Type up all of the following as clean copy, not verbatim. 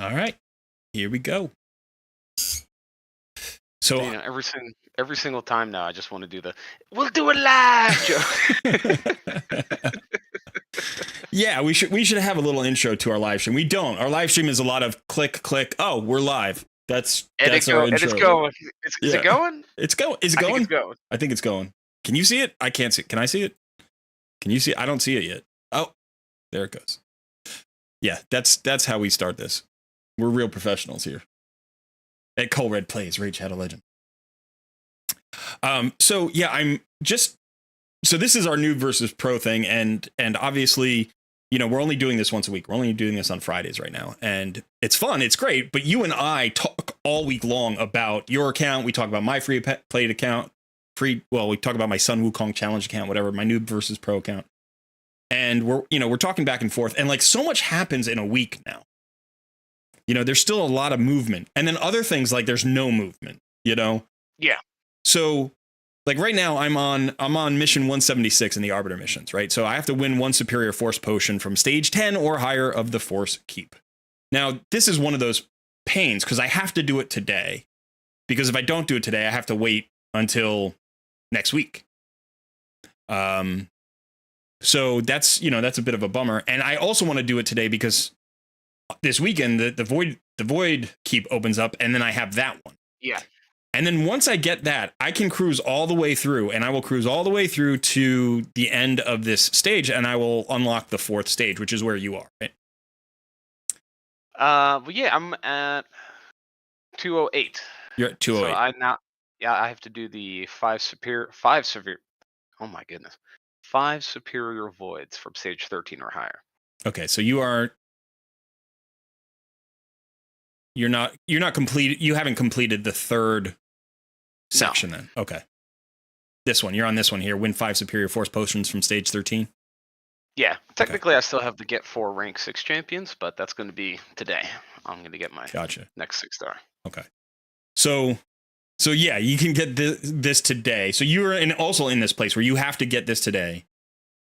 All right, here we go. So You know, every single time now, I just want to do the "We'll do it live" joke. yeah, we should have a little intro to our live stream. We don't. Our live stream is a lot of click, click. Oh, we're live. That's our And it's intro. going. Is it Yeah, going? it's going. Is it I think it's going? going. I think it's going. Can you see it? I can't see it. Can I see it? Can you see it? I don't see it yet. Oh, there it goes. Yeah, that's how we start this. We're real professionals here. At Cole Red Plays, Rage Had a Legend. So yeah, so this is our noob versus pro thing, and obviously, you know, we're only doing this once a week. We're only doing this on Fridays right now, and it's fun, it's great. But you and I talk all week long about your account. We talk about my free played account, well, we talk about my SUN WUKONG challenge account, whatever, my noob versus pro account, and we're talking back and forth, and like so much happens in a week now. You know, there's still a lot of movement, and then other things like there's no movement. You know. Yeah. So, like right now, I'm on mission 176 in the Arbiter missions, right? So I have to win one superior force potion from stage 10 or higher of the Force Keep. Now, this is one of those pains because I have to do it today. Because if I don't do it today, I have to wait until next week. So that's a bit of a bummer. And I also want to do it today because this weekend the Void Keep opens up, and then I have that one. Yeah. And then once I get that, I can cruise all the way through, and I will cruise all the way through to the end of this stage, and I will unlock the 4th stage, which is where you are, right? Well, yeah, I'm at 208. You're at 208. So I have to do the 5 superior. Oh my goodness, 5 superior voids from stage 13 or higher. Okay, so you're not complete. You haven't completed the 3rd section then. Okay. This one, you're on this one here. Win 5 superior force potions from stage 13. Yeah, technically I still have to get 4 rank 6 champions, but that's going to be today. I'm going to get my next 6-star. Okay. So yeah, you can get this today. So you're also in this place where you have to get this today.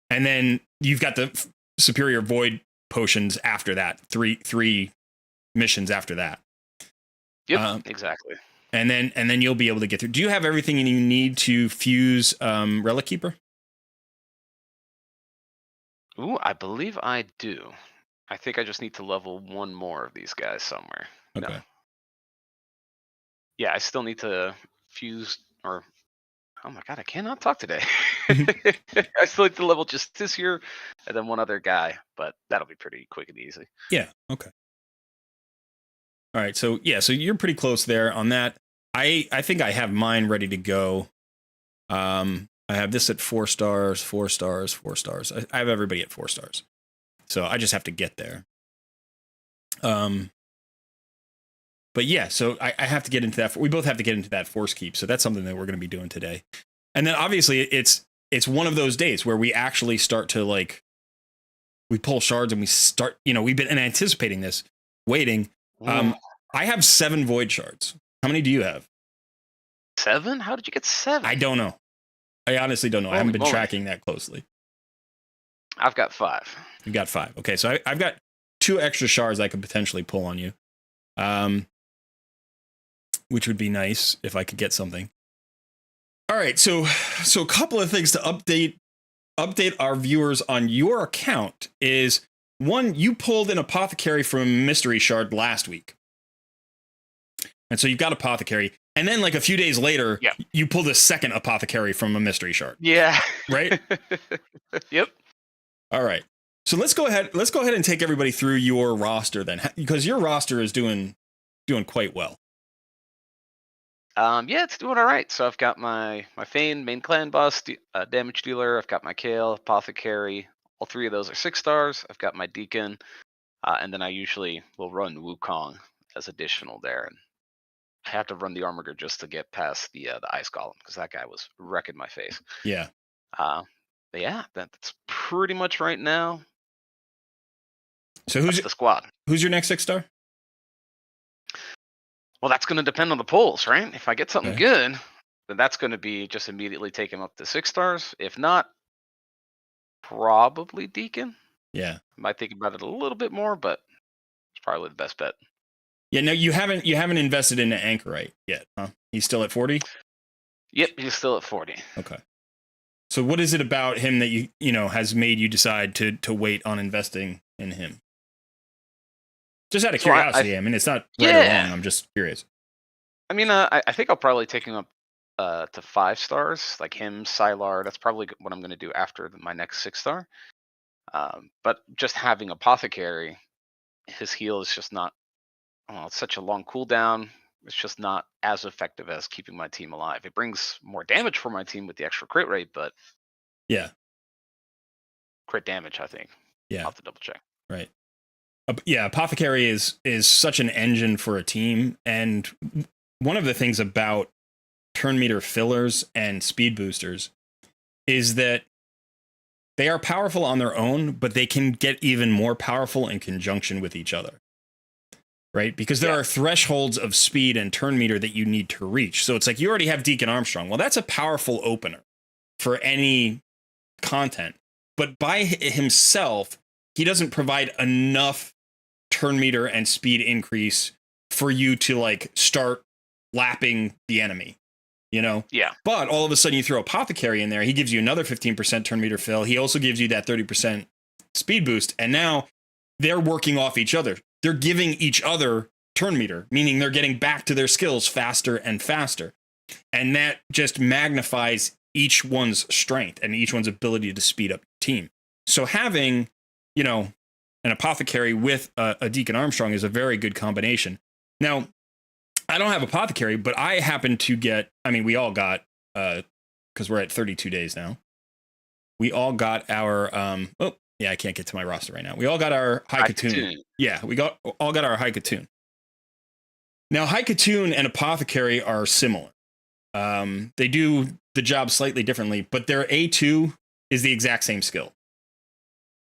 And then you've got the superior void potions after that. Three missions after that. Yep, exactly. And then you'll be able to get through. Do you have everything you need to fuse Relic Keeper? Ooh, I believe I do. I think I just need to level 1 more of these guys somewhere. Okay. No. Yeah, I still need to fuse, or oh my god, I cannot talk today. I still need to level just this here, and then 1 other guy, but that'll be pretty quick and easy. Yeah. Okay. All right, so yeah, so you're pretty close there on that. I think I have mine ready to go. I have this at 4 stars, 4 stars, 4 stars. I have everybody at 4 stars, so I just have to get there. But yeah, so I have to get into that. We both have to get into that Force Keep, so that's something that we're going to be doing today. And then obviously it's one of those days where we actually start to we pull shards and we start. You know, we've been anticipating this, waiting. I have 7 void shards. How many do you have? 7? How did you get 7? I don't know. I honestly don't know. I haven't been tracking that closely. I've got 5. You've got 5. Okay, so I've got 2 extra shards I could potentially pull on you, which would be nice if I could get something. All right, so a couple of things to update our viewers on your account is, one, you pulled an apothecary from Mystery Shard last week. And so you've got apothecary. And then like a few days later, you pulled a second apothecary from a Mystery Shard. Yeah. Right? Yep. All right. So let's go ahead and take everybody through your roster then, because your roster is doing quite well. Yeah, it's doing all right. So I've got my Fane, main clan boss, damage dealer. I've got my Kale, apothecary. All 3 of those are 6 stars. I've got my Deacon, and then I usually will run Wukong as additional there. And I have to run the Armorer just to get past the Ice Golem, because that guy was wrecking my face. Yeah. But yeah, that's pretty much right now. So who's the squad? Who's your next 6-star? Well, that's going to depend on the polls, right? If I get something good, then that's going to be just immediately take him up to 6 stars. If not, probably Deacon. Yeah. I might think about it a little bit more, but it's probably the best bet. Yeah, no, you haven't invested in an anchorite yet, huh? He's still at 40? Yep, he's still at 40. Okay. So what is it about him that you know has made you decide to wait on investing in him? Just out of So curiosity. I mean, it's not right or yeah. wrong. I'm just curious. I mean, I think I'll probably take him up to 5 stars, like him, Sylar. That's probably what I'm going to do after my next 6 star. But just having Apothecary, his heal is just not. Well, it's such a long cooldown. It's just not as effective as keeping my team alive. It brings more damage for my team with the extra crit rate, but Yeah. crit damage, I think. Yeah. I'll have to double check. Right. Yeah, Apothecary is such an engine for a team, and one of the things about turn meter fillers and speed boosters is that they are powerful on their own, but they can get even more powerful in conjunction with each other. Right? Because there are thresholds of speed and turn meter that you need to reach. So it's like you already have Deacon Armstrong. Well, that's a powerful opener for any content. But by himself, he doesn't provide enough turn meter and speed increase for you to like start lapping the enemy, you know? Yeah. But all of a sudden you throw Apothecary in there, he gives you another 15% turn meter fill. He also gives you that 30% speed boost. And now they're working off each other. They're giving each other turn meter, meaning they're getting back to their skills faster and faster. And that just magnifies each one's strength and each one's ability to speed up the team. So having, you know, an Apothecary with a Deacon Armstrong is a very good combination. Now, I don't have Apothecary, but I happen to get, I mean, we all got, because we're at 32 days now, we all got our, yeah, I can't get to my roster right now. We all got our Haikatoon. Yeah, all got our Haikatoon. Now, Haikatoon and Apothecary are similar. They do the job slightly differently, but their A2 is the exact same skill.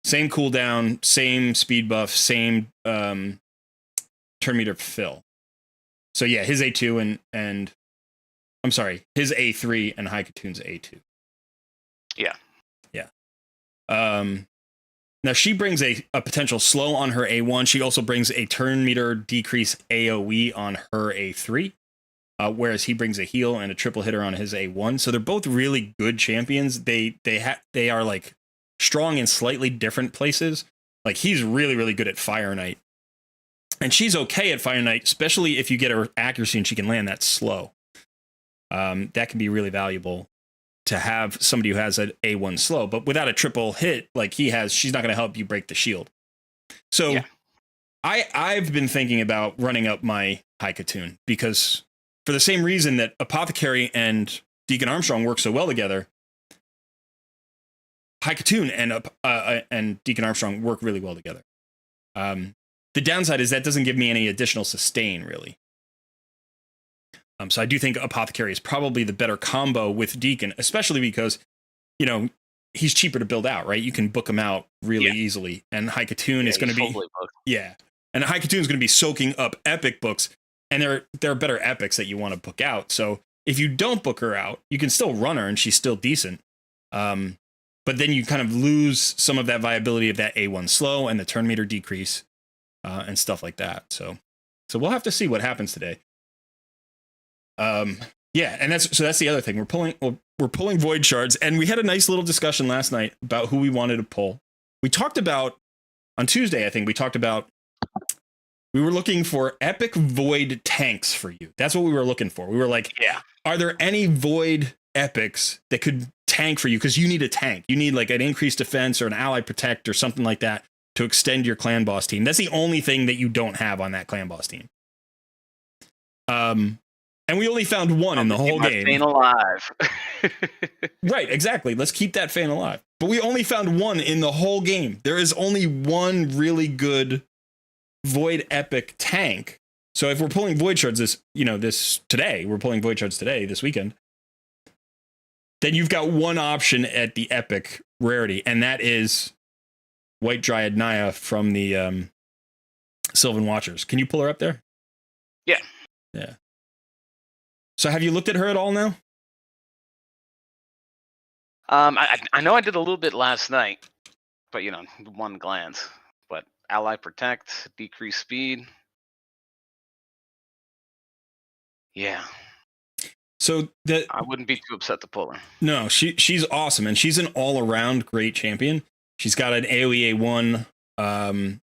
Same cooldown, same speed buff, same turn meter fill. So yeah, his A2 and I'm sorry, his A3 and Haikatoon's A2. Yeah. Yeah. Now she brings a potential slow on her A1. She also brings a turn meter decrease AoE on her A3. Whereas he brings a heal and a triple hitter on his A1. So they're both really good champions. They are like strong in slightly different places. Like he's really, really good at Fire Knight. And she's okay at Fire Knight, especially if you get her accuracy and she can land that slow. That can be really valuable to have somebody who has an A1 slow, but without a triple hit like he has, she's not going to help you break the shield. So yeah. I've been thinking about running up my Haikatoon because for the same reason that Apothecary and Deacon Armstrong work so well together, Haikatoon and Deacon Armstrong work really well together. The downside is that doesn't give me any additional sustain, really. So I do think Apothecary is probably the better combo with Deacon, especially because, you know, he's cheaper to build out, right? You can book him out really easily. And Haikatoon is going to be... Yeah. And Haikatoon is going to be soaking up epic books. And there are better epics that you want to book out. So if you don't book her out, you can still run her and she's still decent. But then you kind of lose some of that viability of that A1 slow and the turn meter decrease and stuff like that. So we'll have to see what happens today. Yeah, and that's the other thing. We're pulling void shards, and we had a nice little discussion last night about who we wanted to pull. We talked about on Tuesday, I think we were looking for epic void tanks for you. That's what we were looking for. We were like, are there any void epics that could tank for you? Because you need a tank. You need like an increased defense or an ally protect or something like that to extend your clan boss team. That's the only thing that you don't have on that clan boss team. And we only found one in the whole game. Fane alive. Right, exactly. Let's keep that Fane alive. But we only found one in the whole game. There is only one really good Void Epic tank. So if we're pulling Void Shards this weekend, then you've got one option at the Epic rarity, and that is White Dryad Naya from the Sylvan Watchers. Can you pull her up there? Yeah. Yeah. So have you looked at her at all now? I know I did a little bit last night, but one glance. But ally protect, decrease speed. Yeah. So the I wouldn't be too upset to pull her. no, she's awesome, and she's an all around great champion. She's got an AOE A1, AOE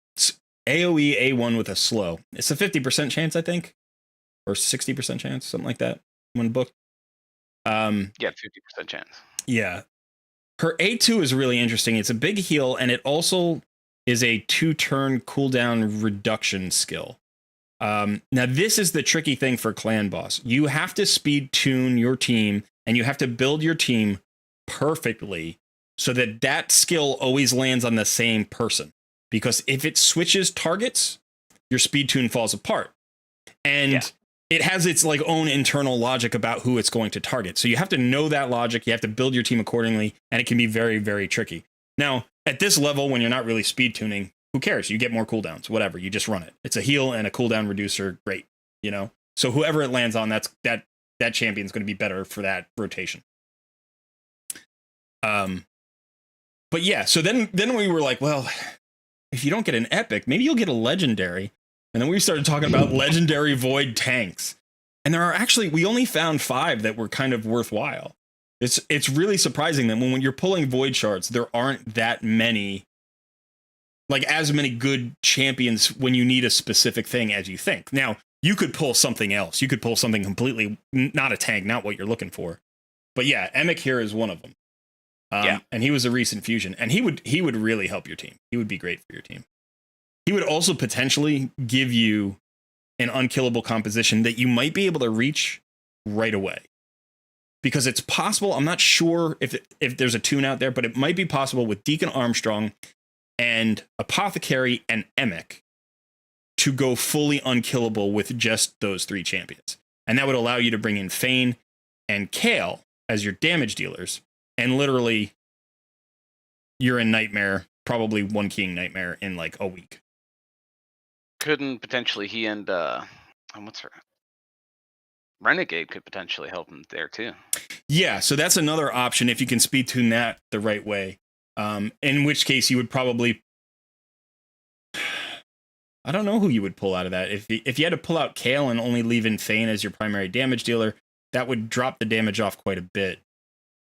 A1 with a slow. It's a 50% chance, I think, or 60% chance, something like that. When booked. Yeah, 50% chance. Yeah, her A2 is really interesting. It's a big heal, and it also is a 2-turn cooldown reduction skill. Now, this is the tricky thing for Clan Boss. You have to speed tune your team, and you have to build your team perfectly so that that skill always lands on the same person. Because if it switches targets, your speed tune falls apart. And it has its like own internal logic about who it's going to target. So you have to know that logic. You have to build your team accordingly, and it can be very, very tricky. Now, at this level, when you're not really speed tuning, who cares? You get more cooldowns, whatever. You just run it. It's a heal and a cooldown reducer. Great, you know. So whoever it lands on, that champion's going to be better for that rotation. But yeah, so then we were like, well, if you don't get an epic, maybe you'll get a legendary. And then we started talking about legendary void tanks. And there are actually, we only found 5 that were kind of worthwhile. It's really surprising that when you're pulling void shards, there aren't that many, like as many good champions when you need a specific thing as you think. Now, you could pull something else. You could pull something completely, not a tank, not what you're looking for. But yeah, Emic here is one of them. And he was a recent fusion, and he would really help your team. He would be great for your team. He would also potentially give you an unkillable composition that you might be able to reach right away. Because it's possible, I'm not sure if there's a tune out there, but it might be possible with Deacon Armstrong and Apothecary and Emic to go fully unkillable with just those 3 champions. And that would allow you to bring in Fane and Kale as your damage dealers. And literally, you're in Nightmare, probably one King Nightmare in like a week. Couldn't potentially he and what's her Renegade could potentially help him there too. Yeah, so that's another option if you can speed tune that the right way. In which case you would probably, I don't know who you would pull out of that. If you had to pull out Kale and only leave in Fane as your primary damage dealer, that would drop the damage off quite a bit.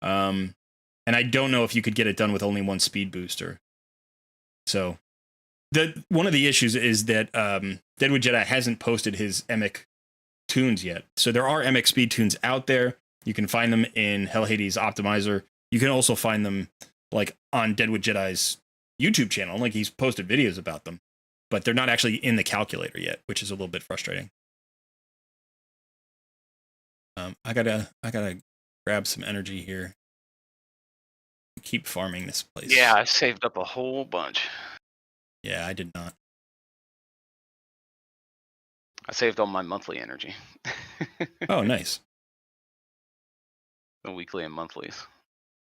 And I don't know if you could get it done with only 1 speed booster. So one of the issues is that Deadwood Jedi hasn't posted his Emic tunes yet. So there are Emic speed tunes out there. You can find them in Hell Hades Optimizer. You can also find them like on Deadwood Jedi's YouTube channel. Like he's posted videos about them, but they're not actually in the calculator yet, which is a little bit frustrating. I gotta grab some energy here. Keep farming this place. Yeah, I saved up a whole bunch. Yeah, I did not. I saved all my monthly energy. Oh, nice. The weekly and monthlies.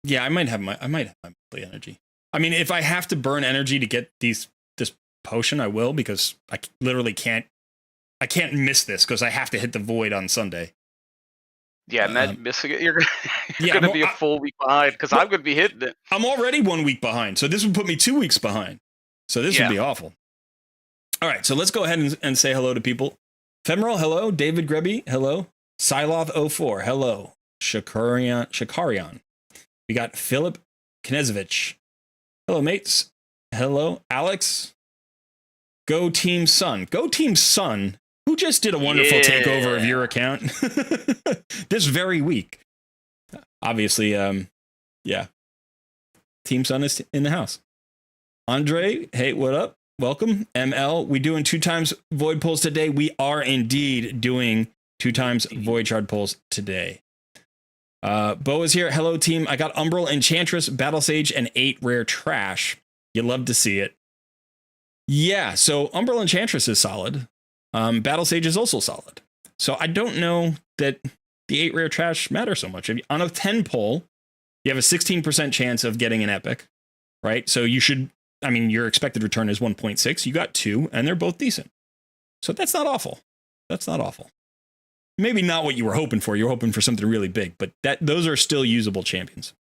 Yeah, I might have my monthly energy. I mean, if I have to burn energy to get this potion, I will, because I literally can't miss this because I have to hit the void on Sunday. Yeah, imagine missing it. You're gonna be a full week behind because I'm gonna be hitting it. I'm already 1 week behind, so this would put me 2 weeks behind. So this would be awful. All right, so let's go ahead and say hello to people. Femoral, hello. David Greby, hello. Siloth04, hello. Shakarian. We got Philip Knezevich. Hello, mates. Hello, Alex. Go Team Sun. Go Team Sun, who just did a wonderful takeover of your account this very week. Obviously, yeah. Team Sun is in the house. Andre, hey, what up? Welcome. ML, we doing 2 times void pulls today. We are indeed doing 2 times void shard pulls today. Bo is here. Hello, team. I got Umbral, Enchantress, Battle Sage, and 8 rare trash. You love to see it. Yeah, so Umbral Enchantress is solid. Battle Sage is also solid. So I don't know that the 8 rare trash matter so much. On a 10 pull, you have a 16% chance of getting an epic, right? So you should, I mean, your expected return is 1.6. You got 2, and they're both decent. So that's not awful. That's not awful. Maybe not what you were hoping for. You're hoping for something really big, but those are still usable champions.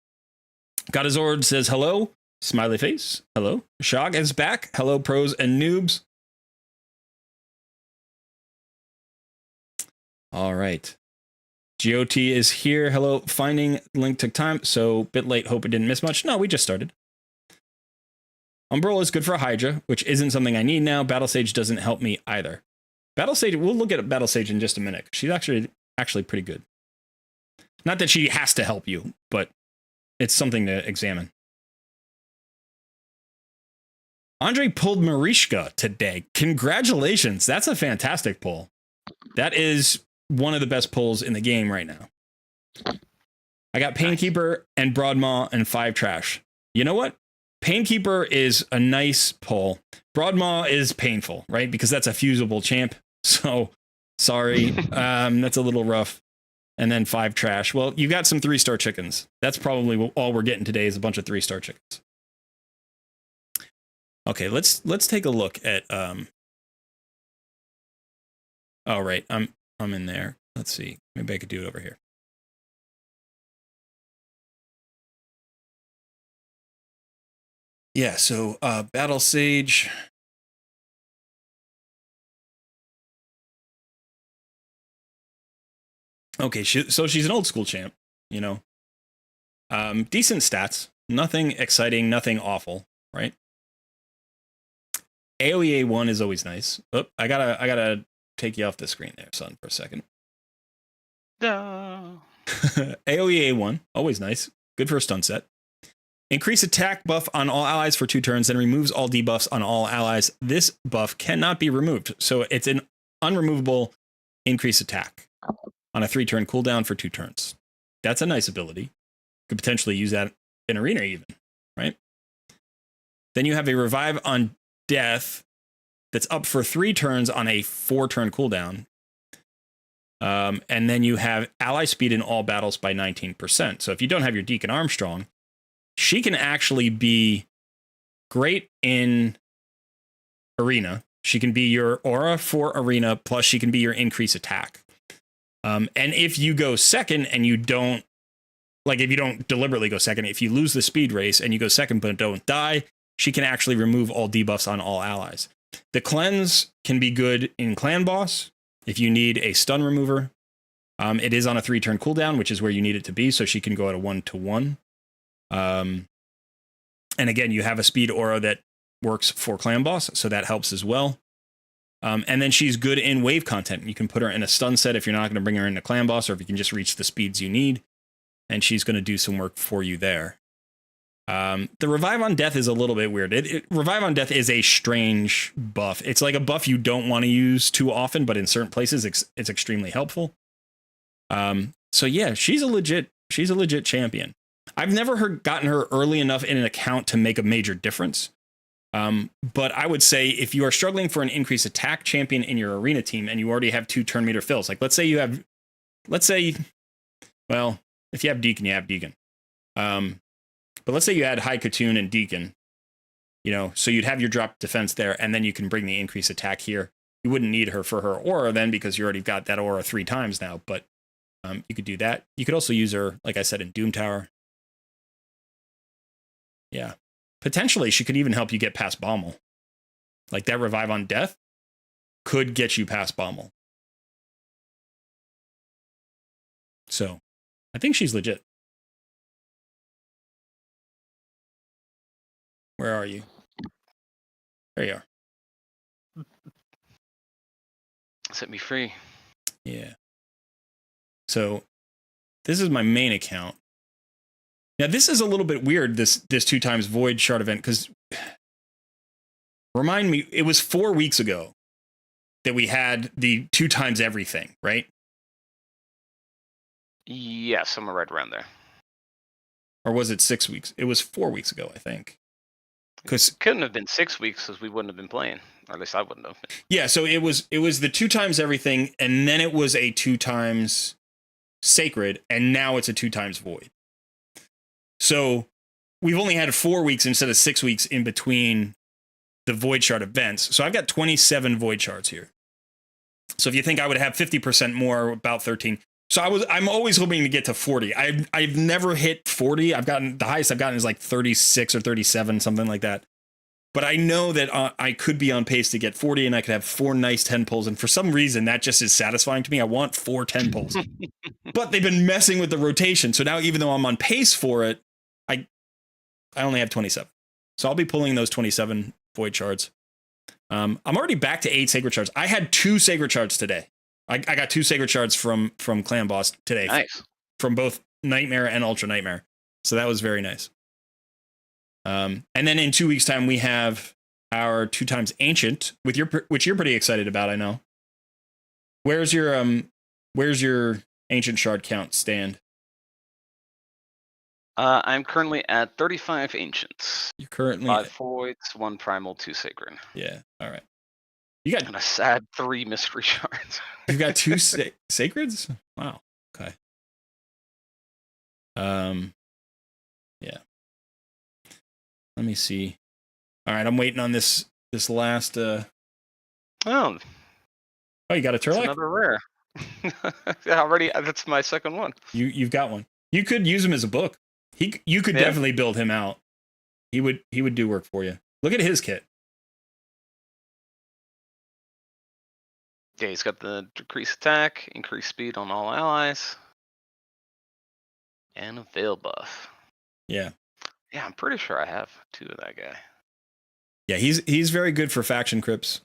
Godazord says hello. Smiley face. Hello. Shog is back. Hello, pros and noobs. All right. GOT is here. Hello. Finding link took time, so bit late. Hope it didn't miss much. No, we just started. Umbrella is good for Hydra, which isn't something I need now. Battle Sage doesn't help me either. Battle Sage, we'll look at Battle Sage in just a minute. She's actually pretty good. Not that she has to help you, but it's something to examine. Andre pulled Marishka today. Congratulations. That's a fantastic pull. That is one of the best pulls in the game right now. I got Painkeeper and Broadmaw and 5 trash. You know what? Painkeeper is a nice pull. Broadmaw is painful, right? Because that's a fusible champ. So sorry. That's a little rough. And then 5 trash. Well, you got some 3-star chickens. That's probably all we're getting today is a bunch of 3-star chickens. Okay, let's take a look at oh right, I'm in there. Let's see. Maybe I could do it over here. Yeah, so Battle Sage. Okay, so she's an old school champ, you know. Decent stats, nothing exciting, nothing awful, right? AoE 1 is always nice. Oh, I gotta take you off the screen there, son, for a second. No. AoE 1, always nice. Good for a stun set. Increase attack buff on all allies for 2 turns, then removes all debuffs on all allies. This buff cannot be removed, so it's an unremovable increase attack on a 3-turn cooldown for 2 turns. That's a nice ability. Could potentially use that in Arena even, right? Then you have a revive on death that's up for 3 turns on a 4-turn cooldown. And then you have ally speed in all battles by 19%. So if you don't have your Deacon Armstrong, she can actually be great in Arena. She can be your aura for Arena, plus she can be your increase attack. And if you go second and you don't, like if you don't deliberately go second, if you lose the speed race and you go second but don't die, she can actually remove all debuffs on all allies. The cleanse can be good in Clan Boss if you need a stun remover. It is on a 3-turn cooldown, which is where you need it to be, so she can go at a 1-to-1. And again, you have a speed aura that works for Clan Boss, so that helps as well. And then she's good in wave content. You can put her in a stun set if you're not going to bring her into Clan Boss, or if you can just reach the speeds you need, and she's going to do some work for you there. The Revive on Death is a little bit weird. Revive on Death is a strange buff. It's like a buff you don't want to use too often, but in certain places it's extremely helpful. So yeah, she's a legit champion. I've never gotten her early enough in an account to make a major difference. But I would say if you are struggling for an increased attack champion in your arena team and you already have 2 turn meter fills, like let's say, well, if you have Deacon, you have Deacon. But let's say you had High Katoon and Deacon, you know, so you'd have your drop defense there, and then you can bring the increased attack here. You wouldn't need her for her aura then because you already got that aura 3 times now, but you could do that. You could also use her, like I said, in Doom Tower. Yeah. Potentially, she could even help you get past Bommel. Like that Revive on Death could get you past Bommel. So, I think she's legit. Where are you? There you are. Set me free. Yeah. So, this is my main account. Now, this is a little bit weird, this 2 times Void Shard event, because remind me, it was 4 weeks ago that we had the 2 times everything, right? Yeah, somewhere right around there. Or was it 6 weeks? It was 4 weeks ago, I think. Because couldn't have been 6 weeks because we wouldn't have been playing, or at least I wouldn't have. Yeah, so it was the 2 times everything, and then it was a 2 times Sacred, and now it's a 2 times Void. So we've only had 4 weeks instead of 6 weeks in between the Void Shard events. So I've got 27 Void Shards here. So if you think I would have 50% more, about 13. So I'm always hoping to get to 40. I've never hit 40. The highest I've gotten is like 36 or 37, something like that. but I know that I could be on pace to get 40 and I could have 4 nice 10 pulls. And for some reason, that just is satisfying to me. I want 4 10 pulls. But they've been messing with the rotation. So now, even though I'm on pace for it, I only have 27. So I'll be pulling those 27 void shards. I'm already back to 8 sacred shards. I had 2 sacred shards today. I got 2 sacred shards from Clan Boss today. Nice. From both Nightmare and Ultra Nightmare. So that was very nice. And then in 2 weeks' time, we have our 2 times Ancient, which you're pretty excited about, I know. Where's your Ancient shard count stand? I'm currently at 35 Ancients. You're currently 5 voids, 1 primal, 2 sacred. Yeah. All right. You got and a sad 3 mystery shards. You've got 2 sacreds? Wow. Okay. Yeah. Let me see. All right, I'm waiting on this last Oh, you got a Turlock? Another rare. Yeah, already that's my second one. You've got one. You could use him as a book. You could definitely build him out. He would do work for you. Look at his kit. Yeah, he's got the decreased attack, increased speed on all allies, and a veil buff. Yeah. Yeah, I'm pretty sure I have 2 of that guy. Yeah, he's very good for faction crypts.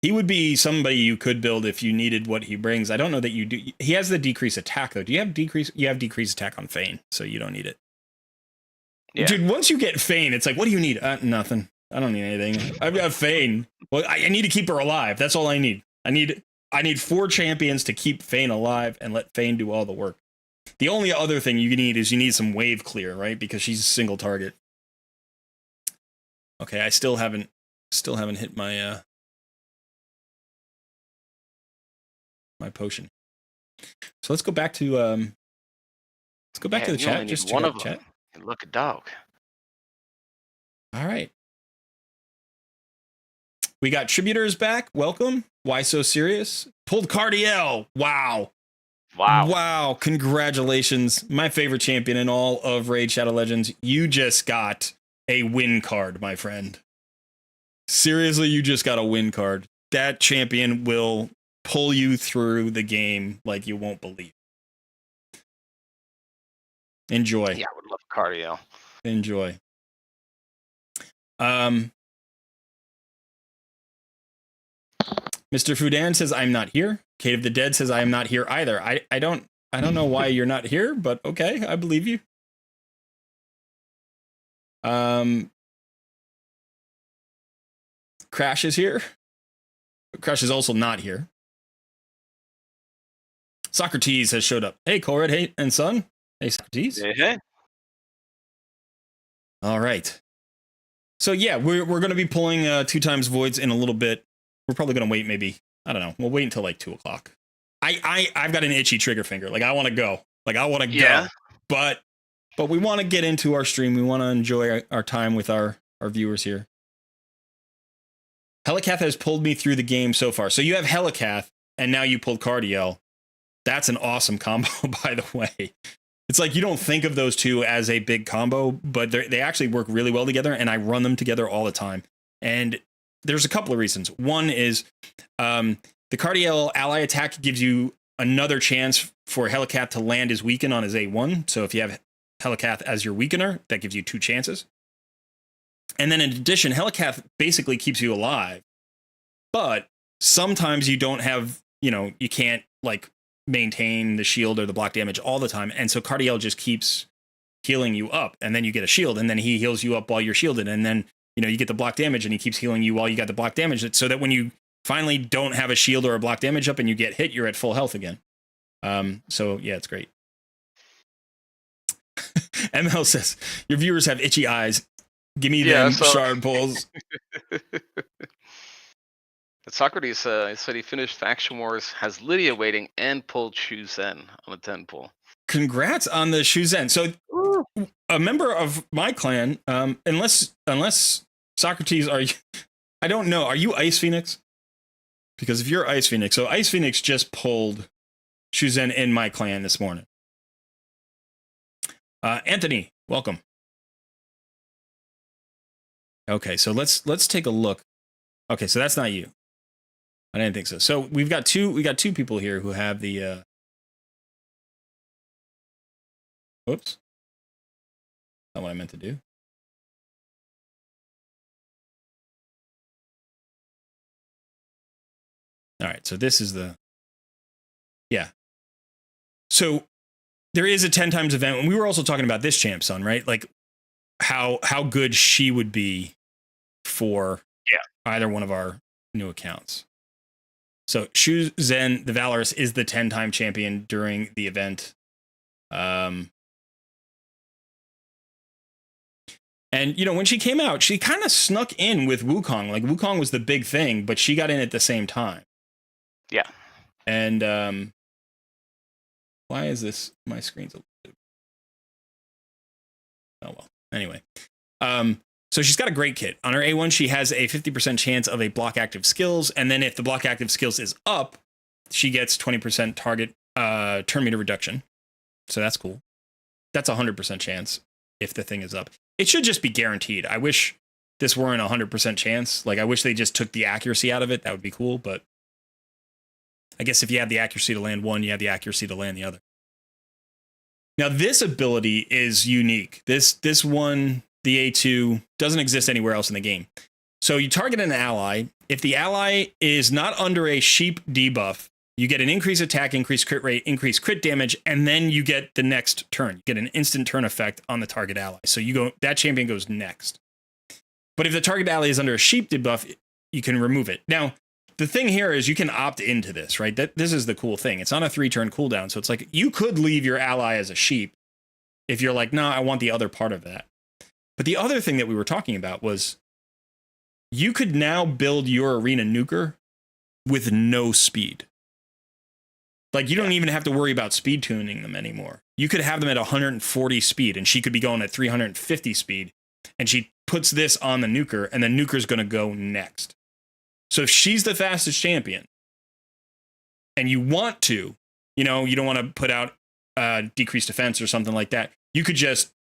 He would be somebody you could build if you needed what he brings. I don't know that you do. He has the decreased attack though. Do you have decrease? You have decreased attack on Fane, so you don't need it. Yeah. Dude, once you get Fane, it's like, what do you need? Nothing. I don't need anything. I've got Fane. Well, I need to keep her alive. That's all I need. I need 4 champions to keep Fane alive and let Fane do all the work. The only other thing you need is some wave clear, right? Because she's a single target. Okay, I still haven't hit my my potion. So let's go back to the chat. Just one of chat. Look at dog. All right. We got Tributors back. Welcome. Why so serious? Pulled Cardiel. Wow. Wow. Congratulations. My favorite champion in all of Raid Shadow Legends. You just got a win card, my friend. Seriously, you just got a win card. That champion will pull you through the game like you won't believe. Enjoy. Yeah, I would love Cardiel. Enjoy. Mr. Fudan says, I'm not here. Kate of the Dead says, I am not here either. I don't know why you're not here, but okay, I believe you. Crash is here. Crash is also not here. Socrates has showed up. Hey, Colred, hey, and Sun. Hey, Socrates. Hey. All right. So yeah, we're going to be pulling 2 times voids in a little bit. We're probably going to wait maybe, I don't know. We'll wait until like 2 o'clock. I've got an itchy trigger finger. Like I want to go. Go. But we want to get into our stream. We want to enjoy our time with our viewers here. Helicath has pulled me through the game so far. So you have Helicath, and now you pulled Cardiel. That's an awesome combo, by the way. It's like you don't think of those two as a big combo, but they actually work really well together, and I run them together all the time. And there's a couple of reasons. One is the Cardiel ally attack gives you another chance for Helicath to land his weaken on his A1. So if you have Helicath as your weakener, that gives you 2 chances. And then in addition, Helicath basically keeps you alive. But sometimes you don't have, you can't like maintain the shield or the block damage all the time. And so Cardiel just keeps healing you up, and then you get a shield, and then he heals you up while you're shielded. And then, you get the block damage, and he keeps healing you while you got the block damage, so that when you finally don't have a shield or a block damage up and you get hit, you're at full health again. So yeah, it's great. ML says, your viewers have itchy eyes. Give me them shard pulls. Socrates said he finished Faction Wars, has Lydia waiting, and pulled Shu-Zhen on a 10 pull. Congrats on the Shu-Zhen. So a member of my clan, unless Socrates, I don't know, are you Ice Phoenix? Because if you're Ice Phoenix, so Ice Phoenix just pulled Shu-Zhen in my clan this morning. Anthony, welcome. Okay, so let's take a look. Okay, so that's not you. I didn't think so. So we got two people here who have the whoops. Not what I meant to do. All right, so this is the yeah. So there is a 10 times event, and we were also talking about this champ, Sun, right? Like how good she would be for either one of our new accounts. So Shu-Zhen, the Valorous, is the 10-time champion during the event. And, you know, when she came out, she kind of snuck in with Wukong. Like, Wukong was the big thing, but she got in at the same time. Yeah. And why is this? My screen's a little bit... Oh, well. Anyway. So she's got a great kit. On her A1, she has a 50% chance of a block active skills. And then if the block active skills is up, she gets 20% target turn meter reduction. So that's cool. That's a 100% chance if the thing is up. It should just be guaranteed. I wish this weren't a 100% chance. Like, I wish they just took the accuracy out of it. That would be cool. But I guess if you have the accuracy to land one, you have the accuracy to land the other. Now, this ability is unique. This one, the A2, doesn't exist anywhere else in the game. So you target an ally. If the ally is not under a sheep debuff, you get an increased attack, increased crit rate, increased crit damage, and then you get the next turn. You get an instant turn effect on the target ally. So you go, that champion goes next. But if the target ally is under a sheep debuff, you can remove it. Now, the thing here is you can opt into this, right? This is the cool thing. It's on a 3-turn cooldown. So it's like you could leave your ally as a sheep if you're like, no, I want the other part of that. But the other thing that we were talking about was you could now build your arena nuker with no speed. Like, you don't even have to worry about speed tuning them anymore. You could have them at 140 speed, and she could be going at 350 speed, and she puts this on the nuker, and the nuker's going to go next. So if she's the fastest champion, and you want to, you know, you don't want to put out decreased defense or something like that, you could just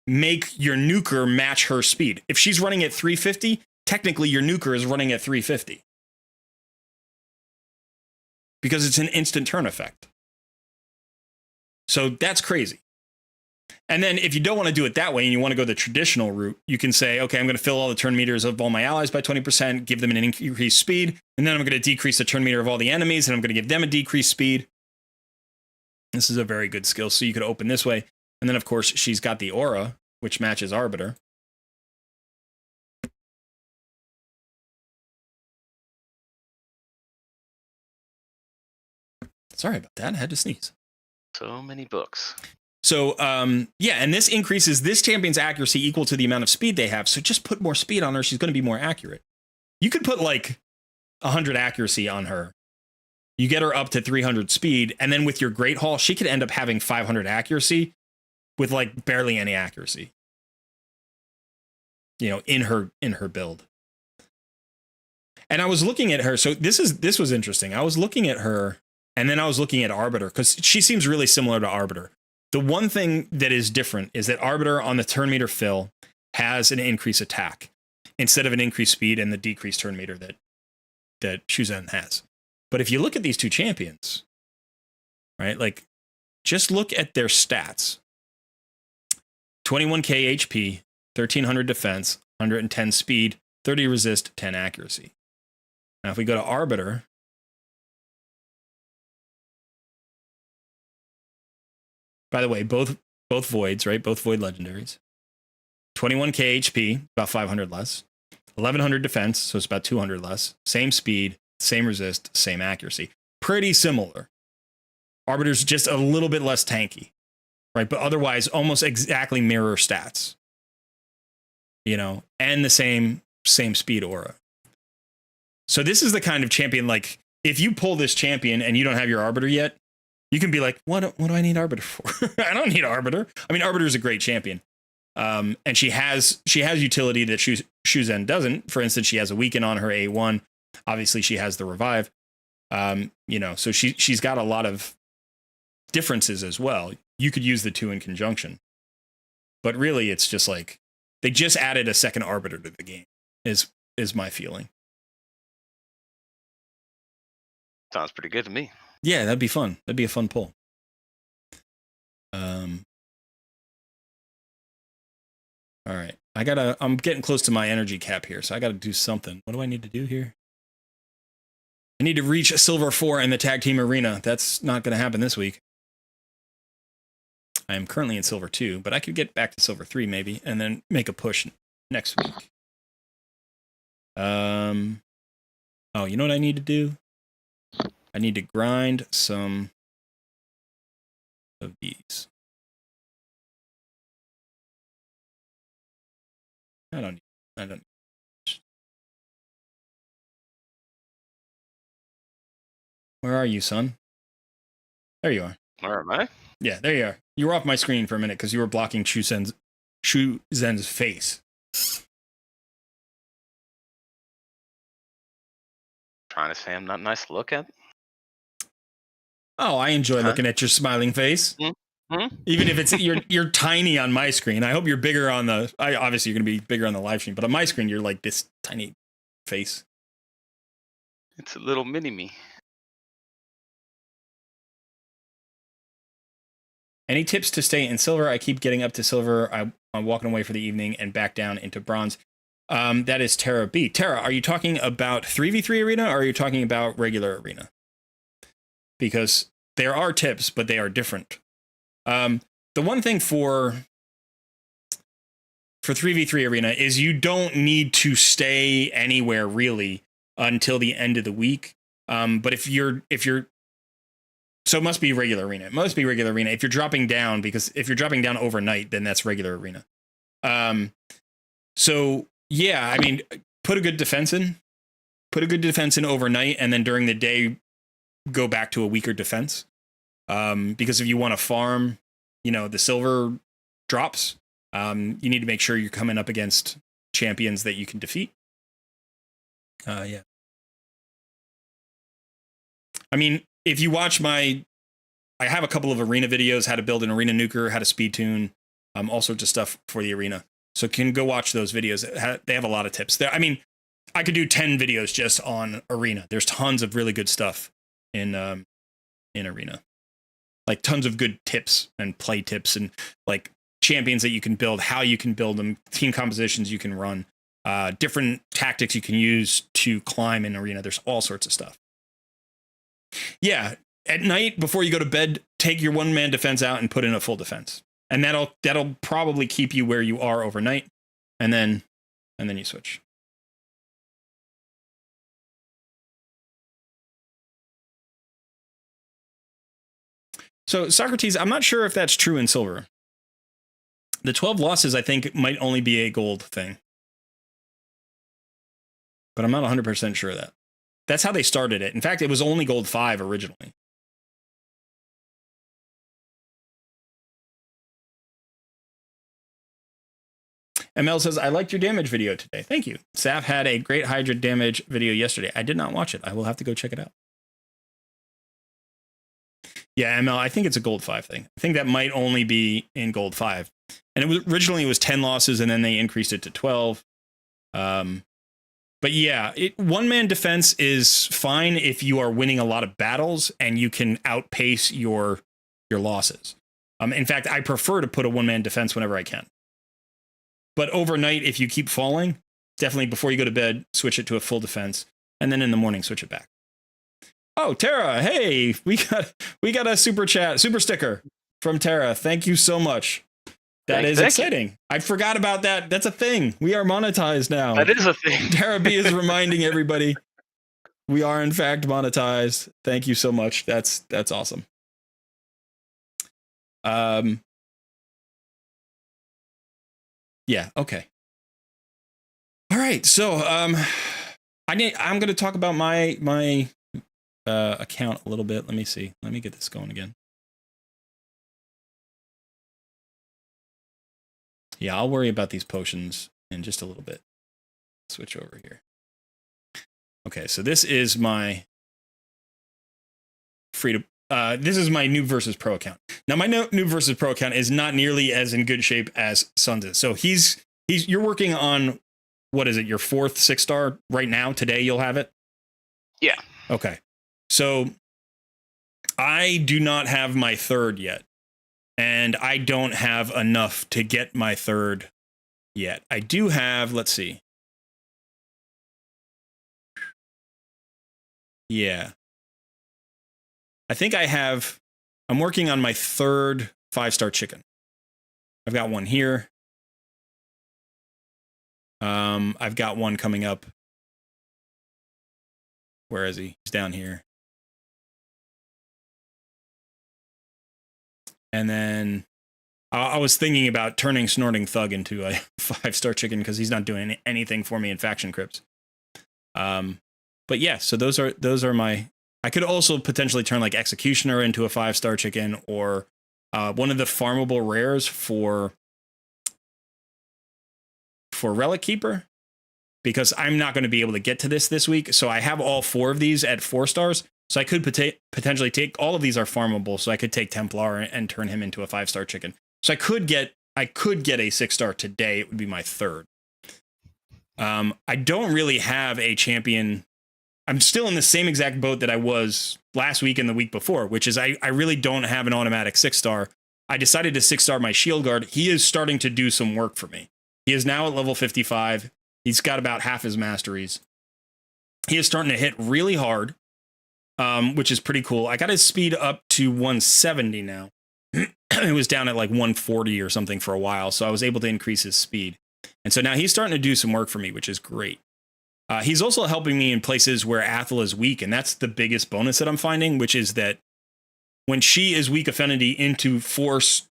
make your nuker match her speed. If she's running at 350, technically your nuker is running at 350. Because it's an instant turn effect. So that's crazy. And then if you don't want to do it that way and you want to go the traditional route, you can say, okay, I'm going to fill all the turn meters of all my allies by 20%, give them an increased speed, and then I'm going to decrease the turn meter of all the enemies, and I'm going to give them a decreased speed. This is a very good skill, so you could open this way. And then, of course, she's got the aura, which matches Arbiter. Sorry about that. I had to sneeze. So many books. So, yeah, and this increases this champion's accuracy equal to the amount of speed they have. So just put more speed on her. She's going to be more accurate. You could put like 100 accuracy on her. You get her up to 300 speed. And then with your Great Hall, she could end up having 500 accuracy with like barely any accuracy, you know, in her build. And I was looking at her. So this was interesting. I was looking at her, and then I was looking at Arbiter because she seems really similar to Arbiter. The one thing that is different is that Arbiter on the turn meter fill has an increased attack instead of an increased speed and the decreased turn meter that Shu-Zhen has. But if you look at these two champions, right, like just look at their stats. 21k HP, 1300 defense, 110 speed, 30 resist, 10 accuracy. Now if we go to Arbiter, by the way, both voids, right? Both void legendaries. 21k HP, about 500 less. 1100 defense, so it's about 200 less. Same speed, same resist, same accuracy. Pretty similar. Arbiter's just a little bit less tanky, right? But otherwise, almost exactly mirror stats. You know, and the same speed aura. So this is the kind of champion, like, if you pull this champion and you don't have your Arbiter yet, you can be like, what do I need Arbiter for? I don't need Arbiter. I mean, Arbiter is a great champion. And she has utility that Shu-Zhen doesn't. For instance, she has a weaken on her A1. Obviously, she has the revive. You know, so she's got a lot of differences as well. You could use the two in conjunction. But really, it's just like, they just added a second Arbiter to the game. is my feeling. Sounds pretty good to me. Yeah, that'd be fun. That'd be a fun poll. All right. I'm getting close to my energy cap here, so I gotta do something. What do I need to do here? I need to reach silver 4 in the tag team arena. That's not gonna happen this week. I am currently in silver 2, but I could get back to silver 3 maybe, and then make a push next week. Oh, you know what I need to do? I need to grind some of these. I don't. Where are you, son? There you are. Where am I? Yeah, there you are. You were off my screen for a minute because you were blocking Shu-Zhen's face. Trying to say I'm not nice to look at. Oh, I enjoy looking at your smiling face. Mm-hmm. Even if it's you're tiny on my screen. I hope you're bigger on the. Obviously, you're going to be bigger on the live stream, but on my screen, you're like this tiny face. It's a little mini me. Any tips to stay in silver? I keep getting up to silver. I'm walking away for the evening and back down into bronze. That is Tara B. Tara, are you talking about 3v3 arena or are you talking about regular arena? Because there are tips, but they are different. The one thing for 3v3 arena is you don't need to stay anywhere really until the end of the week. But if you're so it must be regular arena. It must be regular arena. If you're dropping down, because if you're dropping down overnight, then that's regular arena. So yeah, I mean, put a good defense in overnight, and then during the day, go back to a weaker defense. Because if you want to farm, the silver drops, you need to make sure you're coming up against champions that you can defeat. Yeah. I mean, if you watch I have a couple of arena videos, how to build an arena nuker, how to speed tune, all sorts of stuff for the arena. So can go watch those videos. They have a lot of tips there. I mean, I could do 10 videos just on arena. There's tons of really good stuff in arena, like tons of good tips and play tips and like champions that you can build, how you can build them, team compositions you can run, different tactics you can use to climb in arena. There's all sorts of stuff. Yeah, at night before you go to bed, take your one-man defense out and put in a full defense, and that'll probably keep you where you are overnight, and then you switch. So Socrates, I'm not sure if that's true in silver. The 12 losses, I think, might only be a gold thing, but I'm not 100% sure of that. That's how they started it. In fact, it was only gold 5 originally. ML says, I liked your damage video today. Thank you. Saf had a great Hydra damage video yesterday. I did not watch it. I will have to go check it out. Yeah, ML, I think it's a gold 5 thing. I think that might only be in gold 5. And originally it was 10 losses, and then they increased it to 12. But yeah, one-man defense is fine if you are winning a lot of battles and you can outpace your losses. In fact, I prefer to put a one-man defense whenever I can. But overnight, if you keep falling, definitely before you go to bed, switch it to a full defense, and then in the morning, switch it back. Oh, Tara, hey, we got a super sticker from Tara. Thank you so much. That is exciting. I forgot about that. That's a thing. We are monetized now. That is a thing. Tara B is reminding everybody we are in fact monetized. Thank you so much. That's awesome. Yeah. Okay. All right. So I'm going to talk about my account a little bit. Let me see. Let me get this going again. Yeah, I'll worry about these potions in just a little bit. Switch over here. Okay, so this is my this is my Noob versus Pro account. Now, my Noob versus Pro account is not nearly as in good shape as Sun's is. So you're working on what is it, your 4th 6-star right now? Today you'll have it? Yeah. Okay. So I do not have my 3rd yet. And I don't have enough to get my 3rd yet. I do have, let's see. Yeah. I think I'm working on my 3rd 5-star chicken. I've got one here. I've got one coming up. Where is he? He's down here. And then I was thinking about turning Snorting Thug into a 5-star chicken because he's not doing anything for me in faction crypts. But yeah, so those are my. I could also potentially turn like Executioner into a 5-star chicken, or one of the farmable rares for Relic Keeper, because I'm not going to be able to get to this week. So I have all 4 of these at 4 stars. So I could potentially take, all of these are farmable. So I could take Templar and turn him into a 5-star chicken. So I could get a 6-star today. It would be my 3rd. I don't really have a champion. I'm still in the same exact boat that I was last week and the week before, which is I really don't have an automatic 6-star. I decided to 6-star my Shield Guard. He is starting to do some work for me. He is now at level 55. He's got about half his masteries. He is starting to hit really hard, which is pretty cool. I got his speed up to 170 now. It was down at like 140 or something for a while, so I was able to increase his speed. And so now he's starting to do some work for me, which is great. He's also helping me in places where Athel is weak, and that's the biggest bonus that I'm finding, which is that when she is weak affinity into force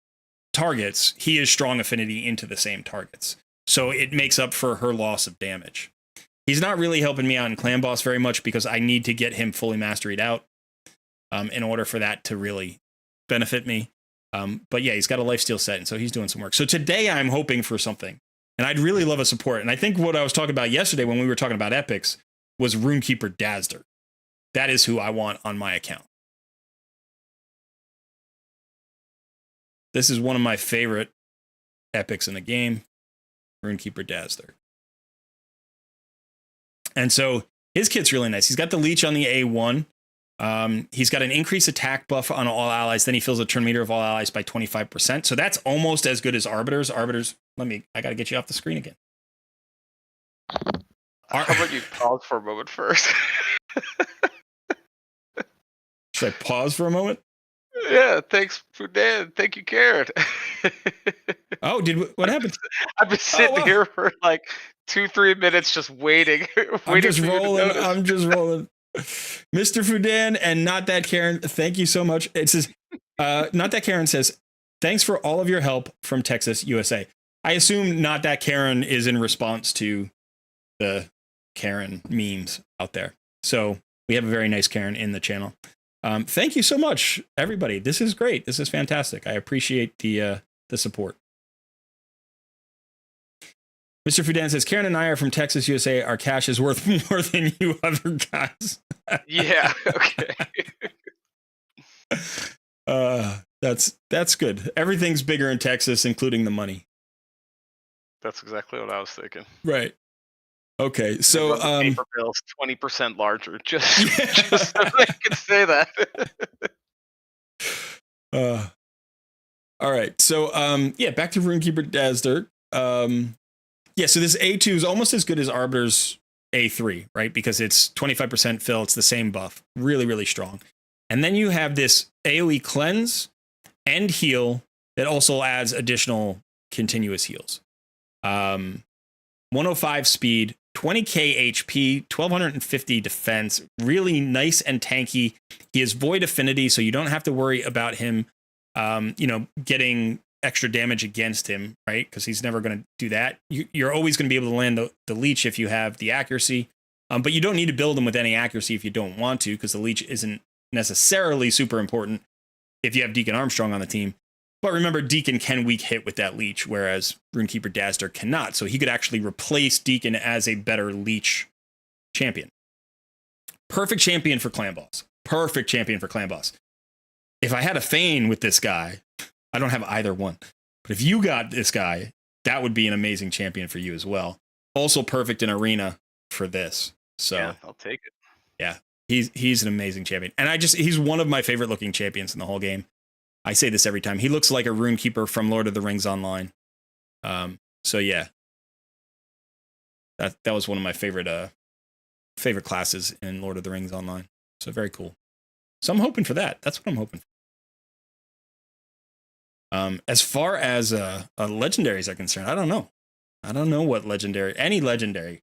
targets, he is strong affinity into the same targets. So it makes up for her loss of damage. He's not really helping me out in Clan Boss very much because I need to get him fully masteried out in order for that to really benefit me. But yeah, he's got a lifesteal set, and so he's doing some work. So today I'm hoping for something. And I'd really love a support. And I think what I was talking about yesterday when we were talking about epics was Runekeeper Dazder. That is who I want on my account. This is one of my favorite epics in the game, Runekeeper Dazder. And so his kit's really nice. He's got the leech on the A1. He's got an increased attack buff on all allies. Then he fills a turn meter of all allies by 25%. So that's almost as good as Arbiters. Arbiters, I got to get you off the screen again. How about you pause for a moment first? Should I pause for a moment? Yeah, thanks, Fudan. Thank you, Karen. Oh, what happened? I've been sitting here for like 2-3 minutes just waiting. I'm just rolling. I'm just rolling. Mr. Fudan and Not That Karen, thank you so much. It says, Not That Karen says, thanks for all of your help from Texas, USA. I assume Not That Karen is in response to the Karen memes out there. So we have a very nice Karen in the channel. Thank you so much, everybody. This is great. This is fantastic. I appreciate the support. Mr. Fudan says, Karen and I are from Texas, USA. Our cash is worth more than you other guys. Yeah, okay. That's good. Everything's bigger in Texas, including the money. That's exactly what I was thinking. Right. Okay, so paper bills 20% larger, just so I can say that. All right, so yeah, back to Runekeeper Dazder. Yeah, so this A2 is almost as good as Arbiter's A3, right? Because it's 25% fill, it's the same buff. Really, really strong. And then you have this AoE cleanse and heal that also adds additional continuous heals. 105 speed, 20k HP, 1250 defense, really nice and tanky. He has void affinity, so you don't have to worry about him, getting extra damage against him, right? Because he's never going to do that. You're always going to be able to land the leech if you have the accuracy, but you don't need to build him with any accuracy if you don't want to, because the leech isn't necessarily super important if you have Deacon Armstrong on the team. But remember, Deacon can weak hit with that leech, whereas Runekeeper Dazder cannot. So he could actually replace Deacon as a better leech champion. Perfect champion for Clan Boss. Perfect champion for Clan Boss. If I had a Thane with this guy, I don't have either one. But if you got this guy, that would be an amazing champion for you as well. also perfect in arena for this. So Yeah, I'll take it. yeah, he's an amazing champion, and he's one of my favorite looking champions in the whole game. I say this every time. He looks like a runekeeper from Lord of the Rings Online. So yeah, that was one of my favorite classes in Lord of the Rings Online. So very cool. So I'm hoping for that. That's what I'm hoping for. As far as legendaries are concerned, I don't know. I don't know what legendary. Any legendary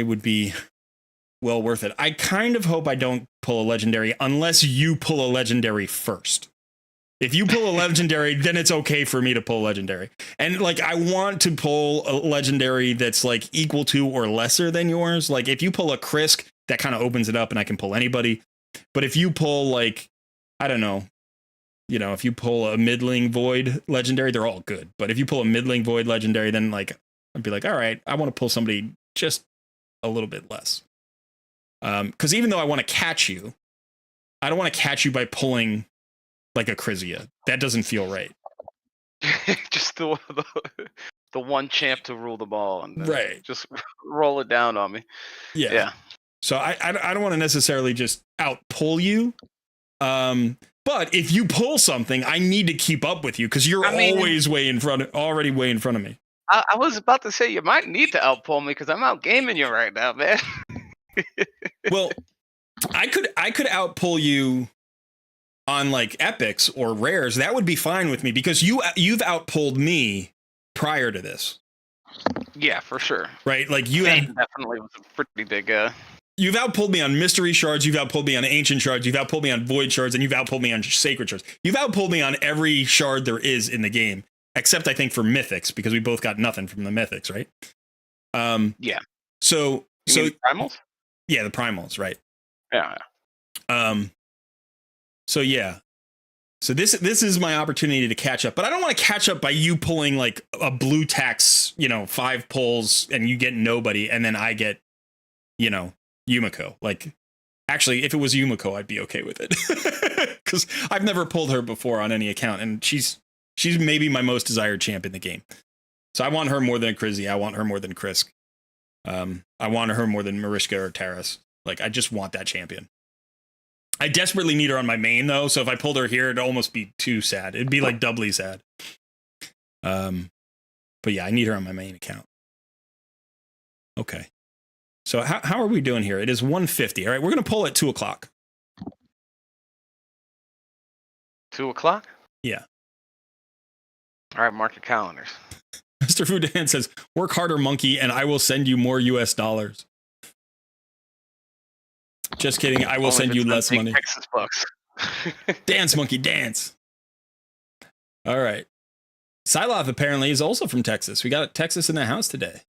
would be well worth it. I kind of hope I don't pull a legendary unless you pull a legendary first. If you pull a legendary, then it's okay for me to pull legendary. And like, I want to pull a legendary that's like equal to or lesser than yours. Like if you pull a Krisk, that kind of opens it up and I can pull anybody. But if you pull like, I don't know, if you pull a middling void legendary, they're all good. But if you pull a middling void legendary, then like, I'd be like, all right, I want to pull somebody just a little bit less. Because even though I want to catch you, I don't want to catch you by pulling like a Krizia. That doesn't feel right. Just the one champ to rule the ball and then right. Just roll it down on me. Yeah. So I don't want to necessarily just out pull you. But if you pull something, I need to keep up with you because you're always already way in front of me. I was about to say you might need to out pull me because I'm out gaming you right now, man. Well, I could out pull you on like epics or rares. That would be fine with me because you've outpulled me prior to this. Yeah, for sure. Right, like definitely was a pretty big. You've outpulled me on mystery shards. You've outpulled me on ancient shards. You've outpulled me on void shards, and you've outpulled me on sacred shards. You've outpulled me on every shard there is in the game, except I think for mythics because we both got nothing from the mythics, right? Yeah. So primals. Yeah, the primals, right? Yeah. So yeah. So this is my opportunity to catch up, but I don't want to catch up by you pulling like a blue tax, 5 pulls and you get nobody, and then I get, Yumiko. Like, actually, if it was Yumiko, I'd be okay with it because I've never pulled her before on any account, and she's maybe my most desired champ in the game. So I want her more than Krizzy. I want her more than Krisk. I want her more than Marishka or Taras. Like, I just want that champion. I desperately need her on my main, though, so if I pulled her here, it'd almost be too sad. It'd be, like, doubly sad. But yeah, I need her on my main account. Okay. So how are we doing here? It is 1:50. All right, we're going to pull at 2 o'clock. 2 o'clock? Yeah. All right, mark your calendars. Mr. Fudan says, work harder, monkey, and I will send you more US dollars. Just kidding. I will send you less money. Texas bucks. Dance, monkey, dance. All right. Siloth apparently is also from Texas. We got Texas in the house today.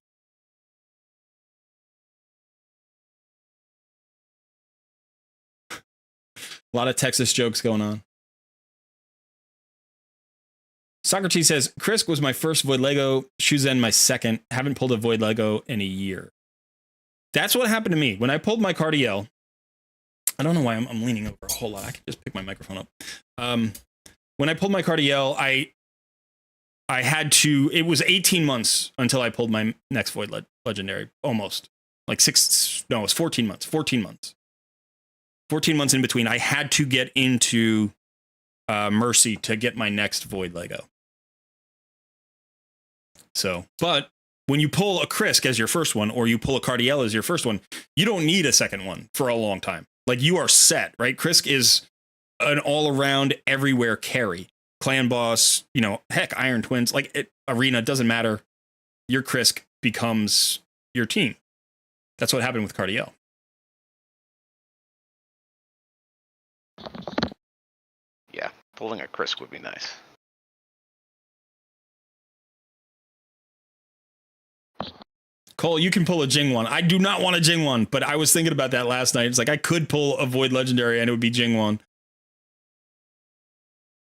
A lot of Texas jokes going on. Socrates says, Krisk was my first Void Lego, Shu-Zhen my second. Haven't pulled a Void Lego in a year. That's what happened to me. When I pulled my Cardiel, I don't know why I'm leaning over a whole lot. I can just pick my microphone up. When I pulled my Cardiel, I had to, it was 18 months until I pulled my next Void Legendary. Almost. Like it was 14 months. 14 months. 14 months in between. I had to get into Mercy to get my next Void Lego. So, but when you pull a Krisk as your first one, or you pull a Cardiel as your first one, you don't need a second one for a long time. Like, you are set, right? Krisk is an all-around, everywhere carry. Clan boss, heck, Iron Twins, like Arena, doesn't matter. Your Krisk becomes your team. That's what happened with Cardiel. Yeah, pulling a Krisk would be nice. Cole, you can pull a Jingwon. I do not want a Jingwon, but I was thinking about that last night. It's like I could pull a Void Legendary and it would be Jingwon.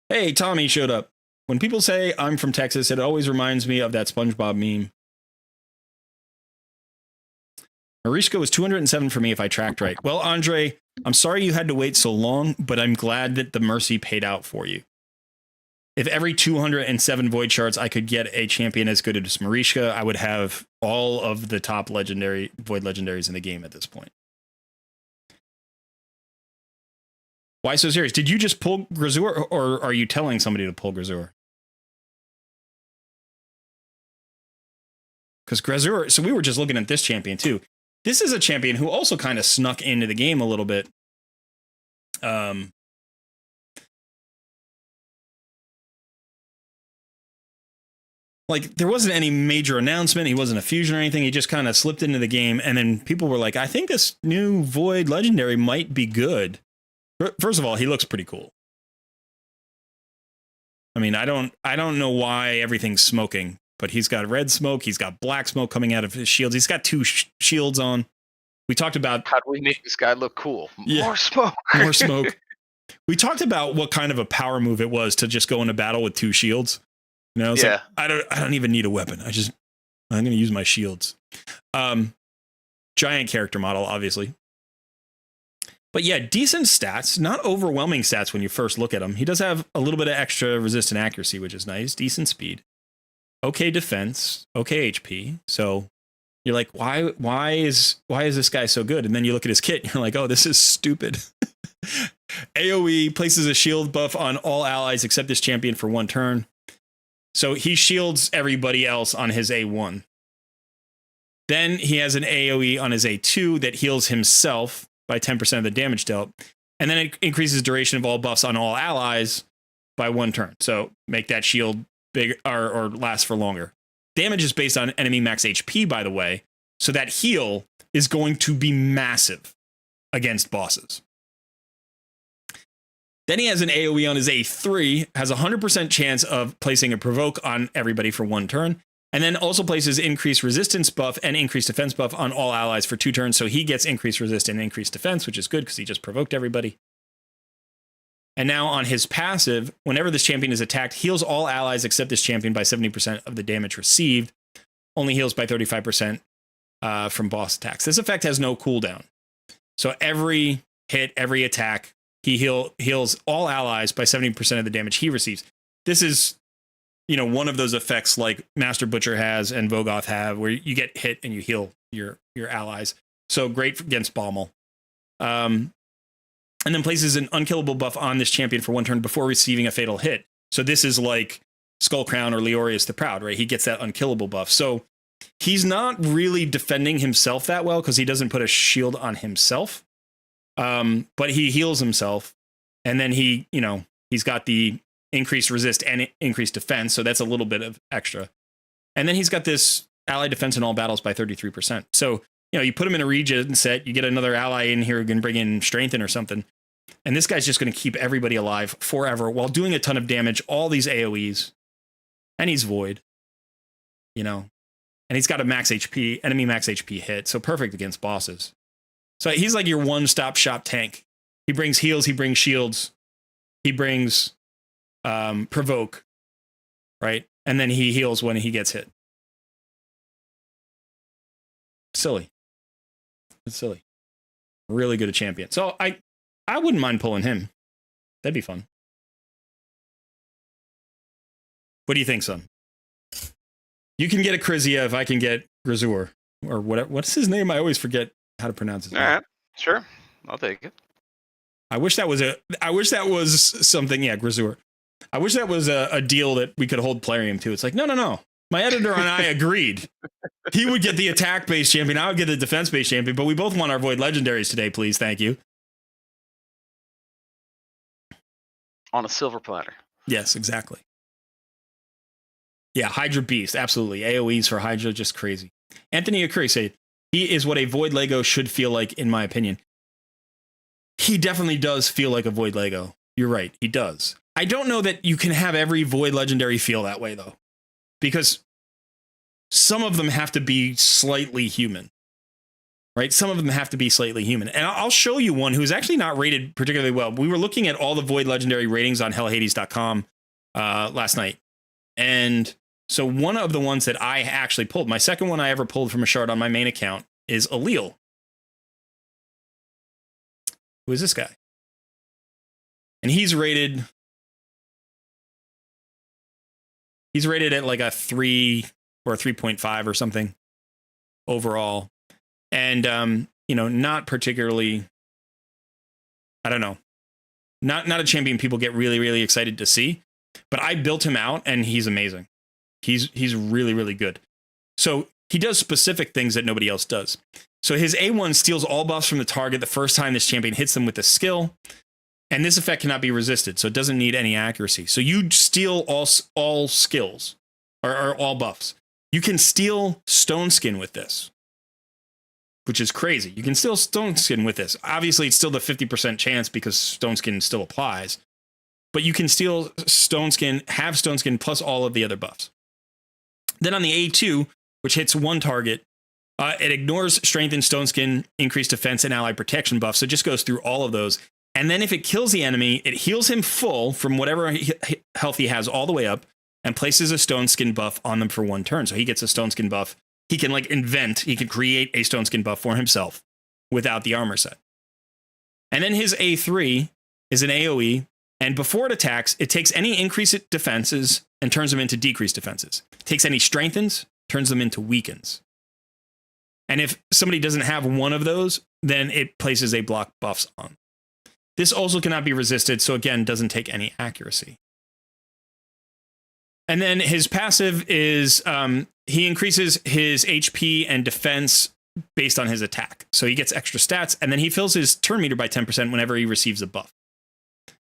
Hey, Tommy showed up. When people say I'm from Texas, it always reminds me of that SpongeBob meme. Marishka was 207 for me if I tracked right. Well, Andre, I'm sorry you had to wait so long, but I'm glad that the Mercy paid out for you. if every 207 void shards I could get a champion as good as Marishka, I would have all of the top legendary void legendaries in the game at this point. Why so serious? Did you just pull Grazur, or are you telling somebody to pull Grazur? Because Grazur, so we were just looking at this champion too. This is a champion who also kind of snuck into the game a little bit. Like, there wasn't any major announcement. He wasn't a fusion or anything. He just kind of slipped into the game. And then people were like, I think this new Void Legendary might be good. First of all, he looks pretty cool. I mean, I don't know why everything's smoking, but he's got red smoke. He's got black smoke coming out of his shields. He's got two shields on. We talked about... How do we make this guy look cool? Yeah, more smoke. More smoke. We talked about what kind of a power move it was to just go into battle with two shields. You know, yeah. Like, I don't even need a weapon. I'm going to use my shields. Giant character model, obviously. But yeah, decent stats, not overwhelming stats when you first look at him. He does have a little bit of extra resistant accuracy, which is nice. Decent speed. Okay defense. Okay HP. So you're like, why is this guy so good? And then you look at his kit and you're like, oh, this is stupid. AoE places a shield buff on all allies except this champion for 1 turn. So he shields everybody else on his A1. Then he has an AoE on his A2 that heals himself by 10% of the damage dealt. And then it increases duration of all buffs on all allies by 1 turn. So make that shield big or last for longer. Damage is based on enemy max HP, by the way. So that heal is going to be massive against bosses. Then he has an AoE on his A3, has a 100% chance of placing a provoke on everybody for 1 turn. And then also places increased resistance buff and increased defense buff on all allies for 2 turns. So he gets increased resistance and increased defense, which is good because he just provoked everybody. And now on his passive, whenever this champion is attacked, heals all allies except this champion by 70% of the damage received. Only heals by 35% from boss attacks. This effect has no cooldown. So every hit, every attack, he heals all allies by 70% of the damage he receives. This is, you know, one of those effects like Master Butcher has and Vogoth have, where you get hit and you heal your allies. So great against Baumel. And then places an unkillable buff on this champion for 1 turn before receiving a fatal hit. So this is like Skullcrown or Leorius the Proud, right? He gets that unkillable buff. So he's not really defending himself that well because he doesn't put a shield on himself. But he heals himself. And then he, you know, he's got the increased resist and increased defense. So that's a little bit of extra. And then he's got this ally defense in all battles by 33%. So, you know, you put him in a regen set, you get another ally in here who can bring in strengthen or something. And this guy's just going to keep everybody alive forever while doing a ton of damage, all these AoEs. And he's void, you know, and he's got a max HP, enemy max HP hit. So perfect against bosses. So he's like your one-stop shop tank. He brings heals, he brings shields, he brings provoke, right? And then he heals when he gets hit. Silly. It's silly. Really good at champion. So I wouldn't mind pulling him. That'd be fun. What do you think, son? You can get a Krizia if I can get Grazur or whatever. What's his name? I always forget how to pronounce his name. All right, sure, I'll take it. I wish that was something. Yeah, Grazur. I wish that was a deal that we could hold Plarium to. It's like, no. My editor and I agreed. He would get the attack-based champion. I would get the defense-based champion. But we both want our Void Legendaries today, please. Thank you. On a silver platter. Yes, exactly. Yeah, Hydra Beast. Absolutely. AoEs for Hydra, just crazy. Anthony Akuri said, he is what a Void Lego should feel like, in my opinion. He definitely does feel like a Void Lego. You're right. He does. I don't know that you can have every Void Legendary feel that way, though. Because some of them have to be slightly human, right? Some of them have to be slightly human. And I'll show you one who's actually not rated particularly well. We were looking at all the Void Legendary ratings on hellhades.com last night. And so one of the ones that I actually pulled, my second one I ever pulled from a shard on my main account, is Allele. Who is this guy? And he's rated He's rated at like a 3 or a 3.5 or something overall. And, you know, not particularly, I don't know, not a champion people get really, really excited to see. But I built him out and he's amazing. He's really, really good. So he does specific things that nobody else does. So his A1 steals all buffs from the target the first time this champion hits them with a skill. And this effect cannot be resisted, so it doesn't need any accuracy. So you steal all skills, or all buffs. You can steal Stone Skin with this, which is crazy. You can steal Stone Skin with this. Obviously, it's still the 50% chance because Stone Skin still applies. But you can steal Stone Skin, have Stone Skin, plus all of the other buffs. Then on the A2, which hits one target, it ignores Strength and Stone Skin, increased defense, and ally protection buffs. So it just goes through all of those. And then if it kills the enemy, it heals him full from whatever health he has all the way up and places a Stone Skin buff on them for one turn. So he gets a Stone Skin buff. He can like he can create a Stone Skin buff for himself without the armor set. And then his A3 is an AoE. And before it attacks, it takes any increased defenses and turns them into decreased defenses. It takes any strengthens, turns them into weakens. And if somebody doesn't have one of those, then it places a block buffs on. This also cannot be resisted, so again, doesn't take any accuracy. And then his passive is he increases his HP and defense based on his attack. So he gets extra stats, and then he fills his turn meter by 10% whenever he receives a buff.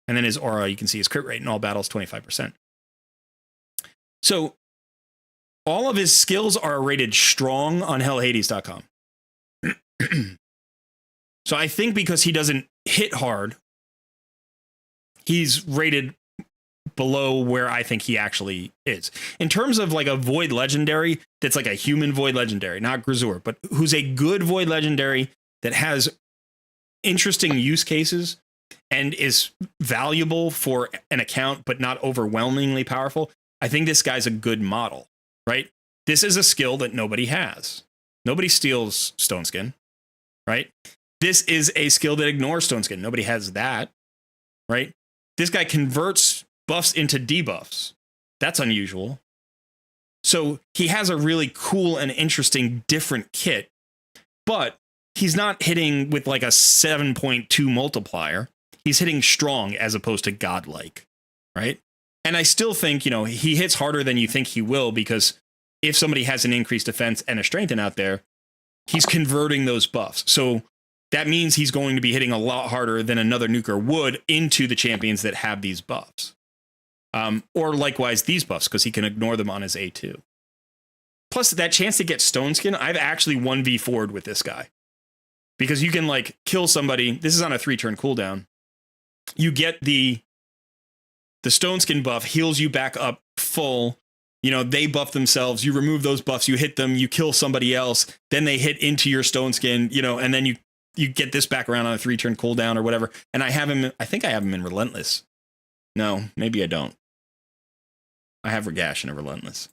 And then his aura, you can see his crit rate in all battles, 25%. So all of his skills are rated strong on hellhades.com. So I think because he doesn't hit hard, he's rated below where I think he actually is. In terms of like a Void Legendary that's like a human Void Legendary, not Grazur, but who's a good Void Legendary that has interesting use cases and is valuable for an account, but not overwhelmingly powerful, I think this guy's a good model, right? This is a skill that nobody has. Nobody steals Stone Skin, right? This is a skill that ignores Stone Skin. Nobody has that, right? This guy converts buffs into debuffs. That's unusual. So he has a really cool and interesting different kit, but he's not hitting with like a 7.2 multiplier. He's hitting strong as opposed to godlike, right? And I still think, you know, he hits harder than you think he will, because if somebody has an increased defense and a strengthen out there, he's converting those buffs. So that means he's going to be hitting a lot harder than another nuker would into the champions that have these buffs. Or likewise, these buffs, because he can ignore them on his A2. Plus, that chance to get Stone Skin, I've actually 1v4'd with this guy. Because you can, like, kill somebody. This is on a 3-turn cooldown. You get the Stone Skin buff, heals you back up full. You know, they buff themselves. You remove those buffs. You hit them. You kill somebody else. Then they hit into your Stone Skin, you know, and then you get this back around on a 3-turn cooldown or whatever. And I think I have him in Relentless. No, maybe I don't. I have Regash in a Relentless.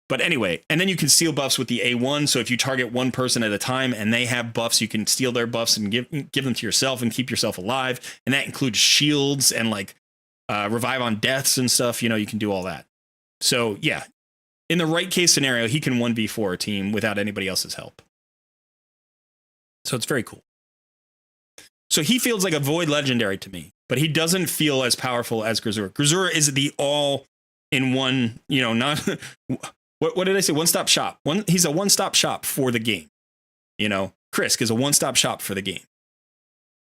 But anyway, and then you can steal buffs with the A1. So if you target one person at a time and they have buffs, you can steal their buffs and give them to yourself and keep yourself alive. And that includes shields and like revive on deaths and stuff. You know, you can do all that. So yeah, in the right case scenario, he can 1v4 a team without anybody else's help. So it's very cool. So he feels like a Void Legendary to me, but he doesn't feel as powerful as Grazur. Grazur is the all-in-one, you know, not... What did I say? One-stop shop. He's a one-stop shop for the game. You know, Krisk is a one-stop shop for the game.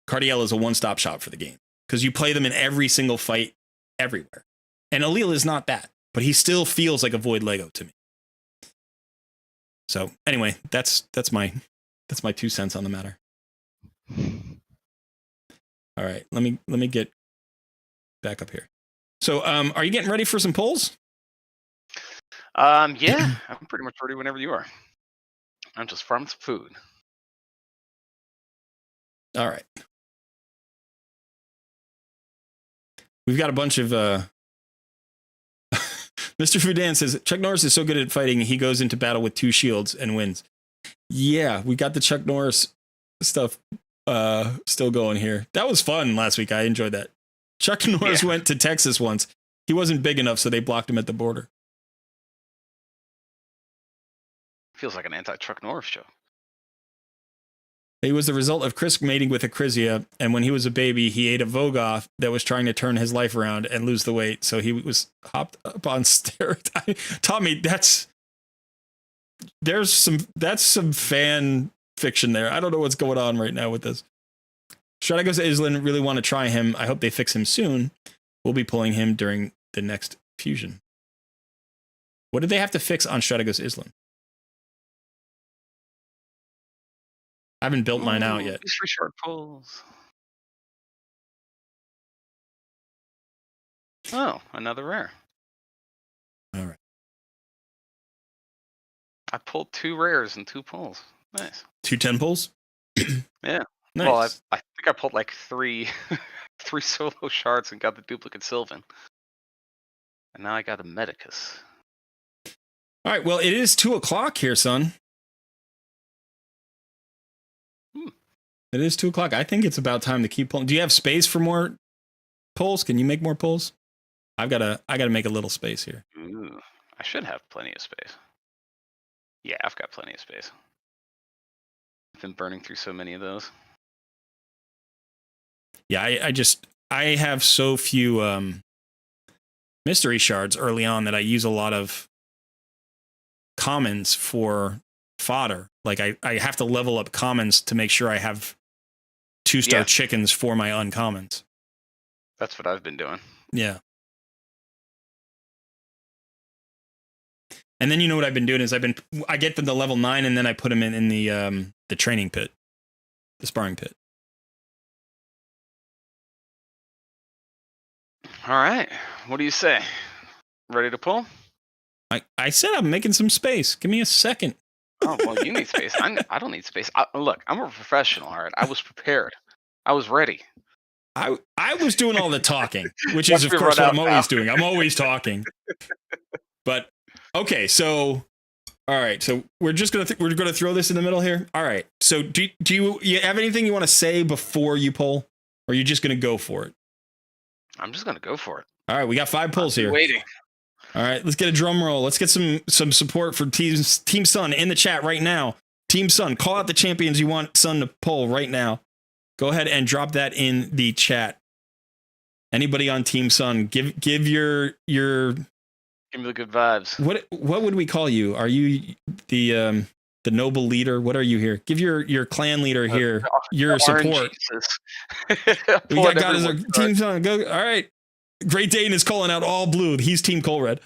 Cardiel is a one-stop shop for the game. Because you play them in every single fight everywhere. And Alil is not that. But he still feels like a Void Lego to me. So anyway, that's my 2 cents on the matter. All right, let me get back up here. So are you getting ready for some polls? Yeah, I'm pretty much ready whenever you are. I'm just farming some food. All right. We've got a bunch of Mr. Fudan says Chuck Norris is so good at fighting, he goes into battle with 2 shields and wins. Yeah, we got the Chuck Norris stuff still going here. That was fun last week. I enjoyed that. Chuck Norris went to Texas once. He wasn't big enough, so they blocked him at the border. Feels like an anti-Chuck Norris show. He was the result of Chris mating with a Chrysia, and when he was a baby, he ate a Vogoth that was trying to turn his life around and lose the weight. So he was hopped up on steroids. Tommy, that's some fan fiction there. I don't know what's going on right now with this. Strategos Island really want to try him. I hope they fix him soon. We'll be pulling him during the next fusion. What did they have to fix on Strategos Island? I haven't built mine out yet. These 3 short pulls. Oh, another rare. All right. I pulled 2 rares and 2 pulls. Nice. 2 10 pulls? Yeah. Nice. Well, I think I pulled like 3 solo shards and got the duplicate Sylvan. And now I got a Medicus. All right. Well, it is 2 o'clock here, son. It is 2 o'clock. I think it's about time to keep pulling. Do you have space for more pulls? Can you make more pulls? I gotta make a little space here. Ooh, I should have plenty of space. Yeah, I've got plenty of space. I've been burning through so many of those. Yeah, I have so few mystery shards early on that I use a lot of commons for fodder. Like I have to level up commons to make sure I have 2-star chickens for my uncommons. That's what I've been doing. Yeah. And then you know what I've been doing is I get them to level 9 and then I put them in the training pit, the sparring pit. All right. What do you say? Ready to pull? I said I'm making some space. Give me a second. Oh, well, you need space. I don't need space. Look, I'm a professional, all right? I was prepared. I was ready. I was doing all the talking, which is, of course, what I'm always doing. I'm always talking. But, okay, so, all right. So we're just going to throw this in the middle here. All right. So do you have anything you want to say before you pull? Or are you just going to go for it? I'm just going to go for it. All right. We got 5 pulls here. Waiting. All right, let's get a drum roll. Let's get some support for Team Sun in the chat right now. Team Sun, call out the champions you want Sun to pull right now. Go ahead and drop that in the chat. Anybody on Team Sun, give your Give me the good vibes. What would we call you? Are you the noble leader? What are you here? Give your clan leader here your support. We got guys our Team Sun. Go. All right. Great Dane is calling out all blue. He's Team Colred.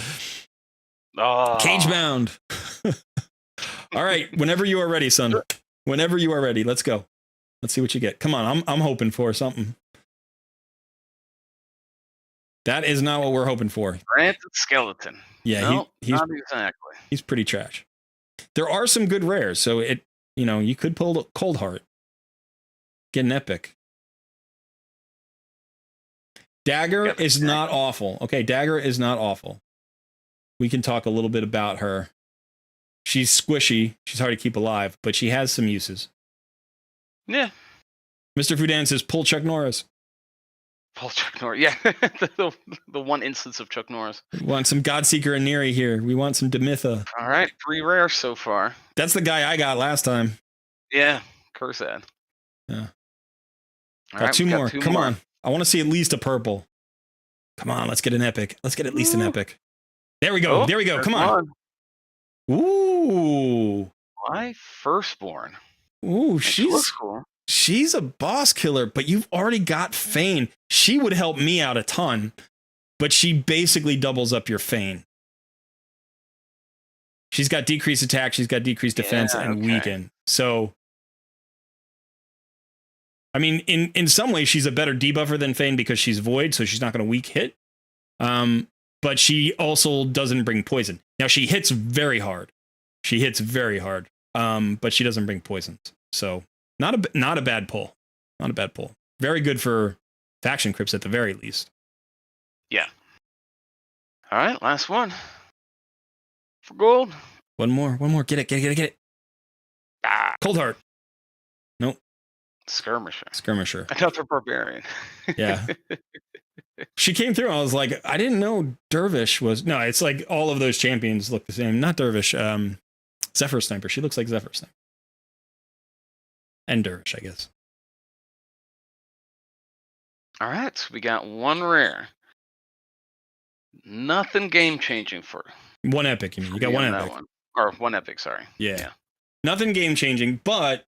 Oh. Cage bound. All right. Whenever you are ready, son. Whenever you are ready, let's go. Let's see what you get. Come on. I'm hoping for something. That is not what we're hoping for. Granted skeleton. Yeah, no, he's not exactly. He's pretty trash. There are some good rares, so you could pull Cold Heart. Get an epic. Dagger is not awful. Okay, Dagger is not awful. We can talk a little bit about her. She's squishy. She's hard to keep alive, but she has some uses. Yeah. Mr. Fudan says, pull Chuck Norris. Pull Chuck Norris. Yeah, the one instance of Chuck Norris. We want some Godseeker and Neri here. We want some Demitha. All right, 3 rares so far. That's the guy I got last time. Yeah, Cursad. Yeah. All got right, 2 more. Come on. I want to see at least a purple. Come on, let's get an epic. Let's get at least an epic. There we go. There we go. Come on. Ooh. My firstborn. Ooh, cool. She's a boss killer, but you've already got Fane. She would help me out a ton, but she basically doubles up your Fane. She's got decreased attack, she's got decreased defense, and weaken. So, I mean, in some ways, she's a better debuffer than Fane because she's void, so she's not going to weak hit. But she also doesn't bring poison. Now, she hits very hard. But she doesn't bring poisons. So, not a bad pull. Not a bad pull. Very good for faction crypts at the very least. Yeah. All right, last one. For gold. One more. Get it. Ah. Cold Heart. Nope. Skirmisher. Another barbarian. Yeah. She came through. I was like, I didn't know Dervish was. No, it's like all of those champions look the same. Not Dervish. Zephyr Sniper. She looks like Zephyr Sniper. And Durish, I guess. All right, so we got one rare. Nothing game changing for. One epic, you mean? You got one epic. Or one epic, sorry. Yeah. Nothing game changing, but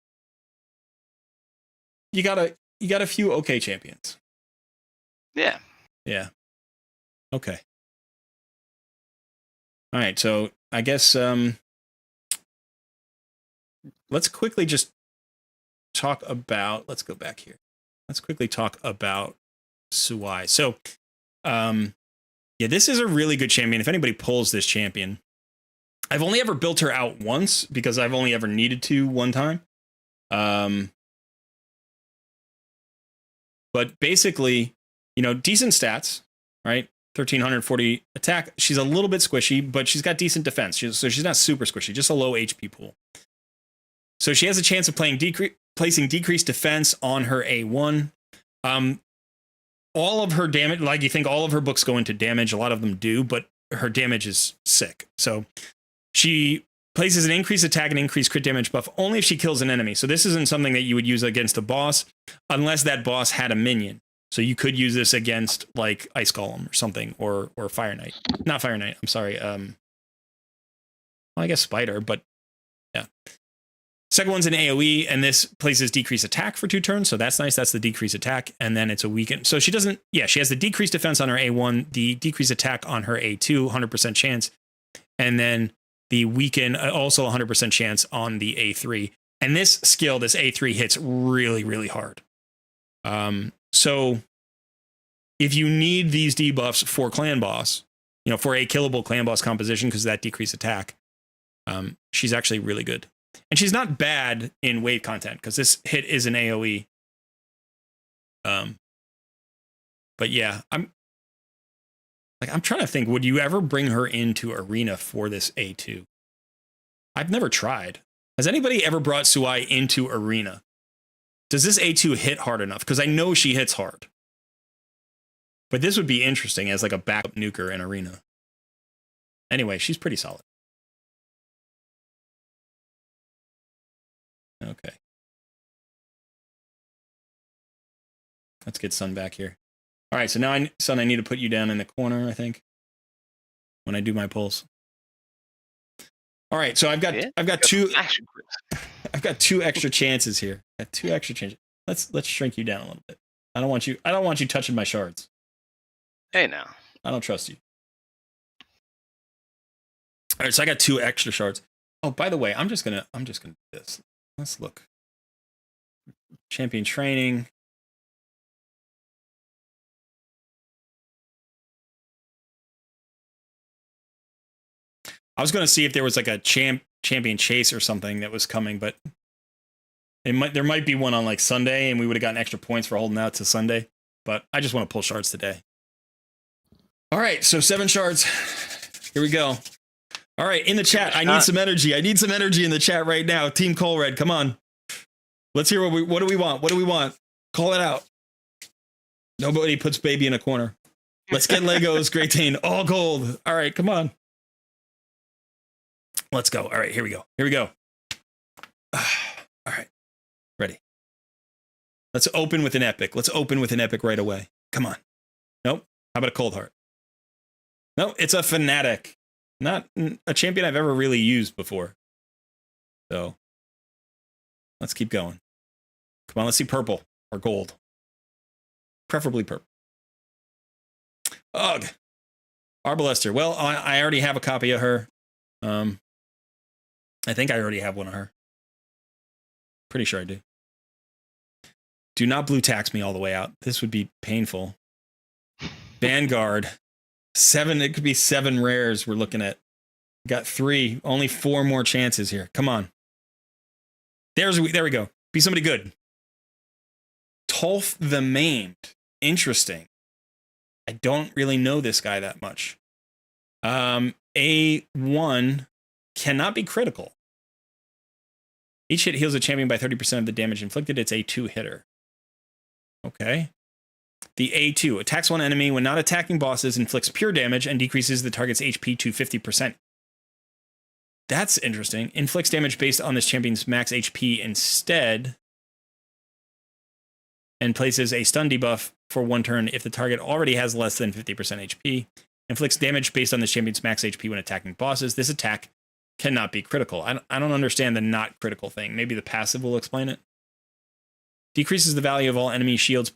you got a few okay champions. Yeah. Yeah. Okay. All right, so I guess let's quickly just talk about, let's go back here. Let's quickly talk about Suai. So, yeah, this is a really good champion. If anybody pulls this champion, I've only ever built her out once because I've only ever needed to one time. But basically, you know, decent stats, right? 1340 attack. She's a little bit squishy, but she's got decent defense. So she's not super squishy, just a low HP pool. So she has a chance of placing decreased defense on her A1. All of her damage, like you think all of her books go into damage, a lot of them do, but her damage is sick. So she places an increased attack and increased crit damage buff only if she kills an enemy. So this isn't something that you would use against a boss unless that boss had a minion. So you could use this against like Ice Golem or something, or Fire Knight. Not Fire Knight, I'm sorry. Well, I guess Spider, but yeah. Second one's an AoE, and this places decreased attack for 2 turns, so that's nice. That's the decreased attack, and then it's a weaken. So she doesn't, yeah, she has the decreased defense on her A1, the decreased attack on her A2, 100% chance, and then the weaken, also 100% chance on the A3. And this skill, this A3, hits really, really hard. So if you need these debuffs for clan boss, you know, for a killable clan boss composition, because of that decreased attack, she's actually really good. And she's not bad in wave content because this hit is an AoE. But yeah, I'm trying to think, would you ever bring her into arena for this A2? I've never tried. Has anybody ever brought Suai into arena? Does this A2 hit hard enough? Because I know she hits hard. But this would be interesting as like a backup nuker in arena. Anyway, she's pretty solid. Okay. Let's get Sun back here. All right, so now Sun, I need to put you down in the corner, I think, when I do my pulls. All right, so I've got two extra chances here. I got 2 extra chances. Let's shrink you down a little bit. I don't want you touching my shards. Hey now. I don't trust you. All right, so I got 2 extra shards. Oh, by the way, I'm just gonna do this. Let's look. Champion training. I was going to see if there was like a champion chase or something that was coming, but there might be one on like Sunday, and we would have gotten extra points for holding out to Sunday. But I just want to pull shards today. All right, so 7 shards. Here we go. All right, in the chat, I need some energy. I need some energy in the chat right now. Team Colred, come on. Let's hear what do we want? What do we want? Call it out. Nobody puts baby in a corner. Let's get Legos, Great Dane, all gold. All right, come on. Let's go. All right, here we go. Here we go. All right, ready. Let's open with an epic. Let's open with an epic right away. Come on. Nope. How about a Cold Heart? No, it's a Fanatic. Not a champion I've ever really used before. So let's keep going. Come on, let's see purple or gold. Preferably purple. Ugh. Arbalester. Well, I already have a copy of her. I think I already have one of her. Pretty sure I do. Do not blue tax me all the way out. This would be painful. Vanguard. 7, it could be 7 rares we're looking at. Got 3, only 4 more chances here. Come on. There we go. Be somebody good. Tolf the Maimed. Interesting. I don't really know this guy that much. A1 cannot be critical. Each hit heals a champion by 30% of the damage inflicted. It's a 2 hitter. Okay. The A2 attacks one enemy when not attacking bosses, inflicts pure damage, and decreases the target's HP to 50%. That's interesting. Inflicts damage based on this champion's max HP instead. And places a stun debuff for 1 turn if the target already has less than 50% HP. Inflicts damage based on this champion's max HP when attacking bosses. This attack cannot be critical. I don't understand the not critical thing. Maybe the passive will explain it. Decreases the value of all enemy shields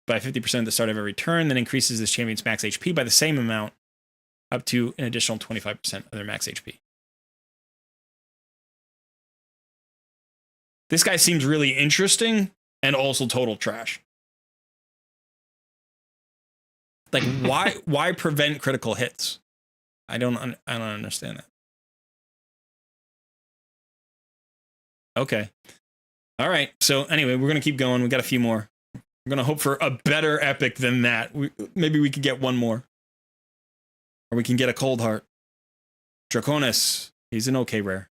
by 50% at the start of every turn, then increases this champion's max HP by the same amount up to an additional 25% of their max HP. This guy seems really interesting and also total trash. Like, why prevent critical hits? I don't understand that. Okay. All right. So anyway, we're going to keep going. We got a few more. We're going to hope for a better epic than that. Maybe we could get one more. Or we can get a Cold Heart. Draconis. He's an okay rare.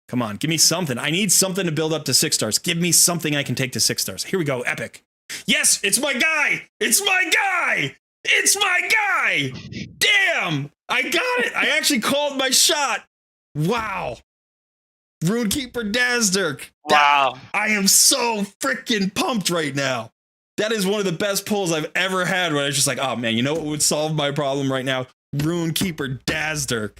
Come on, give me something. I need something to build up to 6 stars. Give me something I can take to 6 stars. Here we go, epic. Yes, it's my guy. It's my guy. It's my guy. Damn, I got it. I actually called my shot. Wow. Runekeeper Dazdurk. Wow. I am so freaking pumped right now. That is one of the best pulls I've ever had where I was just like, oh man, you know what would solve my problem right now? Runekeeper Dazdurk.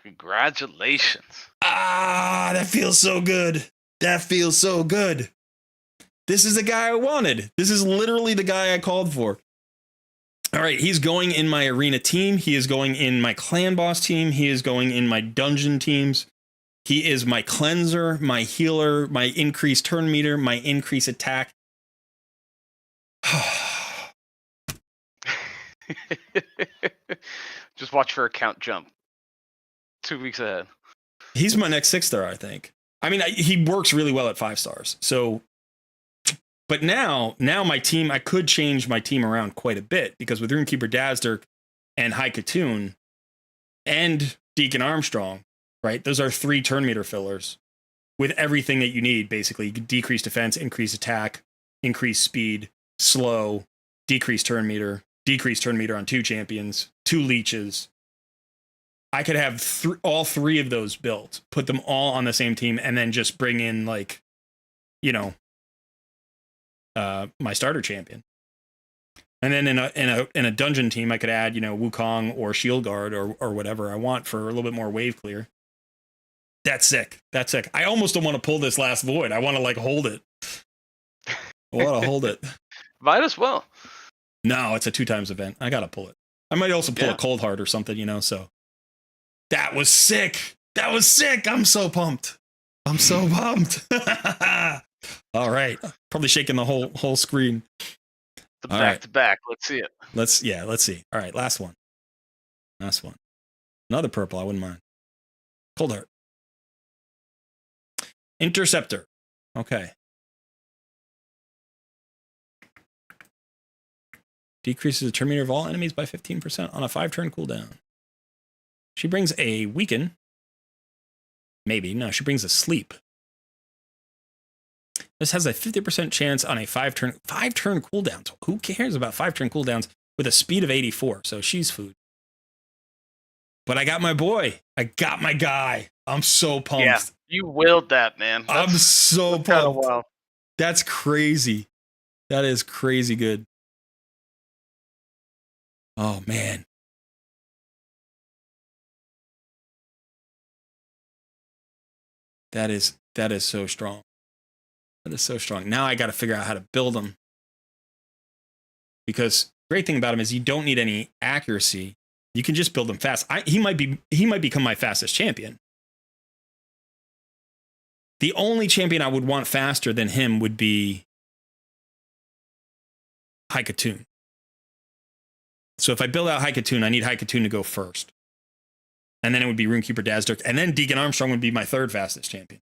Congratulations. Ah, that feels so good. That feels so good. This is the guy I wanted. This is literally the guy I called for. All right, he's going in my arena team. He is going in my clan boss team. He is going in my dungeon teams. He is my cleanser, my healer, my increased turn meter, my increased attack. Just watch for a count jump. 2 weeks ahead. He's my next 6-star, I think. I mean, he works really well at 5 stars. So, but now my team, I could change my team around quite a bit because with Runekeeper Dazdurk and High Katoon and Deacon Armstrong, right? Those are 3 turn meter fillers with everything that you need, basically. You can decrease defense, increase attack, increase speed, slow, decrease turn meter on 2 champions, 2 leeches. I could have all 3 of those built, put them all on the same team, and then just bring in, like, you know, my starter champion. And then in a dungeon team, I could add, you know, Wukong or Shield Guard or whatever I want for a little bit more wave clear. That's sick. That's sick. I almost don't want to pull this last void. I want to, like, hold it. I want to hold it. Might as well. No, it's a 2 times event. I got to pull it. I might also pull a Cold Heart or something, you know, so. That was sick. That was sick. I'm so pumped. I'm so pumped. All right. Probably shaking the whole screen. The back to back. Let's see it. Let's see. All right. Last one. Another purple. I wouldn't mind. Cold Heart. Interceptor. Okay. Decreases the turn meter of all enemies by 15% on a 5-turn cooldown. She brings a weaken. Maybe. No, she brings a sleep. This has a 50% chance on a 5-turn cooldown. So who cares about 5-turn cooldowns with a speed of 84? So she's food. But I got my boy. I got my guy. I'm so pumped. Yeah, you willed that, man. I'm so pumped. Wow. That's crazy. That is crazy good. Oh, man. That is so strong. That is so strong. Now I got to figure out how to build them. Because the great thing about him is you don't need any accuracy. You can just build them fast. He might become my fastest champion. The only champion I would want faster than him would be High Katoon. So if I build out High Katoon, I need High Katoon to go first. And then it would be Runekeeper Dazdurk. And then Deacon Armstrong would be my 3rd fastest champion.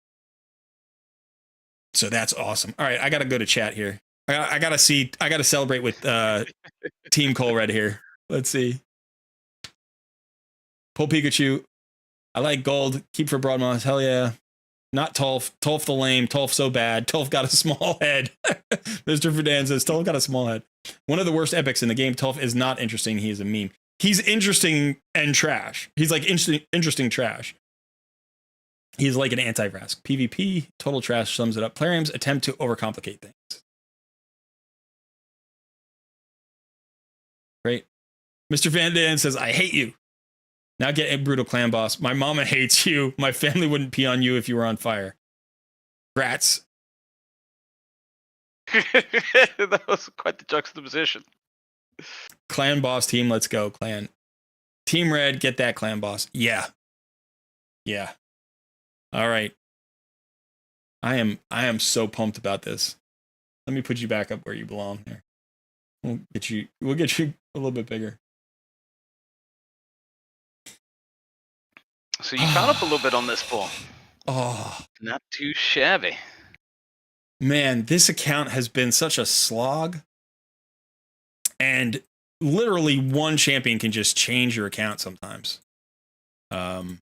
So that's awesome. All right, I got to go to chat here. I got to celebrate with Team Colred here. Let's see. Pull Pikachu. I like gold. Keep for Broadmoss. Hell yeah. Not Tolf. Tolf the lame. Tolf so bad. Tolf got a small head. Mr. Ferdan says, Tolf got a small head. One of the worst epics in the game. Tolf is not interesting. He is a meme. He's interesting and trash. He's like interesting trash. He's like an anti-Vrask. PvP, total trash sums it up. Plarium's attempt to overcomplicate things. Great. Mr. Van Dan says, I hate you. Now get a brutal clan boss. My mama hates you. My family wouldn't pee on you if you were on fire. Rats. That was quite the juxtaposition. Clan boss team, let's go, clan. Team Red, get that clan boss. Yeah. Yeah. All right. I am so pumped about this. Let me put you back up where you belong here. We'll get you a little bit bigger. So you caught up a little bit on this pool. Oh. Not too shabby. Man, this account has been such a slog. And literally one champion can just change your account sometimes. And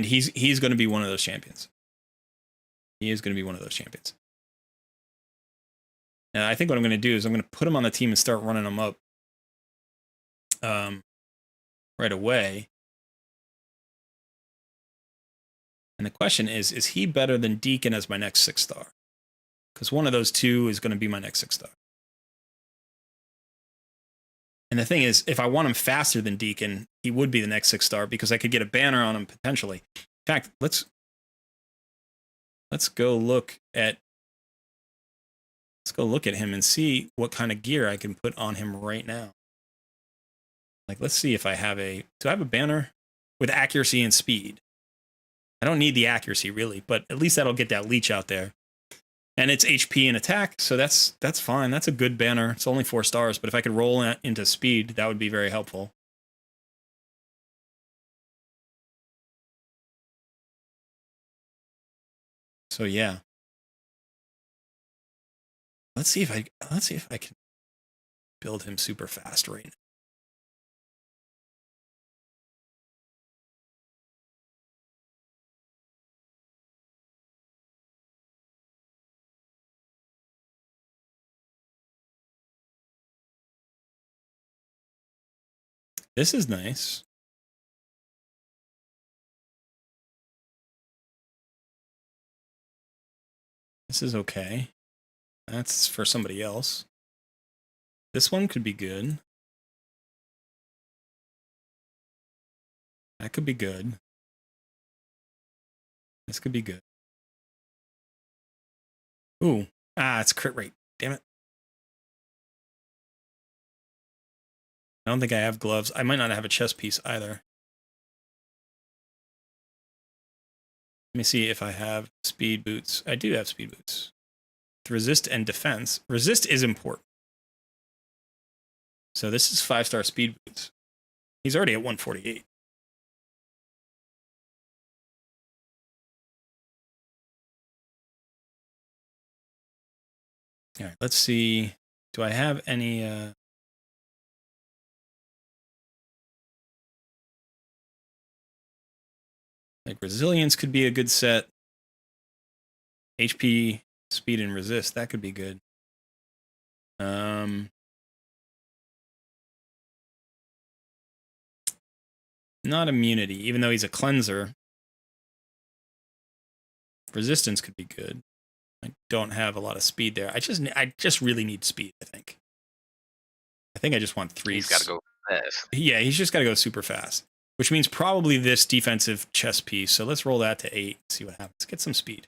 he's going to be one of those champions. He is going to be one of those champions. And I think what I'm going to do is I'm going to put him on the team and start running him up right away. And the question is he better than Deacon as my next 6-star? Because one of those two is going to be my next 6-star. And the thing is, if I want him faster than Deacon, he would be the next 6-star because I could get a banner on him potentially. In fact, let's go look at him and see what kind of gear I can put on him right now. Like, let's see if I have do I have a banner with accuracy and speed? I don't need the accuracy really, but at least that'll get that leech out there. And it's HP and attack, so that's fine. That's a good banner. It's only 4 stars, but if I could roll it into speed, that would be very helpful. So yeah. Let's see if I can build him super fast right now. This is nice. This is okay. That's for somebody else. This one could be good. That could be good. This could be good. Ooh. It's crit rate. Damn it. I don't think I have gloves. I might not have a chest piece either. Let me see if I have speed boots. I do have speed boots. Resist and defense. Resist is important. So this is 5-star speed boots. He's already at 148. All right, let's see. Do I have any... like resilience could be a good set. HP, speed, and resist. That could be good. Not immunity, even though he's a cleanser. Resistance could be good. I don't have a lot of speed there. I just really need speed, I think. I just want 3. He's got to go fast. Yeah, he's just got to go super fast. Which means probably this defensive chest piece. So let's roll that to 8. See what happens. Get some speed.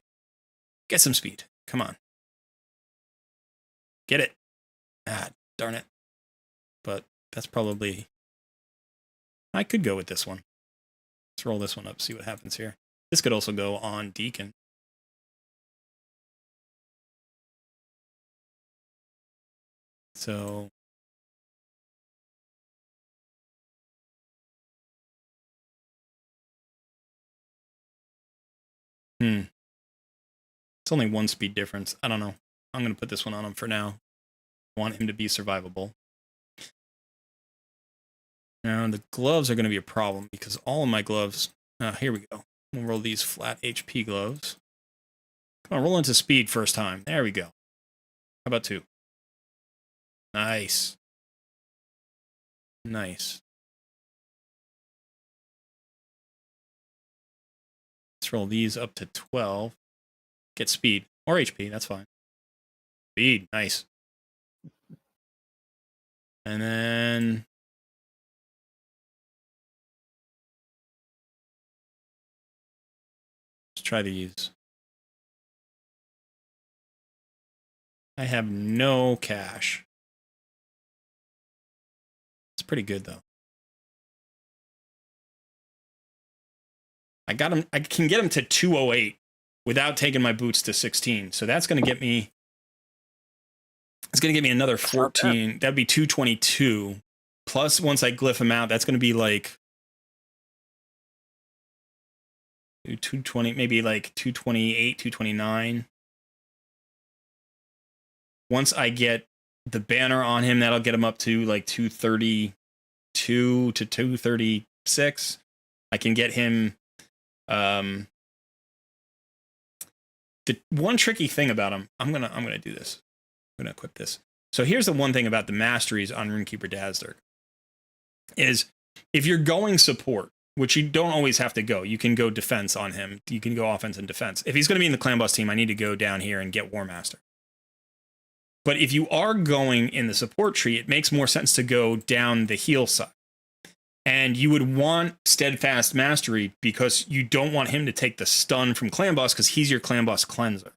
Get some speed. Come on. Get it. Darn it. But that's probably... I could go with this one. Let's roll this one up, see what happens here. This could also go on Deacon. So... It's only 1 speed difference. I don't know. I'm going to put this one on him for now. I want him to be survivable. Now, the gloves are going to be a problem because all of my gloves... here we go. We'll roll these flat HP gloves. Come on, roll into speed first time. There we go. How about 2? Nice. Nice. Let's roll these up to 12. Get speed. Or HP, that's fine. Speed, nice. And then... let's try these. I have no cash. It's pretty good, though. I got him. I can get him to 208 without taking my boots to 16. So that's going to get me... it's going to get me another 14. That'd be 222. Plus, once I glyph him out, that's going to be like... 220, maybe like 228, 229. Once I get the banner on him, that'll get him up to like 232 to 236. I can get him... the one tricky thing about him, I'm gonna do this. I'm gonna equip this. So here's the one thing about the masteries on Runekeeper Dazzler is if you're going support, which you don't always have to go, you can go defense on him. You can go offense and defense. If he's going to be in the clan boss team, I need to go down here and get War Master. But if you are going in the support tree, it makes more sense to go down the heal side. And you would want Steadfast Mastery because you don't want him to take the stun from Clan Boss because he's your Clan Boss cleanser.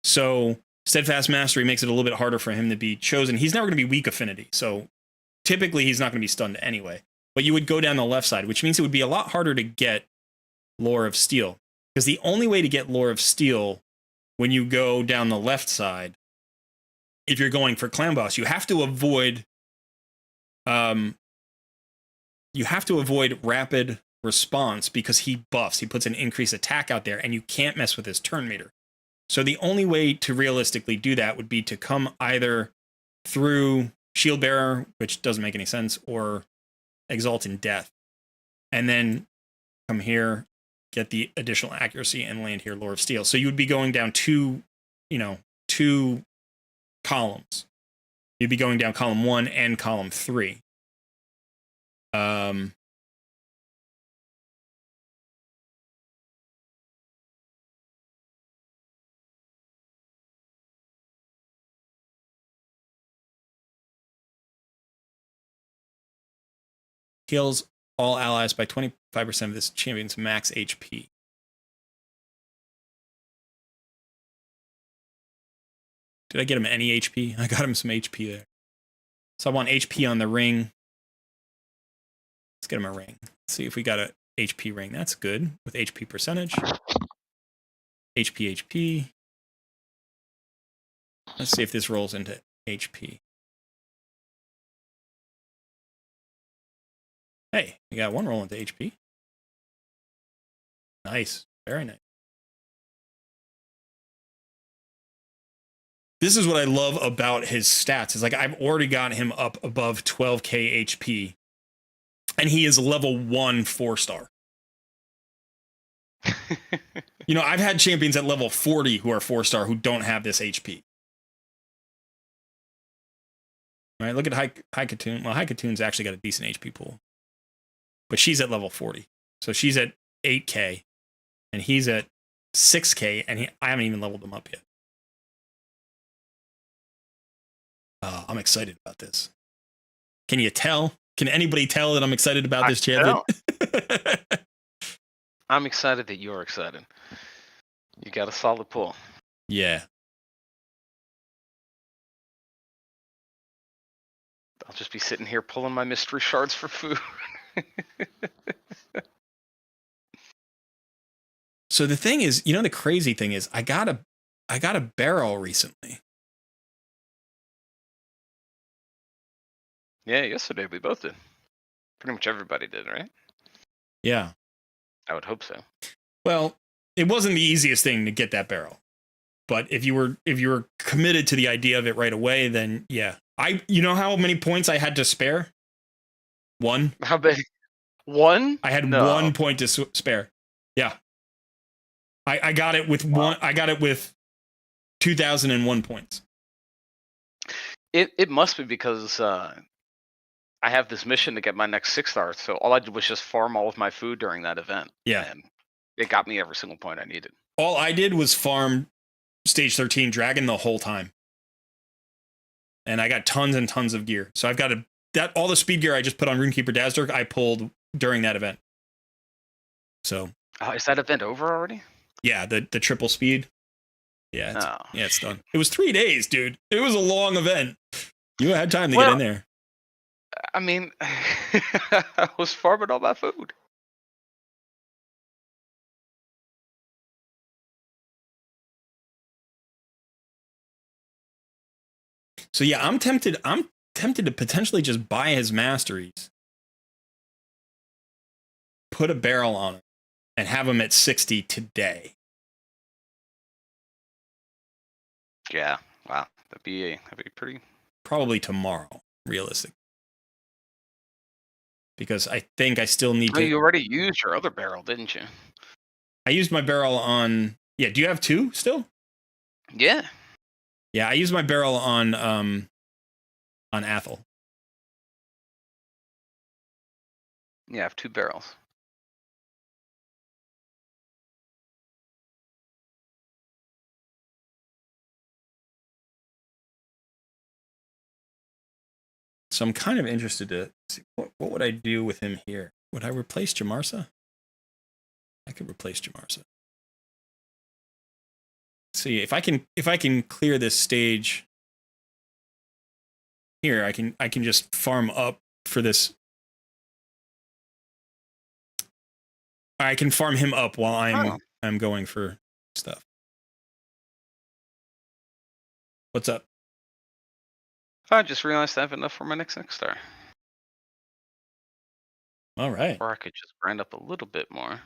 So Steadfast Mastery makes it a little bit harder for him to be chosen. He's never going to be weak affinity. So typically he's not going to be stunned anyway. But you would go down the left side, which means it would be a lot harder to get Lore of Steel. Because the only way to get Lore of Steel when you go down the left side, if you're going for Clan Boss, you have to avoid... you have to avoid rapid response because he buffs. He puts an increased attack out there, and you can't mess with his turn meter. So the only way to realistically do that would be to come either through Shield Bearer, which doesn't make any sense, or Exalt in Death. And then come here, get the additional accuracy, and land here Lore of Steel. So you would be going down two columns. You'd be going down column 1 and column 3. Heals all allies by 25% of this champion's max HP. Did I get him any HP? I got him some HP there. So I want HP on the ring. Let's get him a ring. Let's see if we got a HP ring. That's good with HP percentage. HP. Let's see if this rolls into HP. Hey, we got one roll into HP. Nice. Very nice. This is what I love about his stats. Is like I've already got him up above 12k HP. And he is level 1 4-star. You know, I've had champions at level 40 who are 4-star who don't have this HP. All right, look at Haikatoon. Well, Haikatoon's actually got a decent HP pool. But she's at level 40. So she's at 8k. And he's at 6k. And I haven't even leveled him up yet. I'm excited about this. Can you tell? Can anybody tell that I'm excited about this champion? I'm excited that you're excited. You got a solid pull. Yeah. I'll just be sitting here pulling my mystery shards for food. So the thing is, you know, the crazy thing is I got a barrel recently. Yeah, yesterday we both did. Pretty much everybody did, right? Yeah. I would hope so. Well, it wasn't the easiest thing to get that barrel. But if you were committed to the idea of it right away, then yeah. You know how many points I had to spare? 1. How big? 1? I had 1 point to spare. Yeah. I got it with one. I got it with 2001 points. It must be because I have this mission to get my next 6-star, so all I did was just farm all of my food during that event, Yeah. and it got me every single point I needed. All I did was farm stage 13 dragon the whole time. And I got tons and tons of gear. So I've got all the speed gear I just put on Runekeeper Dazzler, I pulled during that event. So Is that event over already? yeah, the triple speed. Yeah, it's shit. done. It was 3 days, dude. It was a long event. You had time to get in there. I mean, I was farming all my food. So yeah, I'm tempted to potentially just buy his masteries, put a barrel on him, and have him at 60 today. Yeah, wow, that'd be pretty. Probably tomorrow, realistic. Because I think I still need to. You already used your other barrel, didn't you? I used my barrel on. Yeah, do you have 2 still? Yeah. Yeah, I used my barrel on Athel. Yeah, I have 2 barrels. So I'm kind of interested to see what would I do with him here. Would I replace Jamarsa? I could replace Jamarsa. See if I can clear this stage here. I can just farm up for this. I can farm him up while I'm going for stuff. What's up? I just realized I have enough for my next star. All right. Or I could just grind up a little bit more.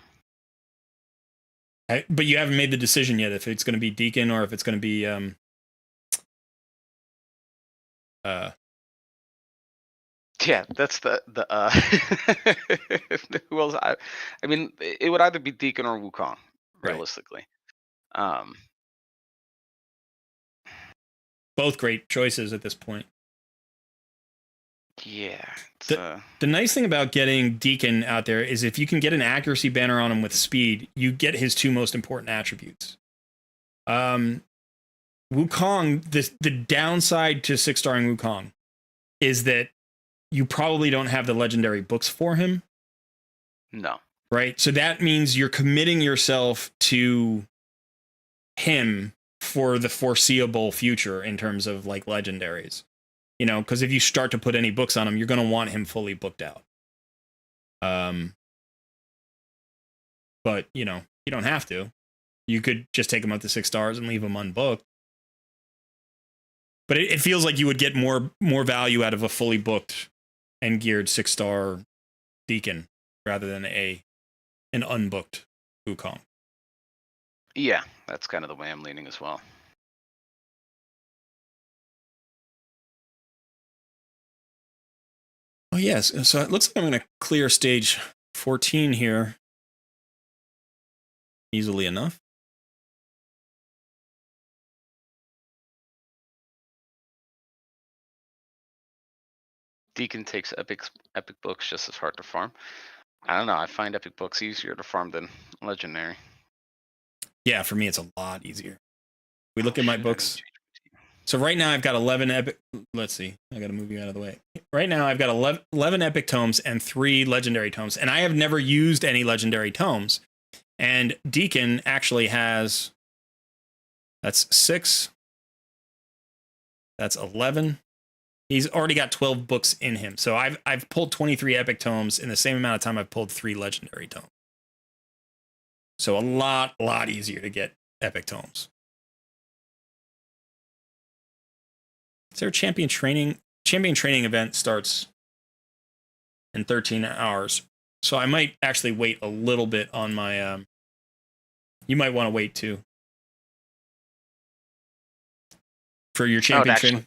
But you haven't made the decision yet if it's going to be Deacon or if it's going to be Yeah, that's the who else? I mean, it would either be Deacon or Wukong, realistically. Right. Both great choices at this point. Yeah. The nice thing about getting Deacon out there is if you can get an accuracy banner on him with speed, you get his 2 most important attributes. Wukong, the downside to 6-starring Wukong is that you probably don't have the legendary books for him. No. Right? So that means you're committing yourself to him for the foreseeable future in terms of like legendaries. You know, because if you start to put any books on him, you're going to want him fully booked out. But, you know, you don't have to. You could just take him up to 6 stars and leave him unbooked. But it feels like you would get more value out of a fully booked and geared 6-star Deacon rather than an unbooked Wukong. Yeah, that's kind of the way I'm leaning as well. Oh, yes. So it looks like I'm going to clear stage 14 here easily enough. Deacon takes epic books just as hard to farm. I don't know. I find epic books easier to farm than legendary. Yeah, for me, it's a lot easier. We look at my books. So right now I've got 11 epic. Let's see. I got to move you out of the way. Right now I've got 11 epic tomes and 3 legendary tomes. And I have never used any legendary tomes. And Deacon actually has, that's 6. That's 11. He's already got 12 books in him. So I've pulled 23 epic tomes in the same amount of time I've pulled 3 legendary tomes. So a lot easier to get epic tomes. Is there a champion training event starts in 13 hours. So I might actually wait a little bit on my you might want to wait too. For your champion training.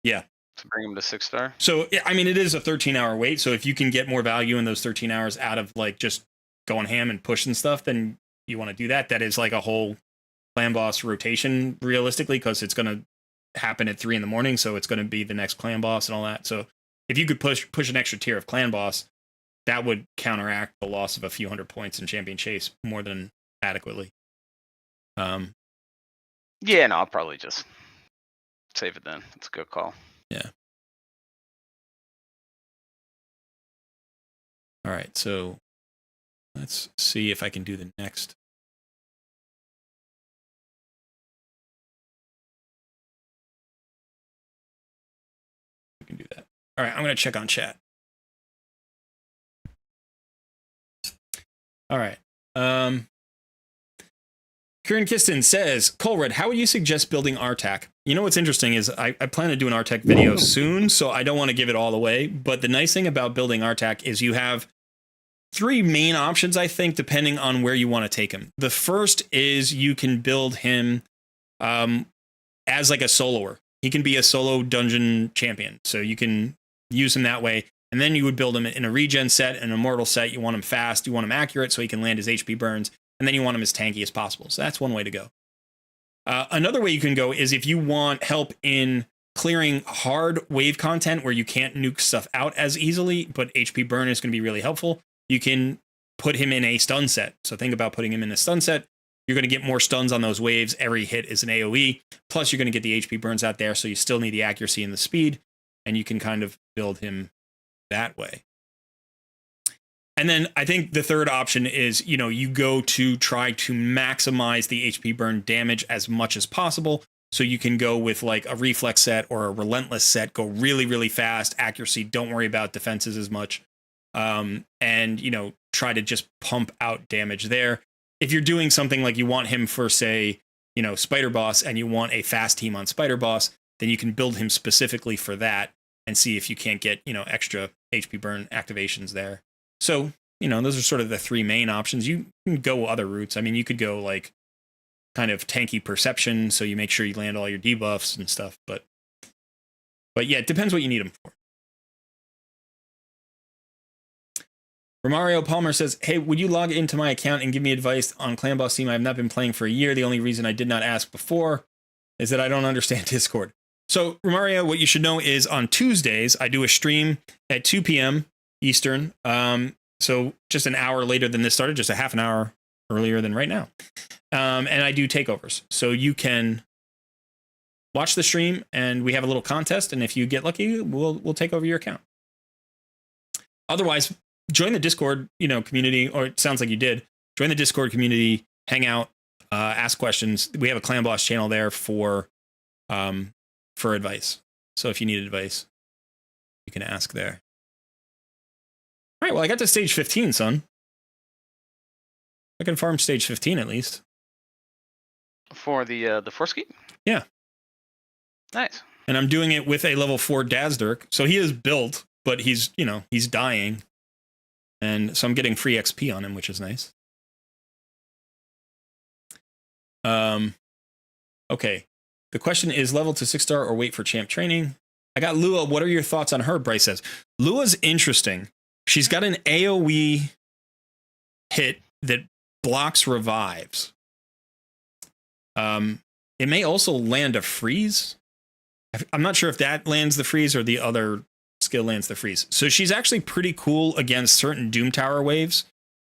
Yeah. To bring him to 6-star. So I mean it is a 13-hour wait, so if you can get more value in those 13 hours out of like just going ham and pushing stuff, then you want to do that. That is like a whole clan boss rotation realistically, because it's going to happen at 3 a.m, so it's going to be the next clan boss and all that. So if you could push an extra tier of clan boss, that would counteract the loss of a few hundred points in champion chase more than adequately. Yeah, no, I'll probably just save it then. It's a good call. Yeah. All right, so let's see if I can do the next. We can do that. All right, I'm going to check on chat. All right. Kieran Kiston says, Colred, how would you suggest building RTAC? You know what's interesting is I plan to do an RTAC video soon, so I don't want to give it all away. But the nice thing about building RTAC is you have 3 main options, I think, depending on where you want to take him. The first is you can build him as like a soloer. He can be a solo dungeon champion, so you can use him that way. And then you would build him in a regen set, an immortal set. You want him fast, you want him accurate, so he can land his HP burns. And then you want him as tanky as possible. So that's one way to go. Another way you can go is if you want help in clearing hard wave content where you can't nuke stuff out as easily, but HP burn is going to be really helpful. You can put him in a stun set. So think about putting him in a stun set. You're going to get more stuns on those waves. Every hit is an AoE. Plus, you're going to get the HP burns out there. So you still need the accuracy and the speed. And you can kind of build him that way. And then I think the third option is, you go to try to maximize the HP burn damage as much as possible. So you can go with like a reflex set or a relentless set, go really, really fast, accuracy, don't worry about defenses as much. And, try to just pump out damage there. If you're doing something like you want him for, say, Spider Boss, and you want a fast team on Spider Boss, then you can build him specifically for that and see if you can't get, extra HP burn activations there. So, those are sort of the 3 main options. You can go other routes. I mean, you could go like kind of tanky perception, so you make sure you land all your debuffs and stuff. But yeah, it depends what you need them for. Romario Palmer says, hey, would you log into my account and give me advice on Clan Boss Team? I have not been playing for a year. The only reason I did not ask before is that I don't understand Discord. So, Romario, what you should know is on Tuesdays, I do a stream at 2 p.m. Eastern. So just an hour later than this started, just a half an hour earlier than right now. And I do takeovers. So you can watch the stream and we have a little contest. And if you get lucky, we'll take over your account. Otherwise, join the Discord, community, or it sounds like you did. Join the Discord community, hang out, ask questions. We have a Clan Boss channel there for advice. So if you need advice, you can ask there. All right, well, I got to stage 15, son. I can farm stage 15 at least. For the Force Keep? Yeah. Nice. And I'm doing it with a level 4 Dazdurk. So he is built, but he's dying. And so I'm getting free XP on him, which is nice. Okay. The question is level to 6-star or wait for champ training. I got Lua. What are your thoughts on her? Bryce says. Lua's interesting. She's got an AoE hit that blocks revives. It may also land a freeze. I'm not sure if that lands the freeze or the other skill lands the freeze. So she's actually pretty cool against certain Doom Tower waves.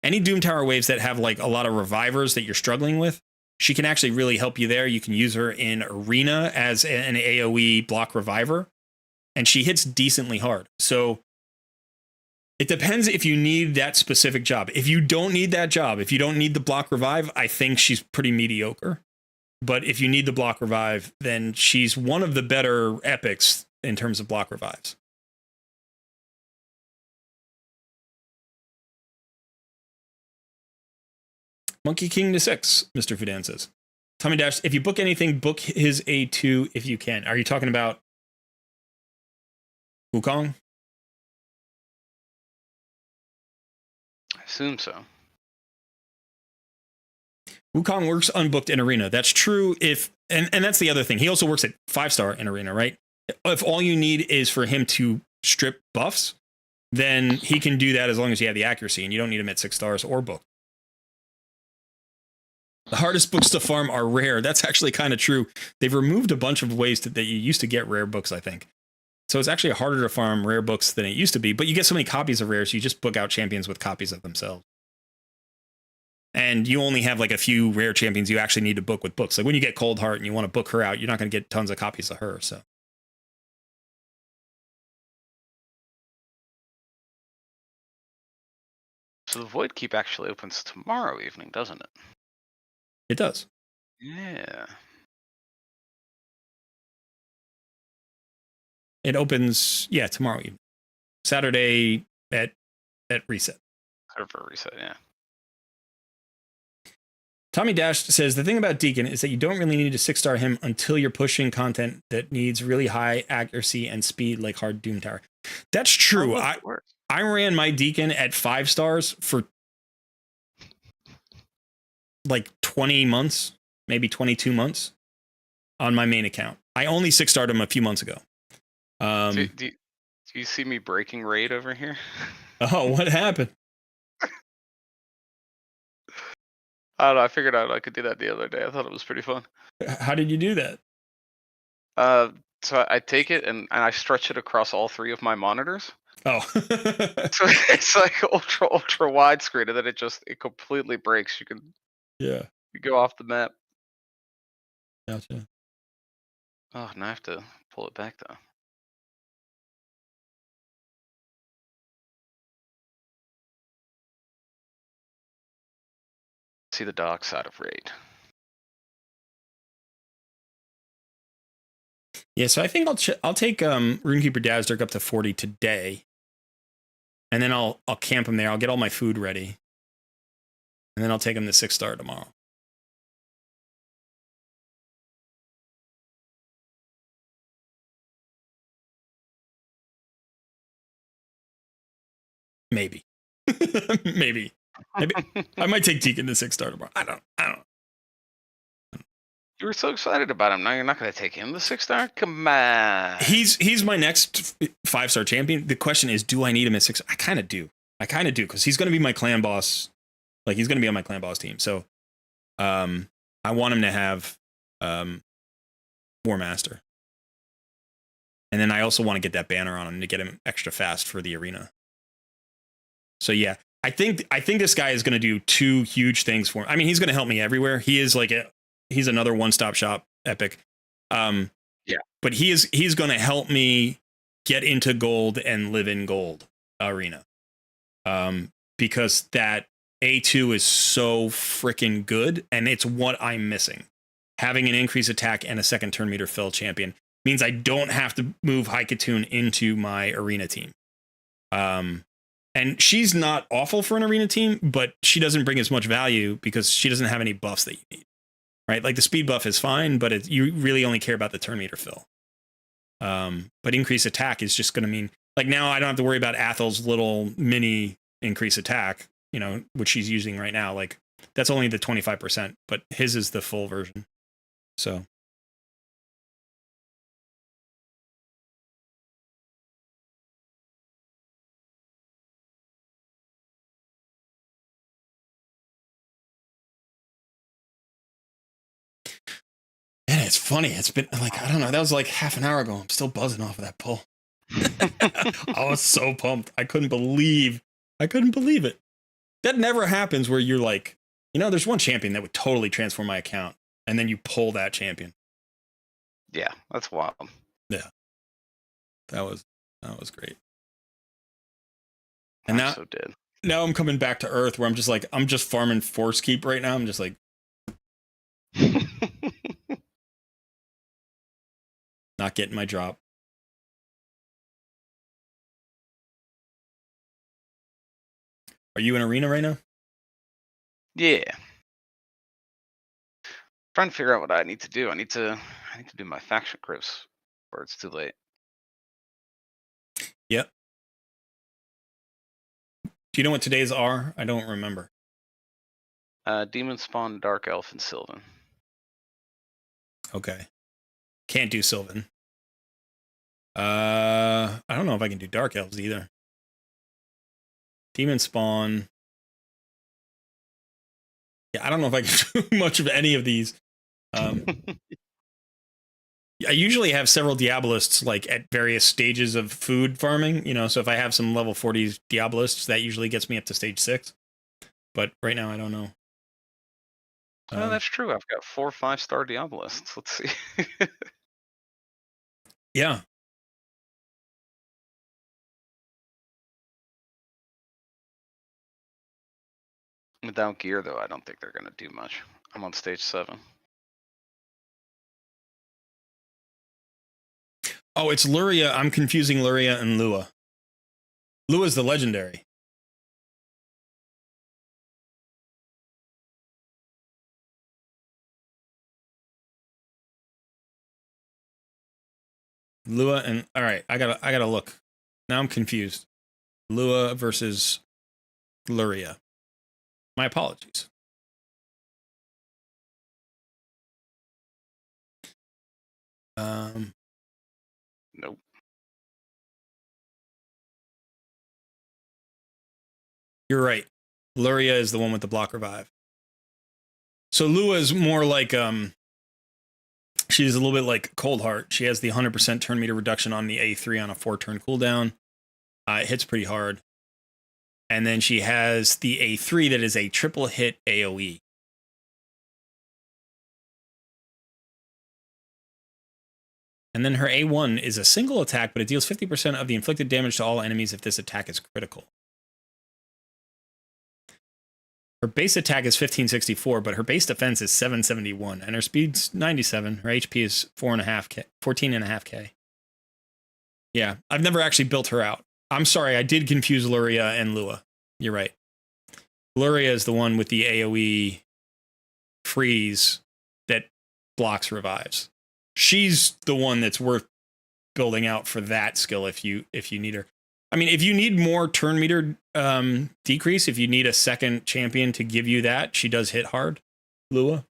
Any Doom Tower waves that have like a lot of revivers that you're struggling with, she can actually really help you there. You can use her in Arena as an AoE block reviver, and she hits decently hard. So it depends if you need that specific job. If you don't need that job, if you don't need the block revive, I think she's pretty mediocre. But if you need the block revive, then she's one of the better epics in terms of block revives. Monkey King to 6, Mr. Fudan says. Tommy Dash, if you book anything, book his A2 if you can. Are you talking about Wukong? I assume so. Wukong works unbooked in Arena. That's true if, and that's the other thing. He also works at 5-star in Arena, right? If all you need is for him to strip buffs, then he can do that as long as you have the accuracy, and you don't need him at 6 stars or booked. The hardest books to farm are rare. That's actually kind of true. They've removed a bunch of ways that you used to get rare books, I think. So it's actually harder to farm rare books than it used to be, but you get so many copies of rares, you just book out champions with copies of themselves. And you only have like a few rare champions you actually need to book with books. Like when you get Cold Heart and you want to book her out, you're not going to get tons of copies of her. So So the Void Keep actually opens tomorrow evening, doesn't it? it does. Yeah. It opens, yeah, tomorrow evening. Saturday at reset. Server reset, yeah. Tommy Dash says the thing about Deacon is that you don't really need to 6-star him until you're pushing content that needs really high accuracy and speed like hard Doom Tower. That's true. I ran my Deacon at 5 stars for like 20 months, maybe 22 months on my main account. I only 6-starred him a few months ago. Do you see me breaking raid over here? Oh, what happened? I don't know. I figured out I could do that the other day. I thought it was pretty fun. How did you do that? So I take it and I stretch it across all 3 of my monitors. Oh. So it's like ultra widescreen, and then it completely breaks. You go off the map. Gotcha. Oh, now I have to pull it back though. See the dark side of raid. Yeah, so I think I'll take Runekeeper Dazzdirk up to 40 today, and then I'll camp him there. I'll get all my food ready, and then I'll take him to 6-star tomorrow. Maybe. Maybe. I might take Deacon to 6-star tomorrow. I don't know. You were so excited about him. Now you're not going to take him to 6-star? Come on. He's my next 5-star champion. The question is, do I need him at 6? I kind of do, because he's going to be my clan boss. Like he's going to be on my clan boss team. So, I want him to have War Master, and then I also want to get that banner on him to get him extra fast for the arena. So yeah, I think this guy is going to do 2 huge things for me. I mean, he's going to help me everywhere. He is like he's another one-stop shop epic. Yeah. But he's going to help me get into gold and live in gold arena. Because that A2 is so freaking good, and it's what I'm missing. Having an increased attack and a second turn meter fill champion means I don't have to move Haikatun into my arena team. And she's not awful for an arena team, but she doesn't bring as much value because she doesn't have any buffs that you need, right? Like the speed buff is fine, but you really only care about the turn meter fill. But increased attack is just going to mean, like now I don't have to worry about Athel's little mini increased attack, which she's using right now. Like that's only the 25%, but his is the full version. So. And it's funny. It's been like, I don't know. That was like half an hour ago. I'm still buzzing off of that pull. I was so pumped. I couldn't believe it. That never happens where you're like, there's one champion that would totally transform my account, and then you pull that champion. Yeah, that's wild. Yeah. That was great. And now I'm coming back to Earth where I'm just farming Force Keep right now. I'm just like not getting my drop. Are you in arena right now? Yeah. Trying to figure out what I need to do. I need to do my faction crypts, or it's too late. Yep. Do you know what today's are? I don't remember. Demon Spawn, Dark Elf, and Sylvan. Okay. Can't do Sylvan. I don't know if I can do Dark Elves either. Demon Spawn. Yeah, I don't know if I can do much of any of these. I usually have several Diabolists like at various stages of food farming, you know, so if I have some level 40 Diabolists, that usually gets me up to stage 6. But right now I don't know. Oh, that's true. I've got 4 5-star Diabolists. Let's see. Yeah. Without gear, though, I don't think they're going to do much. I'm on stage 7. Oh, it's Luria. I'm confusing Luria and Lua. Lua's the legendary. Lua and all right, I gotta look. Now I'm confused. Lua versus Luria. My apologies. Nope. You're right. Luria is the one with the block revive. So Lua is more like she's a little bit like Cold Heart. She has the 100% turn meter reduction on the A3 on a 4-turn cooldown. It hits pretty hard. And then she has the A3 that is a triple hit AoE. And then her A1 is a single attack, but it deals 50% of the inflicted damage to all enemies if this attack is critical. Her base attack is 1564, but her base defense is 771, and her speed's 97. Her HP is 14.5k. Yeah, I've never actually built her out. I'm sorry, I did confuse Luria and Lua. You're right. Luria is the one with the AoE freeze that blocks revives. She's the one that's worth building out for that skill if you need her. I mean, if you need more turn meter decrease, if you need a second champion to give you that, she does hit hard, Lua.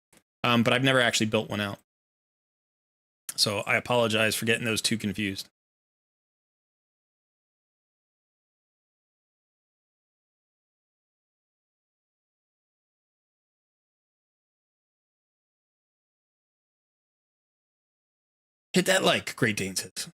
But I've never actually built one out. So I apologize for getting those two confused. Hit that like, Great Danes hits.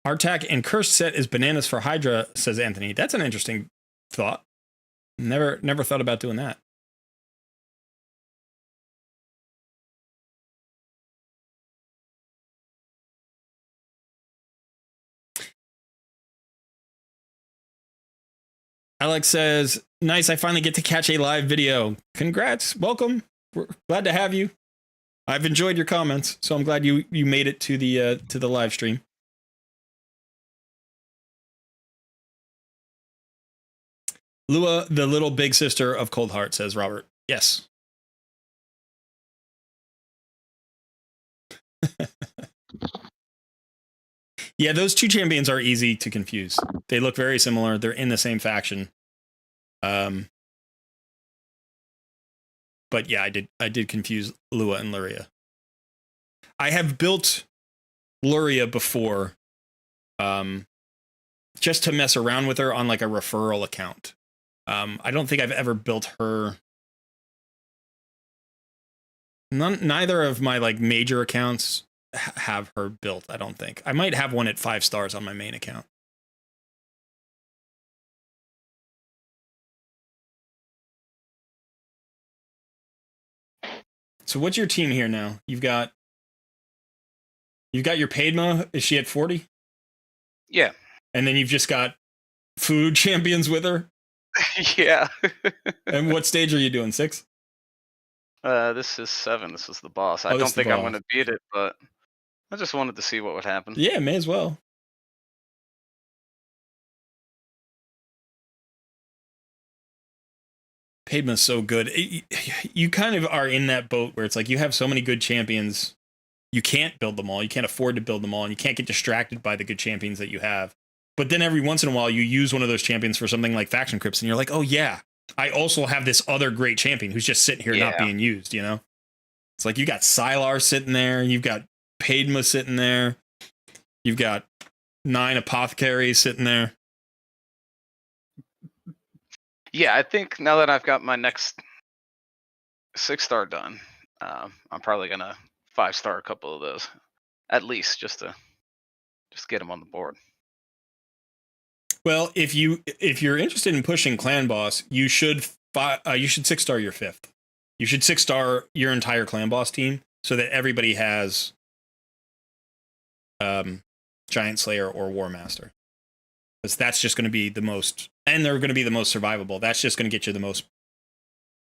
Artak and Cursed set is bananas for Hydra, says Anthony. That's an interesting thought. Never thought about doing that. Alex says, nice, I finally get to catch a live video. Congrats, welcome. We're glad to have you. I've enjoyed your comments, so I'm glad you made it to the live stream. Lua, the little big sister of Cold Heart, says Robert. Yes. Yeah, those two champions are easy to confuse. They look very similar. They're in the same faction. But yeah, I did confuse Lua and Luria. I have built Luria before, just to mess around with her on like a referral account. I don't think I've ever built her. Neither of my like major accounts have her built. I don't think. I might have one at 5 stars on my main account. So what's your team here now? You've got your Padma. Is she at 40? Yeah. And then you've just got food champions with her. Yeah. And what stage are you doing? 6? This is 7. This is the boss. I don't think I'm going to beat it, but I just wanted to see what would happen. Yeah, may as well. Padma's so good. You kind of are in that boat where it's like you have so many good champions, you can't build them all. You can't afford to build them all, and you can't get distracted by the good champions that you have. But then every once in a while, you use one of those champions for something like Faction Crypts, and you're like, oh yeah, I also have this other great champion who's just sitting here not being used, you know? It's like you got Sylar sitting there, you've got Padma sitting there, you've got 9 apothecaries sitting there. Yeah, I think now that I've got my next 6-star done, I'm probably gonna 5-star a couple of those, at least, just get them on the board. Well, if you're interested in pushing clan boss, you should 6-star your 5th. You should 6-star your entire clan boss team so that everybody has Giant Slayer or War Master. Because that's just going to be the most, and they're going to be the most survivable. That's just going to get you the most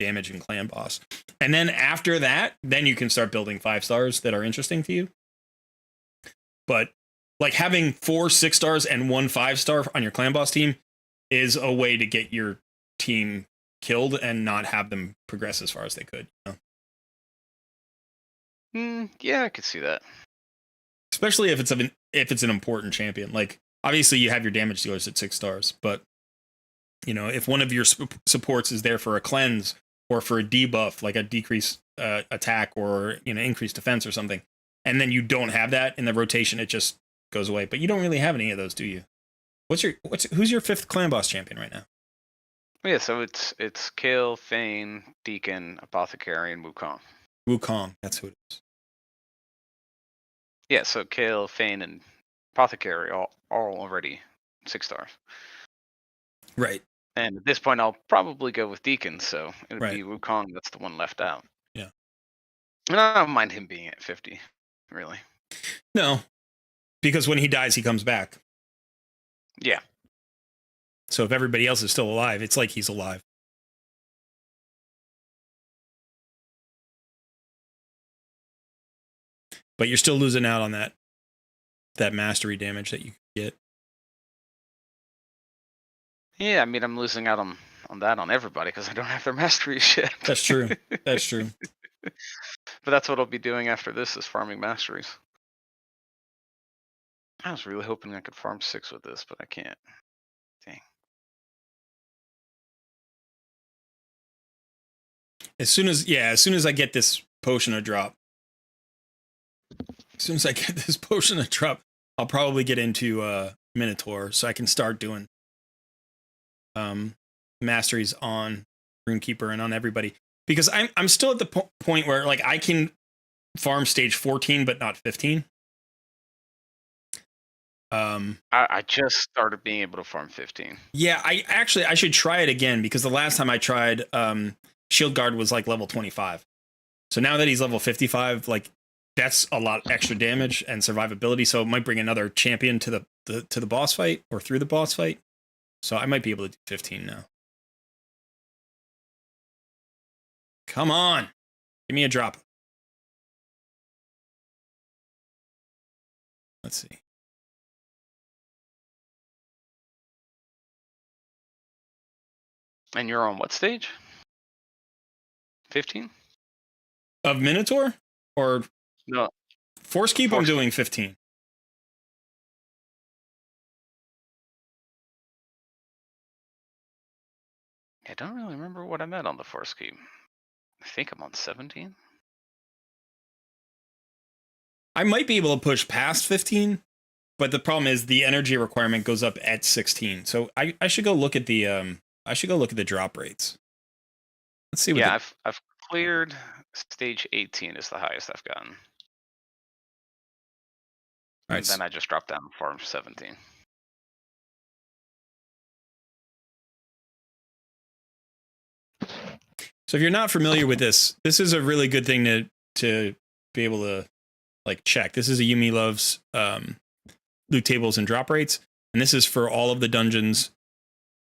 damage in clan boss. And then after that, then you can start building 5-stars that are interesting to you. But like having 4 6-stars and 1 5-star on your clan boss team is a way to get your team killed and not have them progress as far as they could. You know? Yeah, I could see that. Especially if it's an important champion. Like obviously you have your damage dealers at 6 stars, but you know, if one of your supports is there for a cleanse or for a debuff, like a decreased attack or, you know, increased defense or something, and then you don't have that in the rotation, it just goes away. But you don't really have any of those, do you? Who's your 5th clan boss champion right now? Yeah, so it's Kale, Fane, Deacon, Apothecary, and Wukong. Wukong, that's who it is. Yeah, so Kale, Fane, and Apothecary all already 6 stars. Right. And at this point, I'll probably go with Deacon, so it would Right. be Wukong that's the one left out. Yeah. And I don't mind him being at 50, really. No, because when he dies, he comes back. Yeah. So if everybody else is still alive, it's like he's alive. But you're still losing out on that mastery damage that you get. Yeah, I mean, I'm losing out on that on everybody because I don't have their masteries yet. That's true. That's true. But that's what I'll be doing after this, is farming masteries. I was really hoping I could farm 6 with this, but I can't. Dang. As soon as I get this potion to drop, I'll probably get into Minotaur so I can start doing masteries on Runekeeper and on everybody, because I'm still at the point where like I can farm stage 14 but not 15. I just started being able to farm 15. Yeah, I should try it again, because the last time I tried, Shield Guard was like level 25. So now that he's level 55, like that's a lot extra damage and survivability. So it might bring another champion to the boss fight or through the boss fight. So I might be able to do 15 now. Come on, give me a drop. Let's see. And you're on what stage? 15? Of Minotaur or No. Force Keep? I'm doing 15. I don't really remember what I'm at on the Force Keep. I think I'm on 17. I might be able to push past 15, but the problem is the energy requirement goes up at 16. So I should go look at the drop rates. Let's see what Yeah, I've cleared stage 18 is the highest I've gotten. And then I just dropped down to farm 17. So if you're not familiar with this is a really good thing to be able to like check. This is a Yumi Loves loot tables and drop rates, and this is for all of the dungeons.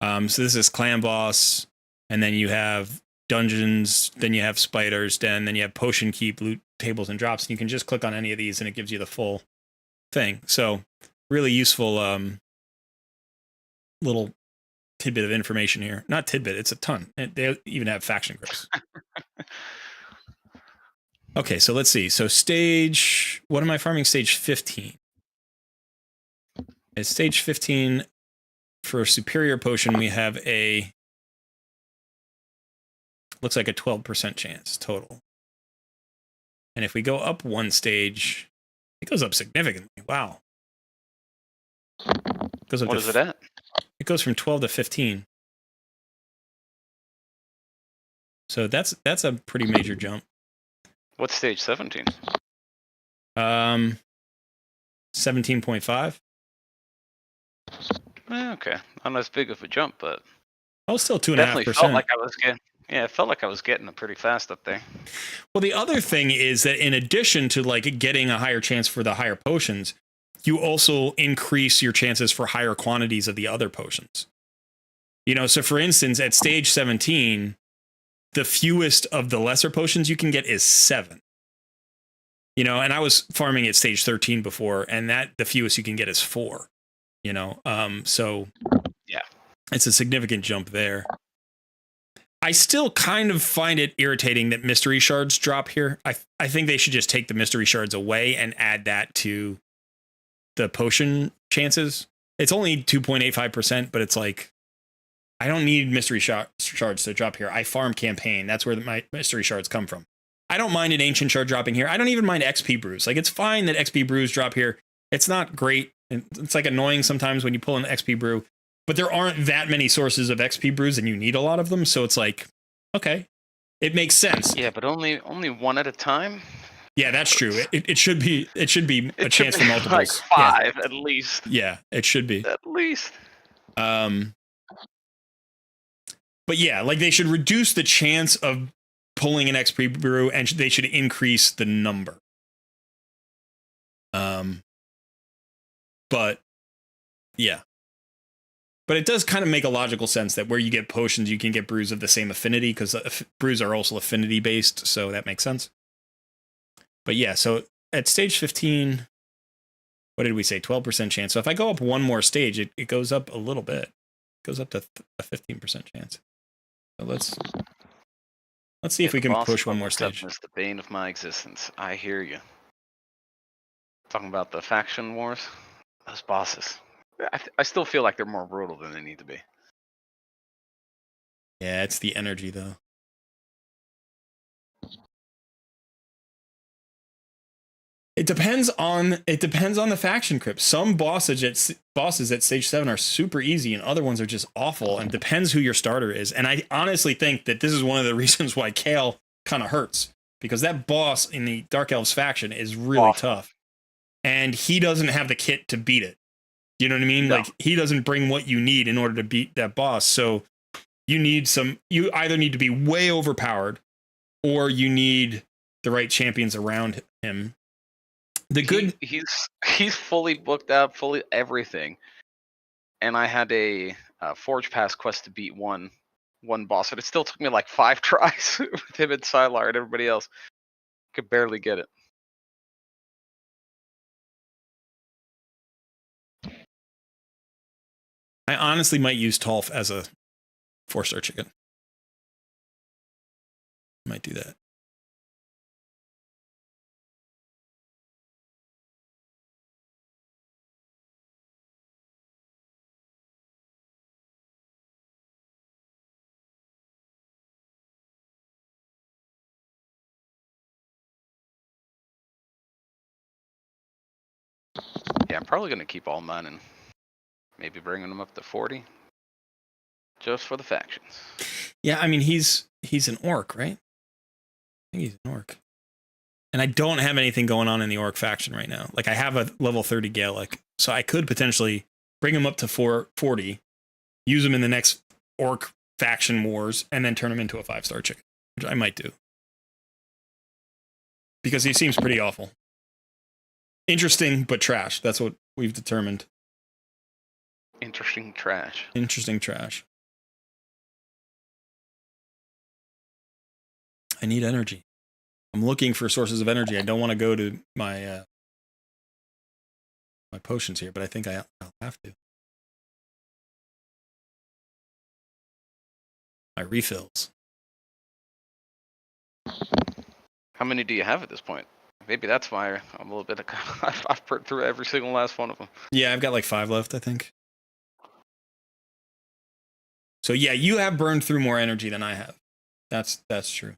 So this is clan boss, and then you have dungeons, then you have spiders den, then you have potion keep, loot tables and drops, and you can just click on any of these and it gives you the full thing. So really useful little tidbit of information here. Not tidbit, it's a ton. They even have faction groups. Okay, so let's see. So what am I farming? Stage 15. At stage 15 for superior potion, we have looks like a 12% chance total. And if we go up one stage, it goes up significantly. Wow. Goes up What to is it at? It goes from 12 to 15. So that's a pretty major jump. What's stage 17? 17.5. Okay, not as big of a jump, but Oh, still definitely felt 2.5%. like I was getting. Yeah, it felt like I was getting it pretty fast up there. Well, the other thing is that in addition to like getting a higher chance for the higher potions, you also increase your chances for higher quantities of the other potions. You know, so for instance, at stage 17, the fewest of the lesser potions you can get is 7. You know, and I was farming at stage 13 before, and that the fewest you can get is 4. You know, so yeah, it's a significant jump there. I still kind of find it irritating that mystery shards drop here. I think they should just take the mystery shards away and add that to the potion chances. It's only 2.85%, but it's like, I don't need mystery shards to drop here. I farm campaign. That's where my mystery shards come from. I don't mind an ancient shard dropping here. I don't even mind XP brews. Like, it's fine that XP brews drop here. It's not great. It's like annoying sometimes when you pull an XP brew, but there aren't that many sources of XP brews and you need a lot of them. So it's like, okay, it makes sense. Yeah, but only one at a time. Yeah, that's true. It should be a chance for multiples. Like 5 at least. Yeah, it should be. At least. But yeah, like they should reduce the chance of pulling an XP brew and they should increase the number. But yeah. But it does kind of make a logical sense that where you get potions, you can get brews of the same affinity because brews are also affinity based. So that makes sense. But yeah, so at stage 15, what did we say? 12% chance. So if I go up one more stage, it goes up a little bit. It goes up to a 15% chance. So let's see if we can push one more stage. It's the bane of my existence. I hear you. Talking about the faction wars, those bosses. I still feel like they're more brutal than they need to be. Yeah, it's the energy though. It depends on the faction crypt. Some bosses at stage 7 are super easy, and other ones are just awful. And depends who your starter is. And I honestly think that this is one of the reasons why Kale kind of hurts, because that boss in the Dark Elves faction is really tough, and he doesn't have the kit to beat it. You know what I mean? No. Like, he doesn't bring what you need in order to beat that boss. So you either need to be way overpowered, or you need the right champions around him. He's fully booked up, fully everything. And I had a Forge Pass quest to beat one boss, and it still took me like 5 tries with him and Sylar and everybody else. Could barely get it. I honestly might use Tolf as a 4-star chicken. Might do that. Yeah, I'm probably going to keep all mine and maybe bringing them up to 40. Just for the factions. Yeah, I mean, he's an orc, right? I think he's an orc. And I don't have anything going on in the orc faction right now. Like, I have a level 30 Gaelic, so I could potentially bring him up to 40, use him in the next orc faction wars, and then turn him into a 5-star chicken, which I might do. Because he seems pretty awful. Interesting, but trash. That's what we've determined. Interesting trash. Interesting trash. I need energy. I'm looking for sources of energy. I don't want to go to my my potions here, but I think I'll have to. My refills. How many do you have at this point? Maybe that's why I'm a little bit. I've put through every single last one of them. Yeah, I've got like 5 left, I think. So yeah, you have burned through more energy than I have. That's true.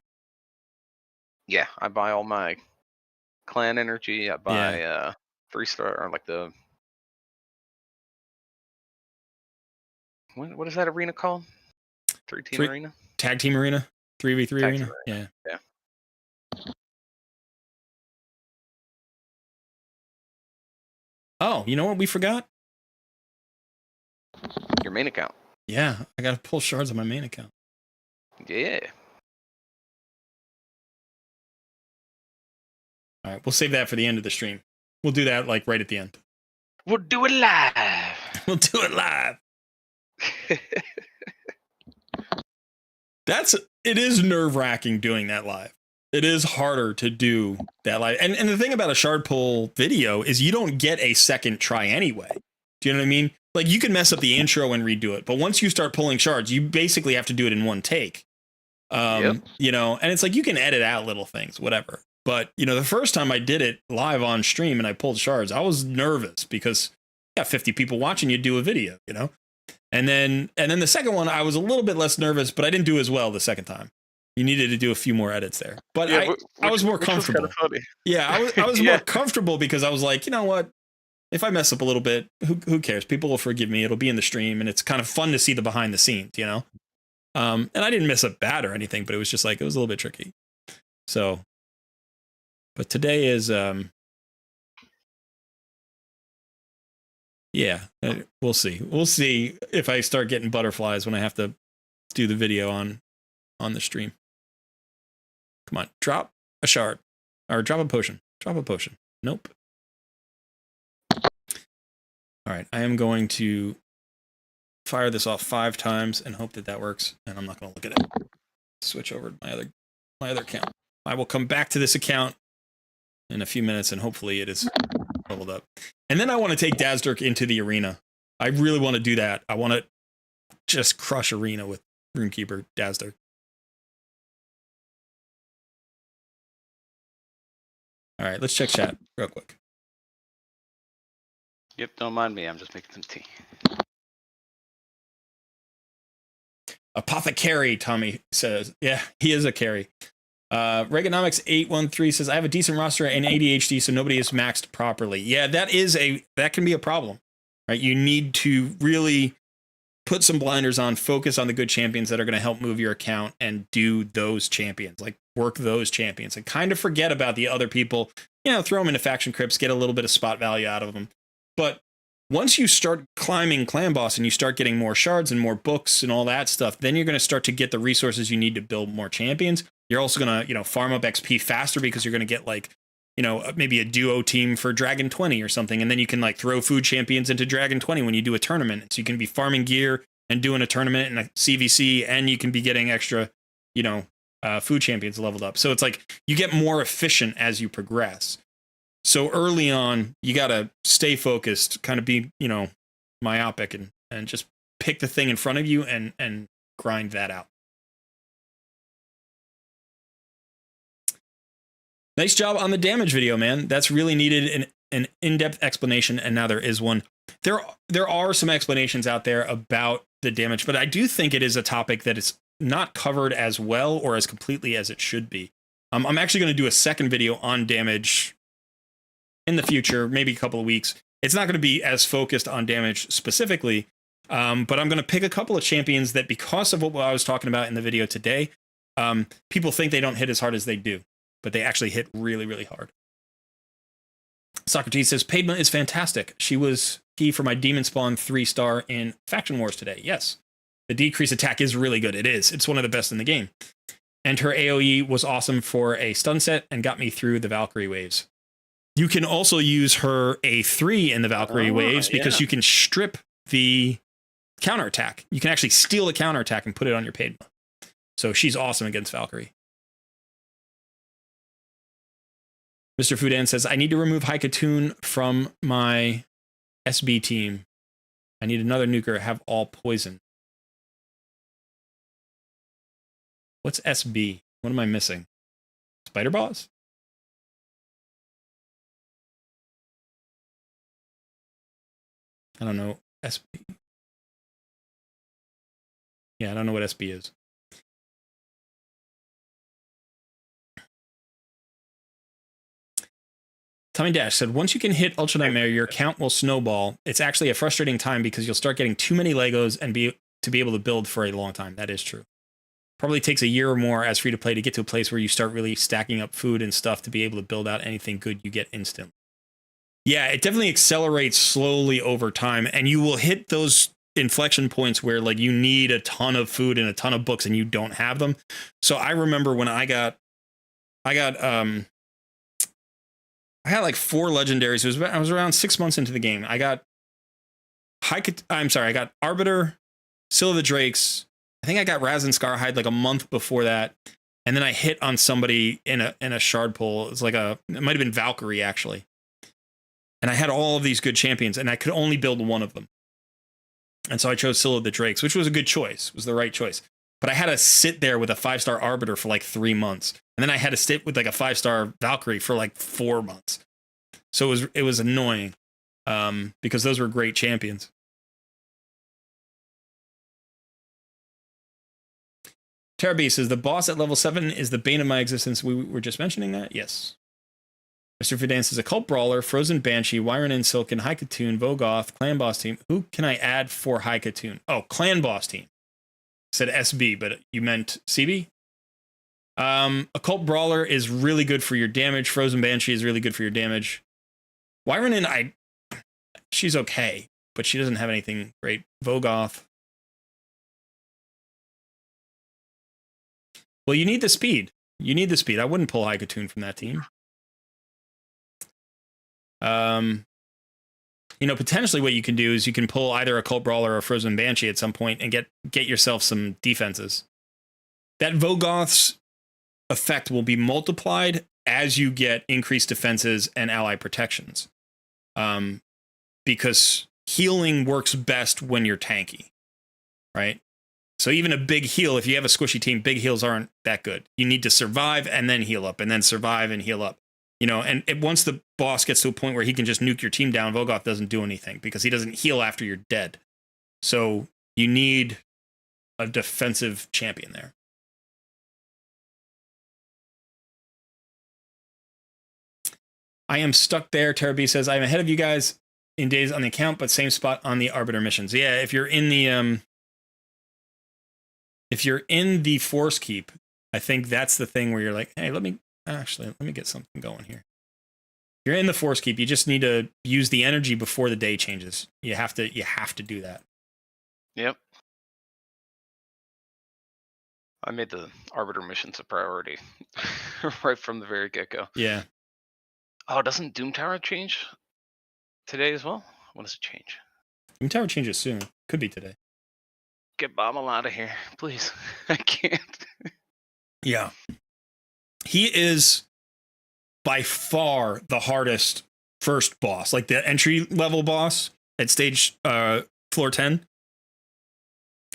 Yeah, I buy all my clan energy. I buy 3-star, or like the what is that arena called? 3-team arena? Tag team arena? 3v3 Tag arena? team Yeah. Yeah. Oh, you know what we forgot? Your main account. Yeah, I gotta pull shards on my main account. Yeah. All right, we'll save that for the end of the stream. We'll do that like right at the end. We'll do it live. We'll do it live. It is nerve-wracking doing that live. It is harder to do that live. And the thing about a shard pull video is you don't get a second try anyway. Do you know what I mean? Like you can mess up the intro and redo it, but once you start pulling shards, you basically have to do it in one take. You know, and it's like you can edit out little things, whatever. But, you know, the first time I did it live on stream and I pulled shards, I was nervous because you got 50 people watching you do a video, you know? And then the second one, I was a little bit less nervous, but I didn't do as well the second time. You needed to do a few more edits there. But yeah, I was more comfortable. Was kind of funny. Yeah, I was more comfortable because I was like, you know what? If I mess up a little bit, who cares? People will forgive me. It'll be in the stream, and it's kind of fun to see the behind the scenes, you know? And I didn't mess up bad or anything, but it was just like, it was a little bit tricky. So, but today is, yeah, we'll see. We'll see if I start getting butterflies when I have to do the video on the stream. Come on, drop a shard or drop a potion. Drop a potion. Nope. All right, I am going to fire this off 5 times and hope that works. And I'm not going to look at it. Switch over to my other account. I will come back to this account in a few minutes, and hopefully it is leveled up. And then I want to take Dazdirk into the arena. I really want to do that. I want to just crush arena with Runekeeper Dazdirk. All right, let's check chat real quick. Yep, don't mind me. I'm just making some tea. Apothecary, Tommy says. Yeah, he is a carry. Reaganomics 813 says, I have a decent roster and ADHD, so nobody is maxed properly. Yeah, that can be a problem, right? You need to really put some blinders on, focus on the good champions that are going to help move your account and do those champions, like work those champions and kind of forget about the other people, you know, throw them into faction crypts, get a little bit of spot value out of them. But once you start climbing clan boss and you start getting more shards and more books and all that stuff, then you're going to start to get the resources you need to build more champions. You're also going to, you know, farm up XP faster because you're going to get like, you know, maybe a duo team for Dragon 20 or something. And then you can like throw food champions into Dragon 20 when you do a tournament. So you can be farming gear and doing a tournament and a CVC, and you can be getting extra, you know, food champions leveled up. So it's like you get more efficient as you progress. So early on, you got to stay focused, kind of be, you know, myopic and just pick the thing in front of you and grind that out. Nice job on the damage video, man. That's really needed an in-depth explanation, and now there is one. There are some explanations out there about the damage, but I do think it is a topic that is not covered as well or as completely as it should be. I'm actually going to do a second video on damage in the future, maybe a couple of weeks. It's not going to be as focused on damage specifically, but I'm going to pick a couple of champions that, because of what I was talking about in the video today, people think they don't hit as hard as they do, but they actually hit really, really hard. Socrates says, Padma is fantastic. She was key for my Demon Spawn 3-star in Faction Wars today. Yes, the decrease attack is really good. It is. It's one of the best in the game. And her AoE was awesome for a stun set and got me through the Valkyrie waves. You can also use her A3 in the Valkyrie waves because you can strip the counterattack. You can actually steal the counterattack and put it on your Padma. So she's awesome against Valkyrie. Mr. Fudan says, I need to remove Haikatoon from my SB team. I need another nuker, have all poison. What's SB? What am I missing? Spider Boss? I don't know. SB. Yeah, I don't know what SB is. Tommy Dash said, once you can hit Ultra Nightmare, your account will snowball. It's actually a frustrating time because you'll start getting too many Legos and be to be able to build for a long time. That is true. Probably takes a year or more as free to play to get to a place where you start really stacking up food and stuff to be able to build out anything good you get instantly. Yeah, it definitely accelerates slowly over time, and you will hit those inflection points where like you need a ton of food and a ton of books and you don't have them. So I remember when I got like 4 legendaries. I was around 6 months into the game. I got I got Arbiter, Seal of the Drakes. I think I got Raz and Scarhide like a month before that. And then I hit on somebody in a shard pull. It's like it might have been Valkyrie actually. And I had all of these good champions and I could only build one of them. And so I chose Seal of the Drakes, which was a good choice. It was the right choice. But I had to sit there with a 5-star Arbiter for like 3 months. And then I had to sit with like a 5-star Valkyrie for like 4 months. So it was annoying because those were great champions. Terabee says, the boss at level 7 is the bane of my existence. We were just mentioning that? Yes. Mr. Fidance is a Cult Brawler, Frozen Banshee, Wyron and Silken, High Katoon, Vogoth, Clan Boss Team. Who can I add for High Katoon? Oh, Clan Boss Team. I said SB, but you meant CB? A Cult Brawler is really good for your damage. Frozen Banshee is really good for your damage. Wyron, she's okay, but she doesn't have anything great. Vogoth. Well, you need the speed. You need the speed. I wouldn't pull High Katoon from that team. You know, potentially what you can do is you can pull either a Cult Brawler or a Frozen Banshee at some point and get yourself some defenses. That Vogoth's effect will be multiplied as you get increased defenses and ally protections. Because healing works best when you're tanky, right? So even a big heal, if you have a squishy team, big heals aren't that good. You need to survive and then heal up, and then survive and heal up. You know, and once the boss gets to a point where he can just nuke your team down, Vogoth doesn't do anything because he doesn't heal after you're dead. So you need a defensive champion there. I am stuck there, Terabee says. I'm ahead of you guys in days on the account, but same spot on the Arbiter missions. Yeah, if you're in the Force Keep, I think that's the thing where you're like, hey, let me get something going here. You're in the Force Keep. You just need to use the energy before the day changes. You have to do that. Yep. I made the Arbiter missions a priority right from the very get-go. Yeah. Oh, doesn't Doom Tower change today as well? When does it change? Doom Tower changes soon. Could be today. Get Bommel out of here, please. I can't. Yeah. He is by far the hardest first boss, like the entry level boss at stage floor 10.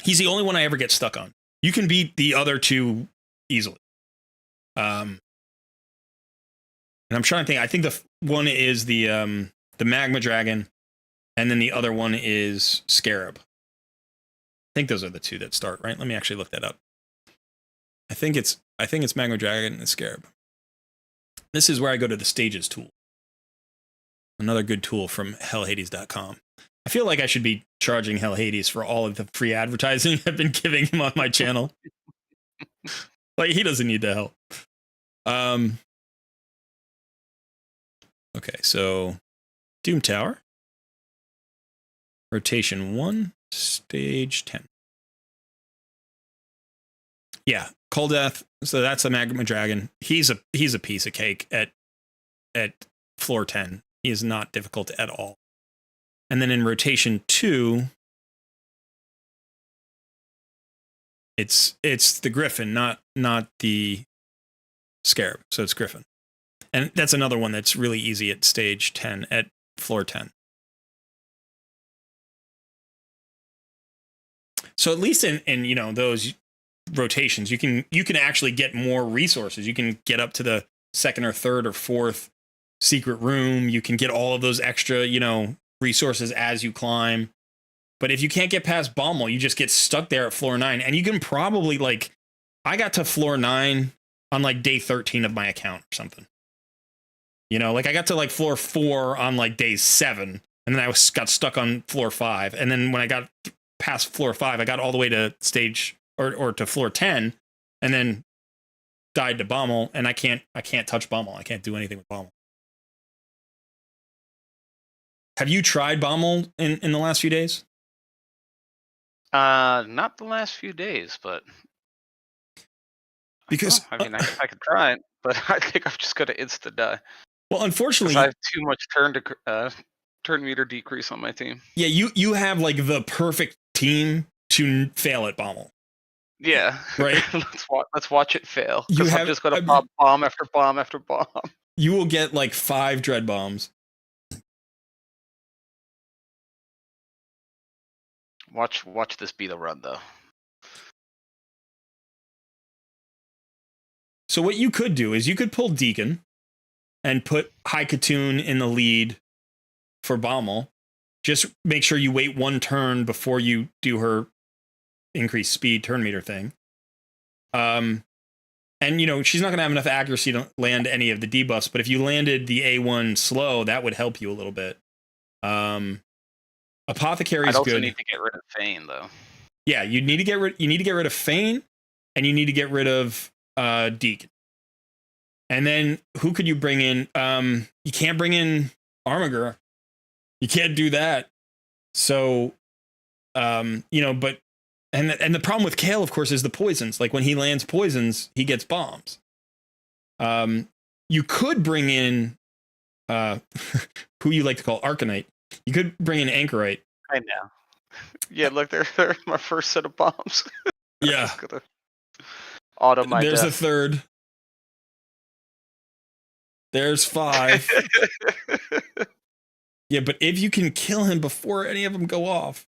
He's the only one I ever get stuck on. You can beat the other two easily. And I'm trying to think. I think the one is the Magma Dragon, and then the other one is Scarab. I think those are the two that start, right? Let me actually look that up. I think it's Magma Dragon and Scarab. This is where I go to the stages tool. Another good tool from hellhades.com. I feel like I should be charging Hell Hades for all of the free advertising I've been giving him on my channel. Like, he doesn't need the help. Okay, so Doom Tower. Rotation 1, stage 10. Yeah, Koldeath. So that's a Magma Dragon. He's a piece of cake at floor 10. He is not difficult at all. And then in rotation 2, it's the Griffin, not the Scarab. So it's Griffin. And that's another one that's really easy at stage 10, at floor 10. So at least in you know, those rotations, you can actually get more resources. You can get up to the second or third or fourth secret room. You can get all of those extra, you know, resources as you climb. But if you can't get past Bommel, you just get stuck there at floor 9. And you can probably, like, I got to floor 9 on like day 13 of my account or something. You know, like I got to like floor 4 on like day 7, and then I got stuck on floor 5. And then when I got past floor 5. I got all the way to stage or to floor 10, and then died to Bommel. And I can't touch Bommel. I can't do anything with Bommel. Have you tried Bommel in the last few days? Not the last few days, but because I mean, I could try it, but I think I'm just gonna insta die. Well, unfortunately, I have too much turn meter decrease on my team. Yeah, you have like the perfect team to fail at Bommel. Yeah, right. let's watch it fail. Because I'm just gonna pop bomb after bomb after bomb. You will get like 5 dread bombs. Watch this be the run though. So what you could do is you could pull Deacon and put High Katoon in the lead for Bommel. Just make sure you wait 1 turn before you do her increased speed turn meter thing. And you know, she's not going to have enough accuracy to land any of the debuffs, but if you landed the A1 slow, that would help you a little bit. Apothecary is good. I'd also need to get rid of Feign though. Yeah, you need to get rid of Feign, and you need to get rid of Deacon. And then who could you bring in? You can't bring in Armiger. You can't do that. So, you know, but and the problem with Kale, of course, is the poisons. Like when he lands poisons, he gets bombs. You could bring in who you like to call Arcanite. You could bring in Anchorite. I know. Yeah, look, they're my first set of bombs. Yeah. Auto my There's death. the 3rd. There's 5. Yeah, but if you can kill him before any of them go off,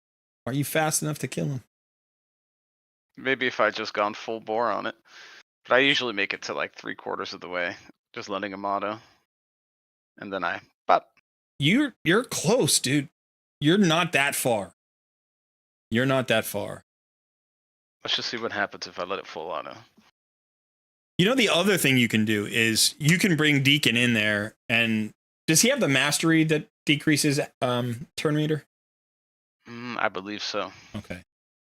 are you fast enough to kill him? Maybe if I just gone full bore on it. But I usually make it to like 3/4 of the way, just letting him auto. And then I pop. You're close, dude. You're not that far. You're not that far. Let's just see what happens if I let it full auto. You know, the other thing you can do is you can bring Deacon in there, and does he have the mastery that decreases turn meter? I believe so. Okay.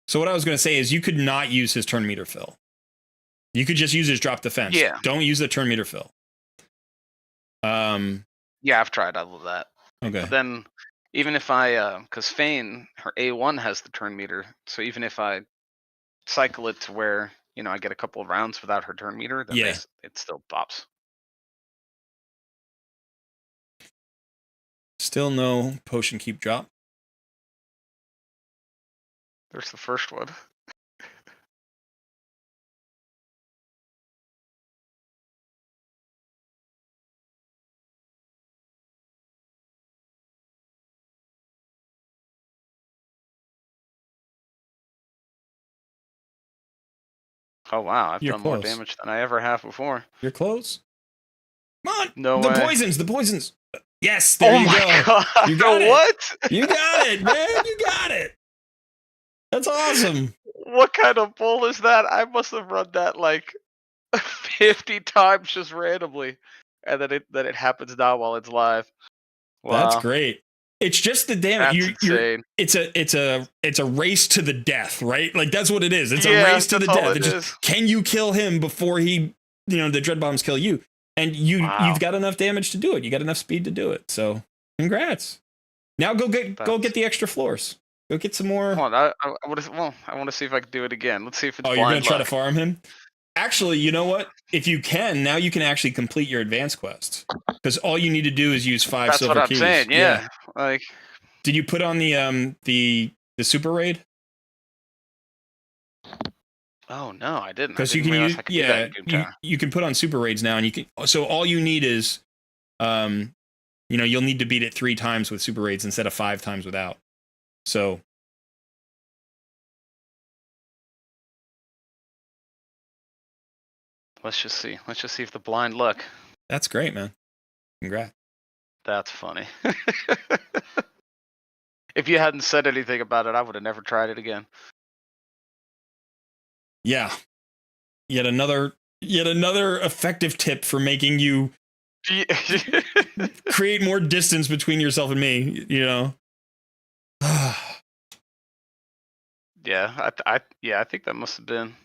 So what I was going to say is you could not use his turn meter fill. You could just use his drop defense. Yeah. Don't use the turn meter fill. Yeah, I've tried all of that. Okay. But then even if I, because Feign, her A1 has the turn meter, so even if I cycle it to where, you know, I get a couple of rounds without her turn meter, then it still pops. Still no potion keep drop. There's the first one. Oh wow, I've done more damage than I ever have before. You're close. Come on. No the way. Poisons, the poisons. Yes, there you go. God. You got it. What? You got it, man. You got it. That's awesome. What kind of bull is that? I must have run that like 50 times just randomly, and then it happens now while it's live. Wow. That's great. It's just the damage. That's insane. It's a race to the death, right? Like that's what it is. It's a race to the death. Can you kill him before he, you know, the dread bombs kill you? And you've got enough damage to do it. You got enough speed to do it. So, congrats. Now go get the extra floors. Go get some more. Hold on, I want to see if I can do it again. Let's see if it's. Oh, you're gonna try to farm him? Actually, you know what? If you can, now you can actually complete your advanced quests because all you need to do is use 5 silver keys. That's what I'm saying. Yeah. Like, did you put on the super raid? Oh no, I didn't. Because you can use you can put on super raids now, and you can. So all you need is, you know, you'll need to beat it 3 times with super raids instead of 5 times without. So. Let's just see. Let's just see if the blind luck. That's great, man. Congrats. That's funny. If you hadn't said anything about it, I would have never tried it again. Yeah. Yet another effective tip for making you create more distance between yourself and me, you know. Yeah, I think that must have been.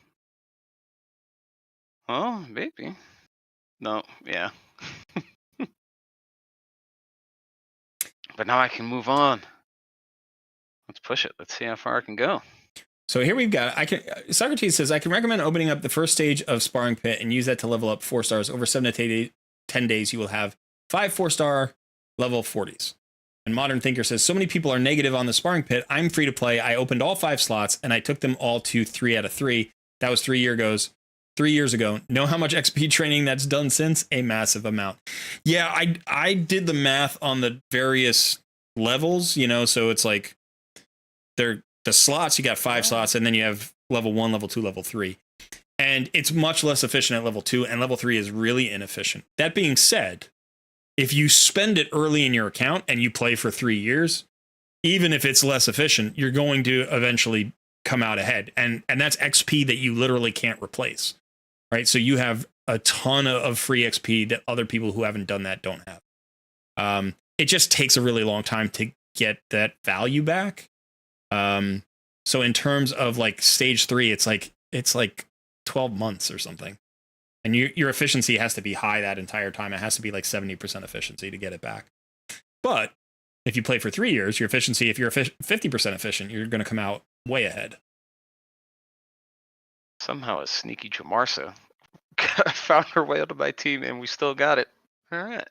Oh, maybe. No, yeah. But now I can move on. Let's push it. Let's see how far I can go. So here we've got, Socrates says, I can recommend opening up the first stage of Sparring Pit and use that to level up 4 stars. Over 7 to 10 days, you will have 5 4-star level 40s. And Modern Thinker says, so many people are negative on the Sparring Pit. I'm free to play. I opened all 5 slots and I took them all to 3 out of 3. That was 3 years ago. Know how much XP training that's done since? A massive amount. Yeah, I did the math on the various levels, you know, so it's like the slots, you got 5 slots, and then you have level 1, level 2, level 3. And it's much less efficient at level 2, and level 3 is really inefficient. That being said, if you spend it early in your account and you play for 3 years, even if it's less efficient, you're going to eventually come out ahead. And that's XP that you literally can't replace, right? So you have a ton of free XP that other people who haven't done that don't have. It just takes a really long time to get that value back. So in terms of like stage 3, it's like 12 months or something. And your efficiency has to be high that entire time. It has to be like 70% efficiency to get it back. But if you play for 3 years, your efficiency, if you're 50% efficient, you're going to come out way ahead. Somehow a sneaky Jamarsa found her way onto my team, and we still got it. All right.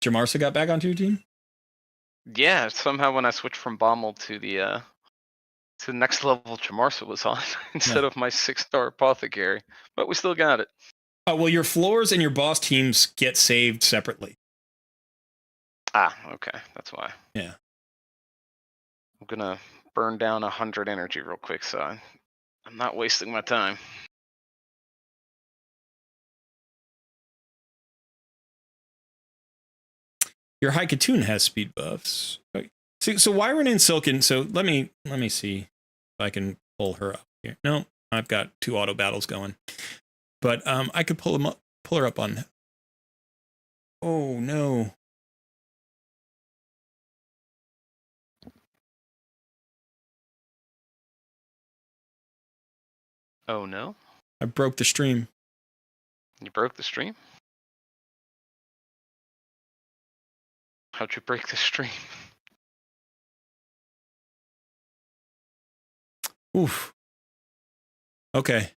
Jamarsa got back onto your team? Yeah, somehow when I switched from Bommel to the next level, Jamarsa was on instead of my 6-star apothecary, but we still got it. Oh, well, your floors and your boss teams get saved separately. Ah, okay, that's why. Yeah. I'm gonna burn down 100 energy real quick, so I'm not wasting my time. Your Haikatoon has speed buffs. So Wyron and Silken. So let me see if I can pull her up here. No, I've got 2 auto battles going, but I could pull her up on. Oh no. Oh no! I broke the stream. You broke the stream? How'd you break the stream? Oof. Okay.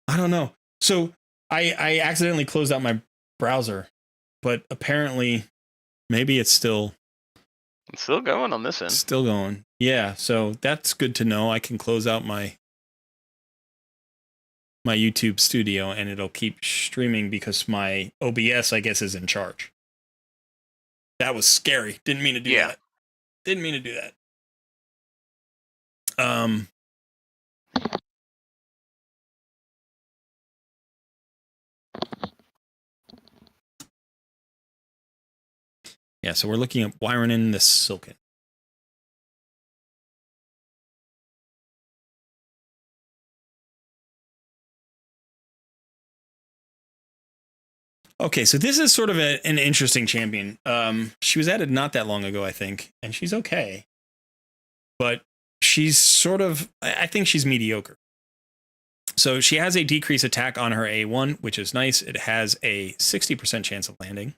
I don't know. So I accidentally closed out my browser, but apparently maybe it's still going on this end. Still going. Yeah, so that's good to know. I can close out my YouTube studio and it'll keep streaming because my OBS, I guess, is in charge. That was scary. Didn't mean to do that. Didn't mean to do that. Yeah, so we're looking at wiring in the Silken. Okay, so this is sort of an interesting champion. She was added not that long ago, I think, and she's okay. But she's sort of, I think she's mediocre. So she has a decreased attack on her A1, which is nice. It has a 60% chance of landing.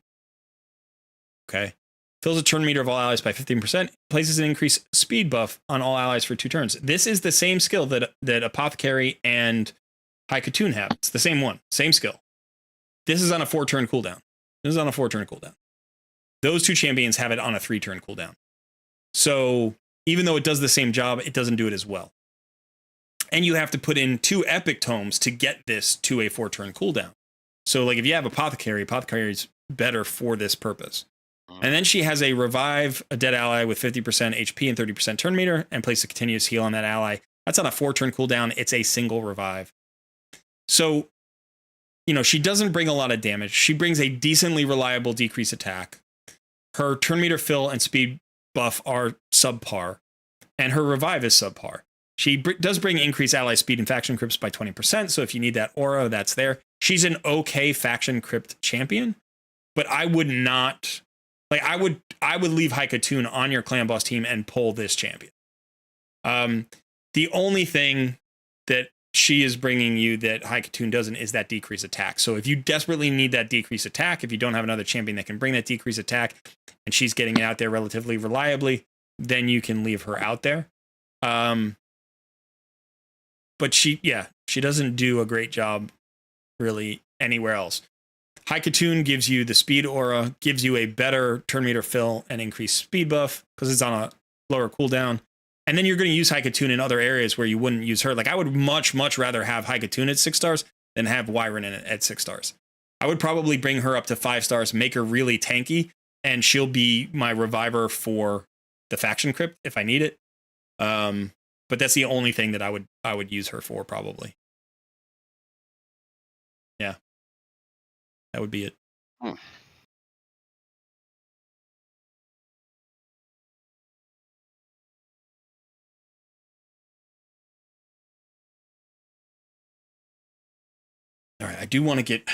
Okay. Fills a turn meter of all allies by 15%. Places an increased speed buff on all allies for 2 turns. This is the same skill that Apothecary and Haikatoon have. It's the same one. Same skill. This is on a 4-turn cooldown. Those 2 champions have it on a 3-turn cooldown. So even though it does the same job, it doesn't do it as well. And you have to put in 2 epic tomes to get this to a 4-turn cooldown. So like if you have Apothecary is better for this purpose. And then she has a revive a dead ally with 50% HP and 30% turn meter and place a continuous heal on that ally. That's on a 4-turn cooldown. It's a single revive. So, you know, she doesn't bring a lot of damage. She brings a decently reliable decrease attack. Her turn meter fill and speed buff are subpar, and her revive is subpar. She does bring increased ally speed and faction crypts by 20%, so if you need that aura, that's there. She's an okay faction crypt champion, but I would not, like, I would leave Haikatoon on your clan boss team and pull this champion. The only thing that she is bringing you that Haikatun doesn't is that decrease attack. So if you desperately need that decrease attack, if you don't have another champion that can bring that decrease attack, and she's getting it out there relatively reliably, then you can leave her out there. But she doesn't do a great job really anywhere else. Haikatun gives you the speed aura, gives you a better turn meter fill and increased speed buff because it's on a lower cooldown. And then you're going to use Haikatun in other areas where you wouldn't use her. Like I would much rather have Haikatun at 6 stars than have Wyron at 6 stars. I would probably bring her up to 5 stars, make her really tanky, and she'll be my reviver for the faction crypt if I need it. But that's the only thing that I would use her for probably. Yeah. That would be it. Hmm. All right, I want to get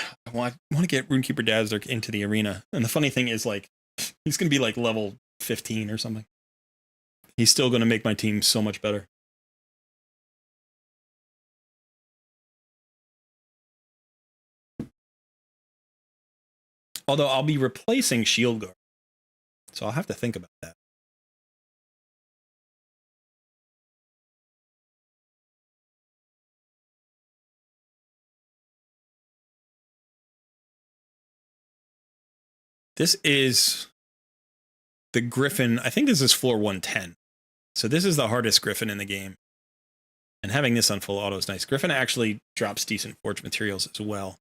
Runekeeper Dazzler into the arena. And the funny thing is, like, he's going to be like level 15 or something. He's still going to make my team so much better. Although I'll be replacing Shield Guard. So I'll have to think about that. This is the Griffin. I think this is floor 110. So this is the hardest Griffin in the game. And having this on full auto is nice. Griffin actually drops decent forge materials as well.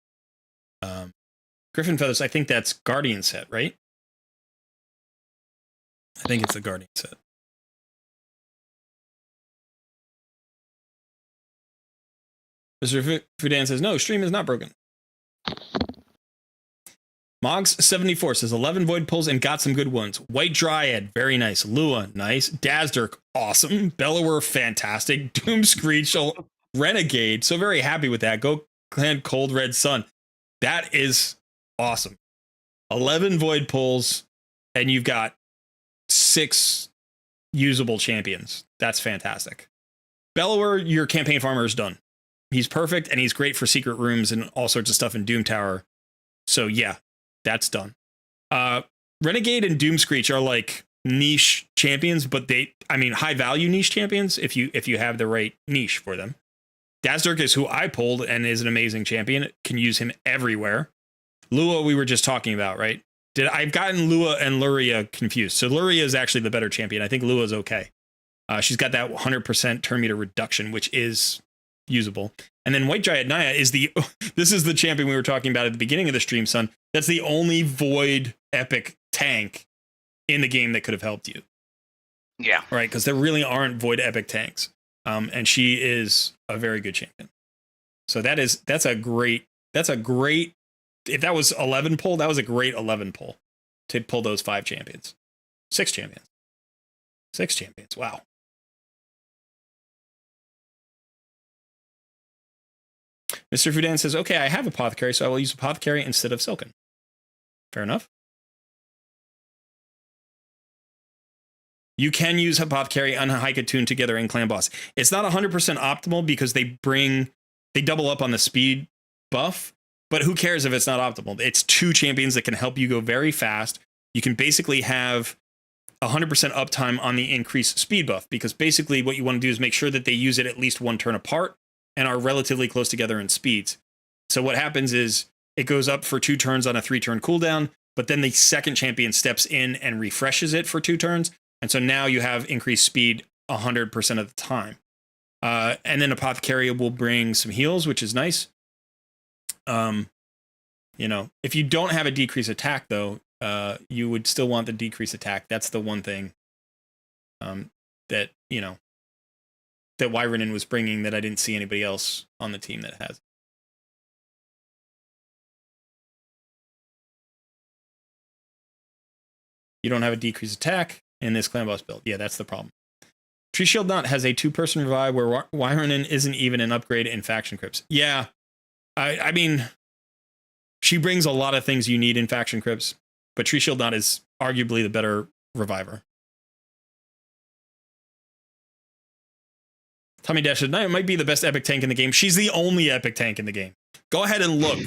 Griffin Feathers, I think that's Guardian set, right? I think it's the Guardian set. Mr. Fudan says, no, stream is not broken. Mogs74 says 11 void pulls and got some good ones. White Dryad, very nice. Lua, nice. Dazzdirk, awesome. Bellower, fantastic. Doom Screech, Renegade, so very happy with that. Go Clan Cold Red Sun. That is awesome. 11 void pulls, and you've got 6 usable champions. That's fantastic. Bellower, your campaign farmer is done. He's perfect, and he's great for secret rooms and all sorts of stuff in Doom Tower. So yeah, that's done. Renegade and Doom Screech are like niche champions, but high value niche champions if you have the right niche for them. Dazzdirk is who I pulled and is an amazing champion. Can use him everywhere. Lua, we were just talking about, right? I've gotten Lua and Luria confused. So Luria is actually the better champion. I think Lua is okay. She's got that 100% turn meter reduction, which is usable. And then White Dryad Naya is this is the champion we were talking about at the beginning of the stream, son. That's the only void epic tank in the game that could have helped you. Yeah. Right, because there really aren't void epic tanks. And she is a very good champion. So that's a great, if that was 11 pull, that was a great 11 pull to pull those 5 champions. 6 champions. 6 champions. Wow. Mr. Fudan says, okay, I have Apothecary, so I will use Apothecary instead of Silken. Fair enough. You can use Apothecary and Haikatun together in Clan Boss. It's not 100% optimal because they double up on the speed buff, but who cares if it's not optimal? It's 2 champions that can help you go very fast. You can basically have 100% uptime on the increased speed buff, because basically what you want to do is make sure that they use it at least 1 turn apart and are relatively close together in speeds. So what happens is it goes up for 2 turns on a 3-turn cooldown, but then the second champion steps in and refreshes it for 2 turns. And so now you have increased speed 100% of the time. And then Apothecary will bring some heals, which is nice. If you don't have a decrease attack, though, you would still want the decrease attack. That's the one thing that Wyronin was bringing that I didn't see anybody else on the team that has. You don't have a decreased attack in this Clan Boss build. Yeah, that's the problem. Tree Shield Knot has a 2-person revive where Wyronin isn't even an upgrade in faction crypts. Yeah, I mean, she brings a lot of things you need in faction crypts, but Tree Shield Knot is arguably the better reviver. Tommy Dash said, it might be the best epic tank in the game. She's the only epic tank in the game. Go ahead and look.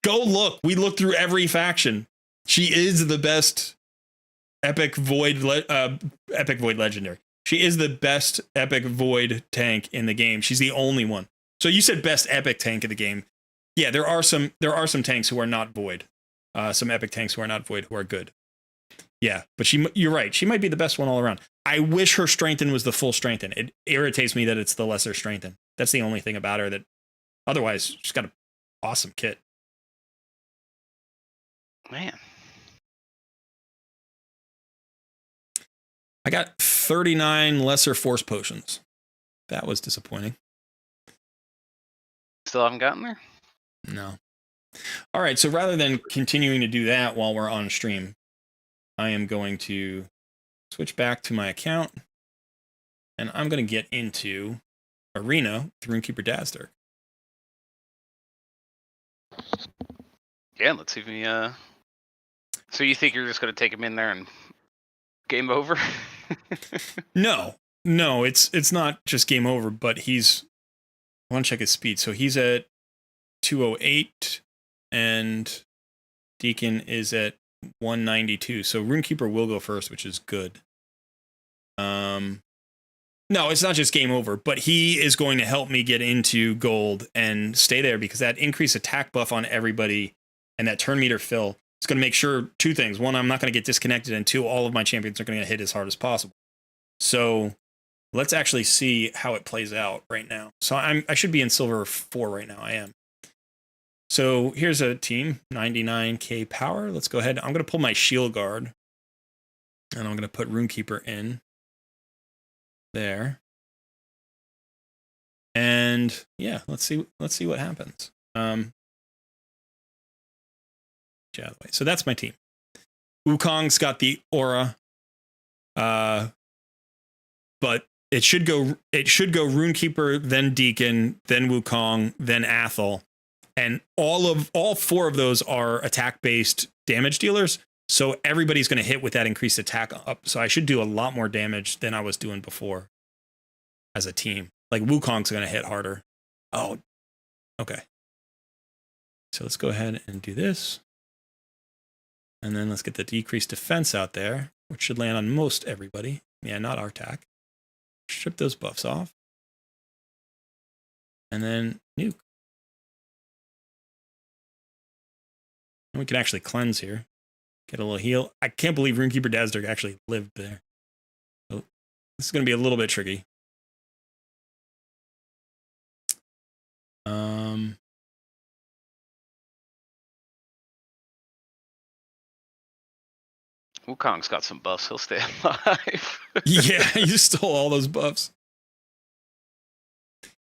Go look. We looked through every faction. She is the best epic void legendary. She is the best epic void tank in the game. She's the only one. So you said best epic tank in the game. Yeah, there are some tanks who are not void. Some epic tanks who are not void who are good. Yeah, but you're right. She might be the best one all around. I wish her strengthen was the full strengthen. It irritates me that it's the lesser strengthen. That's the only thing about her that otherwise she's got an awesome kit. Man. I got 39 lesser force potions. That was disappointing. Still haven't gotten there? No. All right, so rather than continuing to do that while we're on stream, I am going to switch back to my account, and I'm going to get into Arena with Runekeeper Dazzler. Yeah, let's see if we, So you think you're just going to take him in there and game over? No, it's not just game over, but I want to check his speed. So he's at 208, and Deacon is at 192. So Runekeeper will go first, which is good. No, it's not just game over, but he is going to help me get into gold and stay there because that increased attack buff on everybody and that turn meter fill is going to make sure two things. One, I'm not going to get disconnected, and two, all of my champions are going to hit as hard as possible. So let's actually see how it plays out right now. So I should be in silver 4 right now. I am. So here's a team, 99k power. Let's go ahead. I'm going to pull my shield guard, and I'm going to put Runekeeper in there. And yeah, let's see what happens. So that's my team. Wukong's got the aura, but it should go Runekeeper, then Deacon, then Wukong, then Athel, and all 4 of those are attack based damage dealers. So everybody's going to hit with that increased attack up. So I should do a lot more damage than I was doing before as a team. Like Wukong's going to hit harder. Oh, okay. So let's go ahead and do this. And then let's get the decreased defense out there, which should land on most everybody. Yeah, not our attack. Strip those buffs off. And then nuke. And we can actually cleanse here. Get a little heal. I can't believe Runekeeper Dazzler actually lived there. So this is going to be a little bit tricky. Wukong's got some buffs. He'll stay alive. Yeah, you stole all those buffs.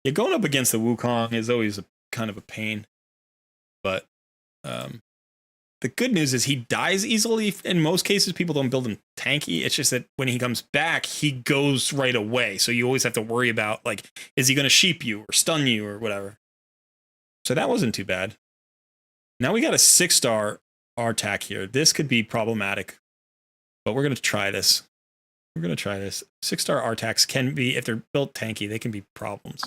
Yeah, going up against the Wukong is always kind of a pain. But the good news is he dies easily. In most cases, people don't build him tanky. It's just that when he comes back, he goes right away. So you always have to worry about, like, is he going to sheep you or stun you or whatever? So that wasn't too bad. Now we got a 6-star R-Tac here. This could be problematic, but we're going to try this. 6-star R-Tacs can be, if they're built tanky, they can be problems.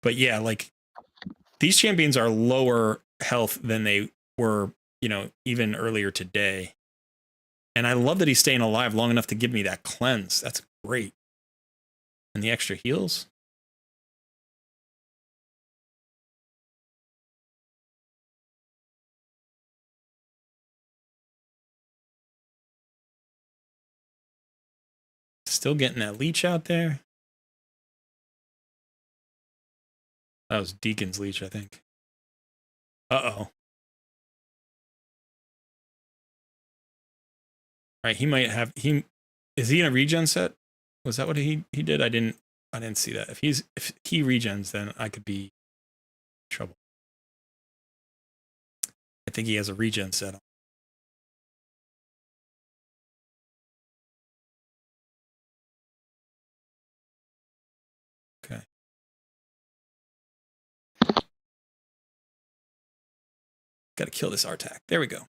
But yeah, like, these champions are lower health than they were, even earlier today. And I love that he's staying alive long enough to give me that cleanse. That's great. And the extra heals. Still getting that leech out there. That was Deacon's leech, I think. Uh-oh. Right, he might have is he in a regen set? Was that what he did? I didn't see that. If he regens, then I could be in trouble. I think he has a regen set on. Okay. Got to kill this R-Tac. There we go.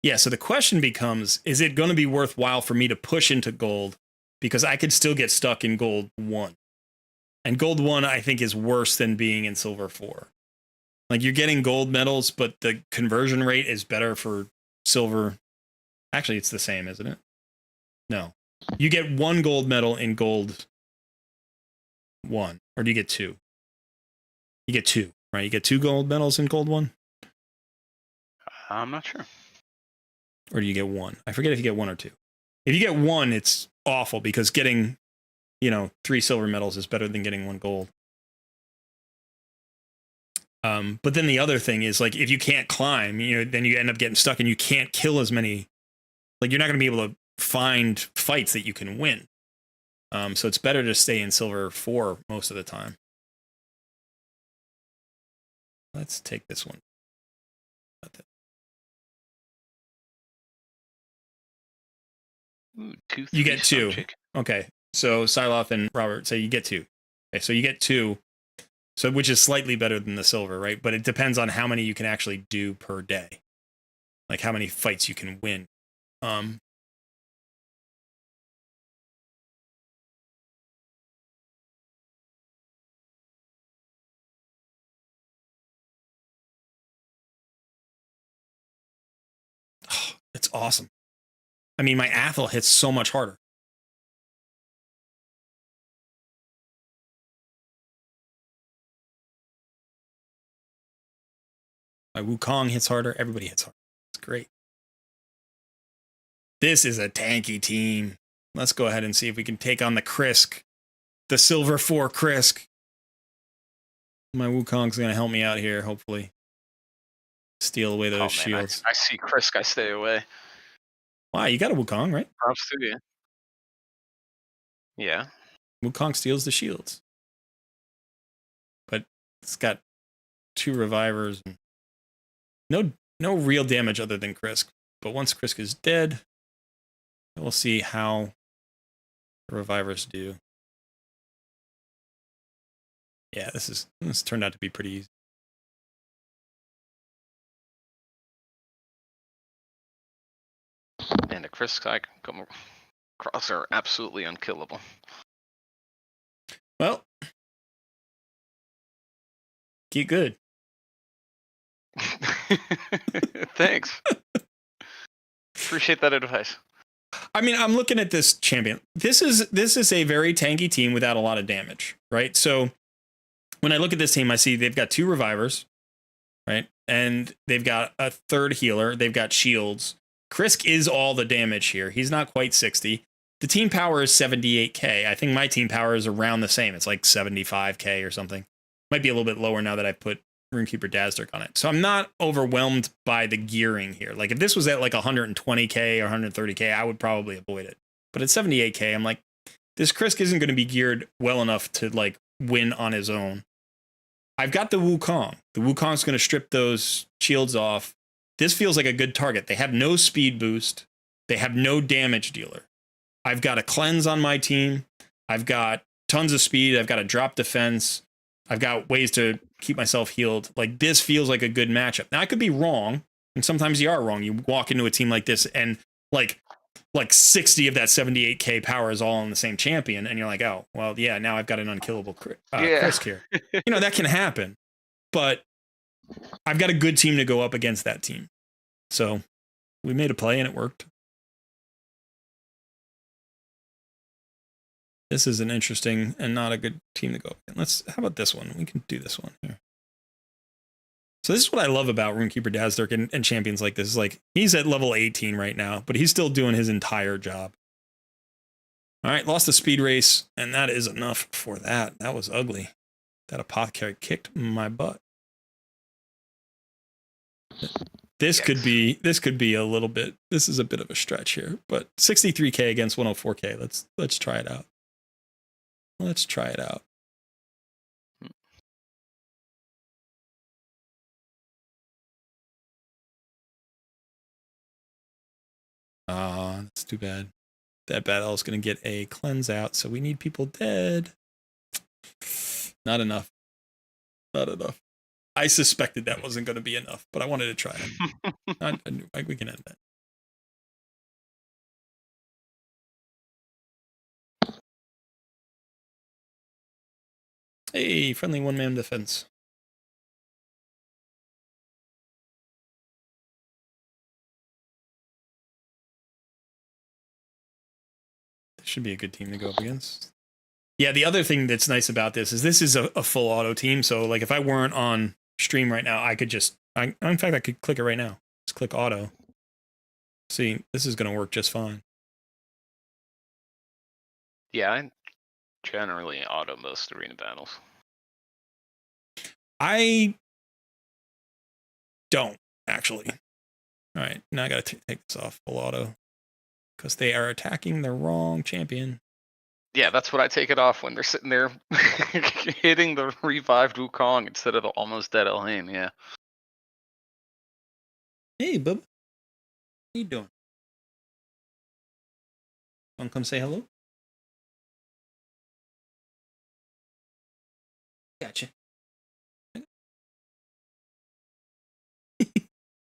Yeah, so the question becomes, is it going to be worthwhile for me to push into gold? Because I could still get stuck in gold 1. And gold 1, I think, is worse than being in silver 4. Like, you're getting gold medals, but the conversion rate is better for silver. Actually, it's the same, isn't it? No. You get 1 gold medal in gold 1. Or do you get 2? You get 2, right? You get 2 gold medals in gold 1? I'm not sure. Or do you get 1? I forget if you get 1 or 2. If you get 1, it's awful because getting, 3 silver medals is better than getting 1 gold. But then the other thing is, like, if you can't climb, then you end up getting stuck and you can't kill as many. Like, you're not going to be able to find fights that you can win. So it's better to stay in silver 4 most of the time. Let's take this one. Ooh, 2, 3 You get 2. chicken. Okay. So Siloth and Robert say you get 2. Okay, so you get 2. So, which is slightly better than the silver, right? But it depends on how many you can actually do per day. Like how many fights you can win. It's awesome. I mean, my Athel hits so much harder. My Wukong hits harder. Everybody hits harder. It's great. This is a tanky team. Let's go ahead and see if we can take on the Krisk. The silver 4 Krisk. My Wukong's going to help me out here, hopefully. Steal away those shields. I see Krisk, I stay away. Why? You got a Wukong, right? Props to you. Yeah. Wukong steals the shields. But it's got 2 revivers. No real damage other than Krisk. But once Krisk is dead, we'll see how the revivers do. Yeah, this turned out to be pretty easy. And the Krisk I come across are absolutely unkillable. Well, keep good. Thanks. Appreciate that advice. I mean, I'm looking at this champion. This is a very tanky team without a lot of damage, right? So when I look at this team, I see they've got 2 revivers, right? And they've got a 3rd healer. They've got shields. Krisk is all the damage here. He's not quite 60. The team power is 78k. I think my team power is around the same. It's like 75k or something. Might be a little bit lower now that I put Runekeeper Dazzlerk on it. So I'm not overwhelmed by the gearing here. Like, if this was at like 120k or 130k, I would probably avoid it. But at 78k, I'm like, this Krisk isn't going to be geared well enough to like win on his own. I've got the Wukong. The Wukong's going to strip those shields off. This feels like a good target. They have no speed boost. They have no damage dealer. I've got a cleanse on my team. I've got tons of speed. I've got a drop defense. I've got ways to keep myself healed. Like, this feels like a good matchup. Now, I could be wrong, and sometimes you are wrong. You walk into a team like this, and like 60 of that 78k power is all on the same champion, and you're like, oh, well, yeah, now I've got an unkillable Krisk here. That can happen. But I've got a good team to go up against that team. So we made a play, and it worked. This is an interesting and not a good team to go against. How about this one? We can do this one here. So this is what I love about Runekeeper Dazzlerk and champions like this. Is like, he's at level 18 right now, but he's still doing his entire job. All right, lost the speed race, and that is enough for that. That was ugly. That apothecary kicked my butt. This could be a little bit. This is a bit of a stretch here, but 63k against 104k. Let's try it out. Let's try it out. That's too bad. That battle's going to get a cleanse out, so we need people dead. Not enough. Not enough. I suspected that wasn't going to be enough, but I wanted to try it. We can end that. Hey, friendly one-man defense. This should be a good team to go up against. Yeah, the other thing that's nice about this is a full auto team. So like if I weren't on stream right now, I could just, in fact, I could click it right now. Just click auto. See, this is going to work just fine. Yeah, I generally auto most arena battles. I don't, actually. All right, now I got to take this off full auto because they are attacking the wrong champion. Yeah, that's what I take it off when they're sitting there hitting the revived Wukong instead of the almost dead Elhain, yeah. Hey, bub. How you doing? Want to come say hello? Gotcha.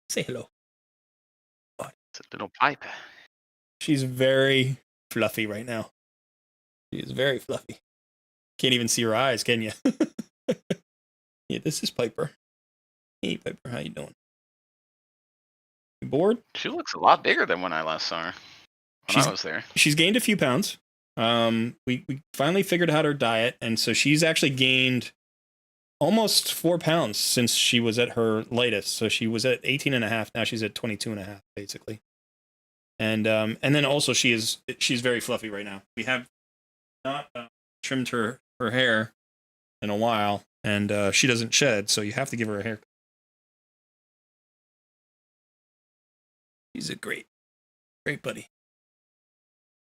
Say hello. It's a little pipe. She's very fluffy right now. She is very fluffy. Can't even see her eyes, can you? Yeah, this is Piper. Hey, Piper, how you doing? You bored? She looks a lot bigger than when I last saw her. When I was there. She's gained a few pounds. We finally figured out her diet, and so she's actually gained almost 4 pounds since she was at her lightest. So she was at 18.5. Now she's at 22.5, basically. And then also she's very fluffy right now. We have not trimmed her hair in a while, and she doesn't shed, so you have to give her a haircut. She's a great buddy.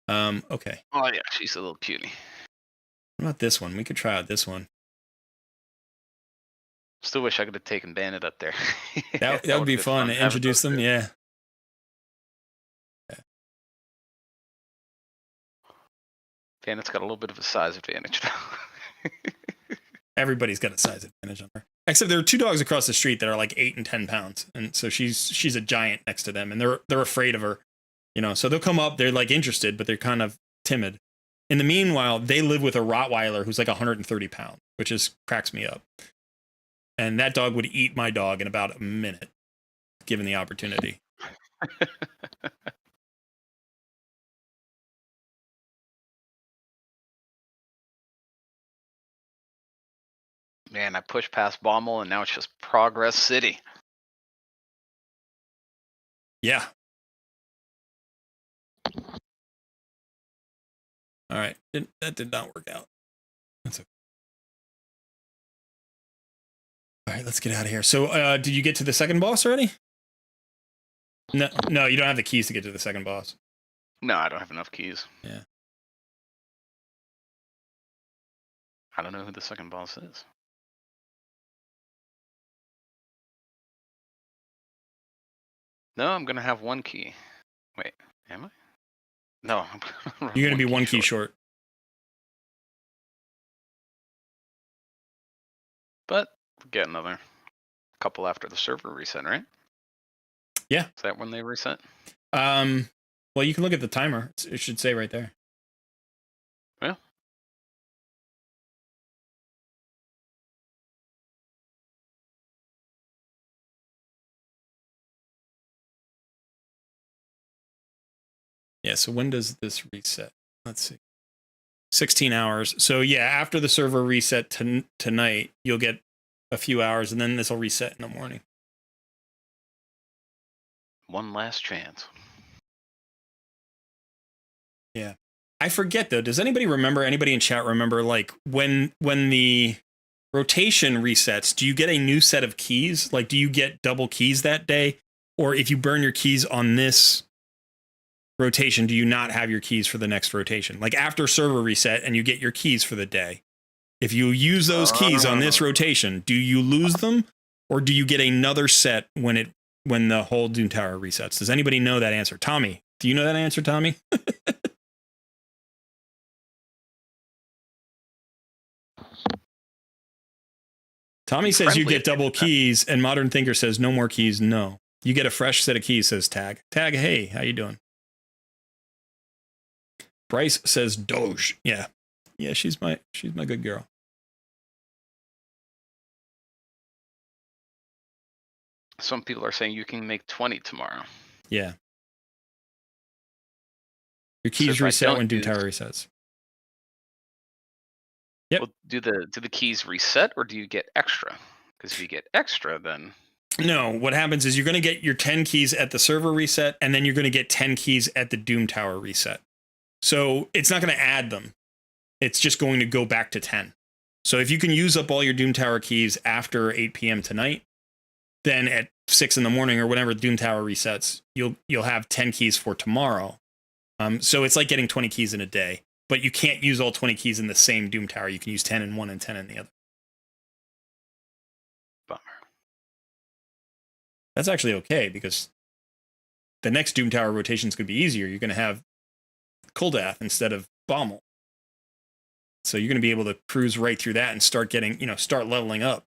Okay. Oh yeah, she's a little cutie. What about this one? We could try out this one. Still wish I could have taken Bandit up there. That would be fun to introduce them. Yeah. Bandit's got a little bit of a size advantage now. Everybody's got a size advantage on her. Except there are 2 dogs across the street that are like 8 and 10 pounds, and so she's a giant next to them, and they're afraid of her, you know. So they'll come up, they're like interested, but they're kind of timid. In the meanwhile, they live with a Rottweiler who's like 130 pounds, which cracks me up. And that dog would eat my dog in about a minute, given the opportunity. Man, I pushed past Baumel and now it's just Progress City. Yeah. All right. That did not work out. That's okay. All right, let's get out of here. So, did you get to the second boss already? No, you don't have the keys to get to the second boss. No, I don't have enough keys. Yeah. I don't know who the second boss is. No, I'm gonna have 1 key. Wait, am I? No, You're gonna be 1 key short. But we'll get another couple after the server reset, right? Yeah. Is that when they reset? Well, you can look at the timer. It should say right there. Yeah. Yeah, so when does this reset? Let's see. 16 hours. So yeah, after the server reset tonight, you'll get a few hours, and then this will reset in the morning. One last chance. Yeah. I forget though, does anybody in chat remember like when the rotation resets, do you get a new set of keys? Like do you get double keys that day? Or if you burn your keys on this rotation, do you not have your keys for the next rotation? Like after server reset and you get your keys for the day, if you use those keys on this rotation, do you lose them, or do you get another set when the whole Doom Tower resets? Does anybody know that answer? Tommy, do you know that answer, Tommy? Tommy be says you friendly get if they double did that. keys, and Modern Thinker says no more keys. No, you get a fresh set of keys. Says Tag. Tag, hey, how you doing? Bryce says Doge. Yeah, yeah, she's my good girl. Some people are saying you can make 20 tomorrow. Yeah. Your So keys if I reset don't when Doom use- Tower resets. Yep. Well, do the keys reset or do you get extra? Because if you get extra, then No, what happens is you're going to get your 10 keys at the server reset, and then you're going to get 10 keys at the Doom Tower reset. So it's not going to add them. It's just going to go back to 10. So if you can use up all your Doom Tower keys after 8 p.m. tonight, then at 6 in the morning or whenever Doom Tower resets, you'll have 10 keys for tomorrow. So it's like getting 20 keys in a day, but you can't use all 20 keys in the same Doom Tower. You can use 10 in one and 10 in the other. bummer. That's actually okay, because the next Doom Tower rotation is going to be easier. You're going to have Kuldath instead of Bommel. So you're going to be able to cruise right through that and start getting, start leveling up.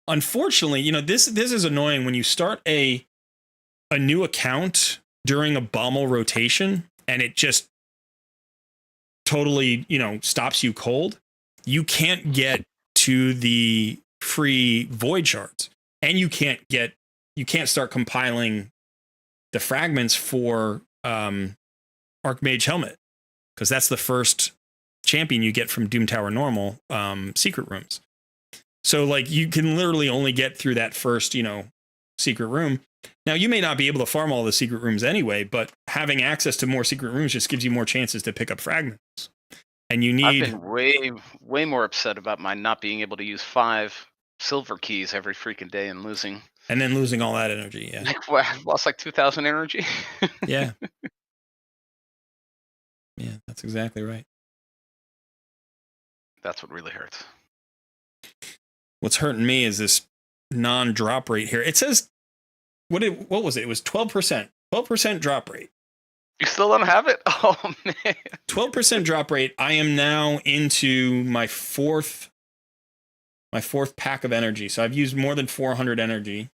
Unfortunately, this is annoying when you start a new account during a Bommel rotation and it just totally, stops you cold. You can't get to the free void shards, and you can't start compiling the fragments for Archmage Helmet, because that's the first champion you get from Doom Tower normal secret rooms. So like you can literally only get through that first, secret room. Now you may not be able to farm all the secret rooms anyway, but having access to more secret rooms just gives you more chances to pick up fragments. And you need... I've been way more upset about my not being able to use 5 silver keys every freaking day and losing. And then losing all that energy, yeah. I lost like 2,000 energy. Yeah. Yeah, that's exactly right. That's what really hurts. What's hurting me is this non-drop rate here. It says, what was it? It was 12%. 12% drop rate. You still don't have it? Oh, man. 12% drop rate. I am now into my fourth pack of energy. So I've used more than 400 energy.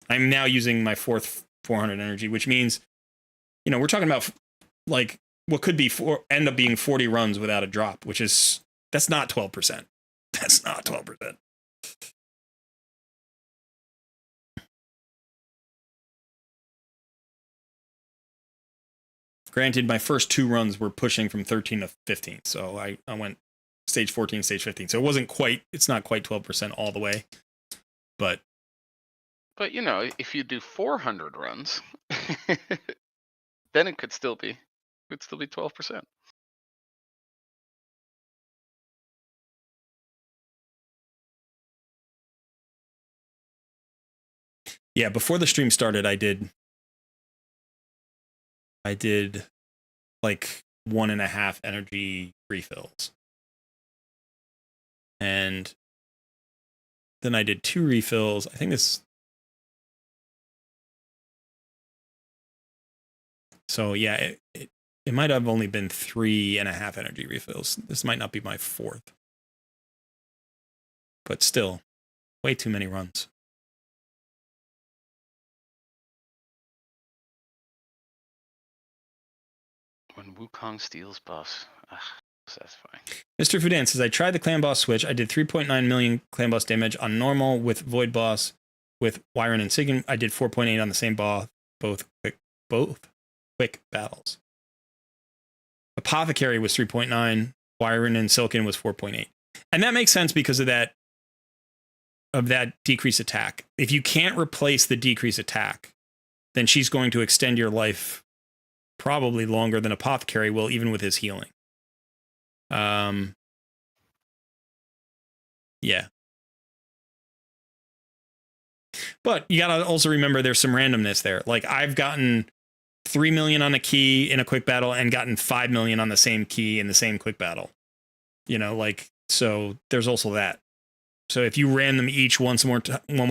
I'm now using my fourth 400 energy, which means, we're talking about like what could be end up being 40 runs without a drop, that's not 12%. That's not 12%. Granted, my first 2 runs were pushing from 13 to 15. So I went stage 14, stage 15. So it's not quite 12% all the way. But if you do 400 runs, then it could still be 12%. Yeah, before the stream started, I did like 1.5 energy refills. And then I did 2 refills. I think this... So yeah, it might have only been 3.5 energy refills. This might not be my 4th. But still, way too many runs. When Wukong steals buffs. Satisfying. Mr. Fudan says, I tried the clan boss switch. I did 3.9 million clan boss damage on normal with void boss with Wyron and Sigyn. I did 4.8 on the same boss, both quick battles. Apothecary was 3.9. Wyron and Silken was 4.8. And that makes sense because of that decrease attack. If you can't replace the decrease attack, then she's going to extend your life probably longer than Apothecary will, even with his healing. Yeah. But you gotta also remember there's some randomness there. Like I've gotten 3 million on a key in a quick battle and gotten 5 million on the same key in the same quick battle. So there's also that. So if you ran them each one more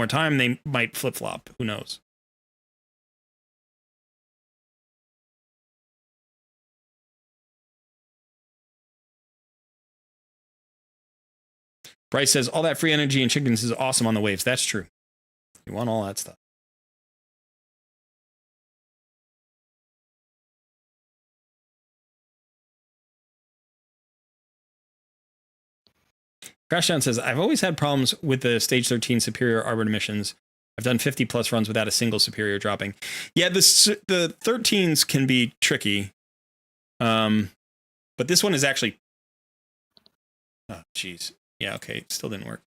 time, they might flip-flop. Who knows? Bryce says, all that free energy and chickens is awesome on the waves. That's true. You want all that stuff. Crashdown says, I've always had problems with the stage 13 superior arbor missions. I've done 50 plus runs without a single superior dropping. Yeah, the 13s can be tricky. But this one is actually, oh, geez. Yeah, okay. It still didn't work.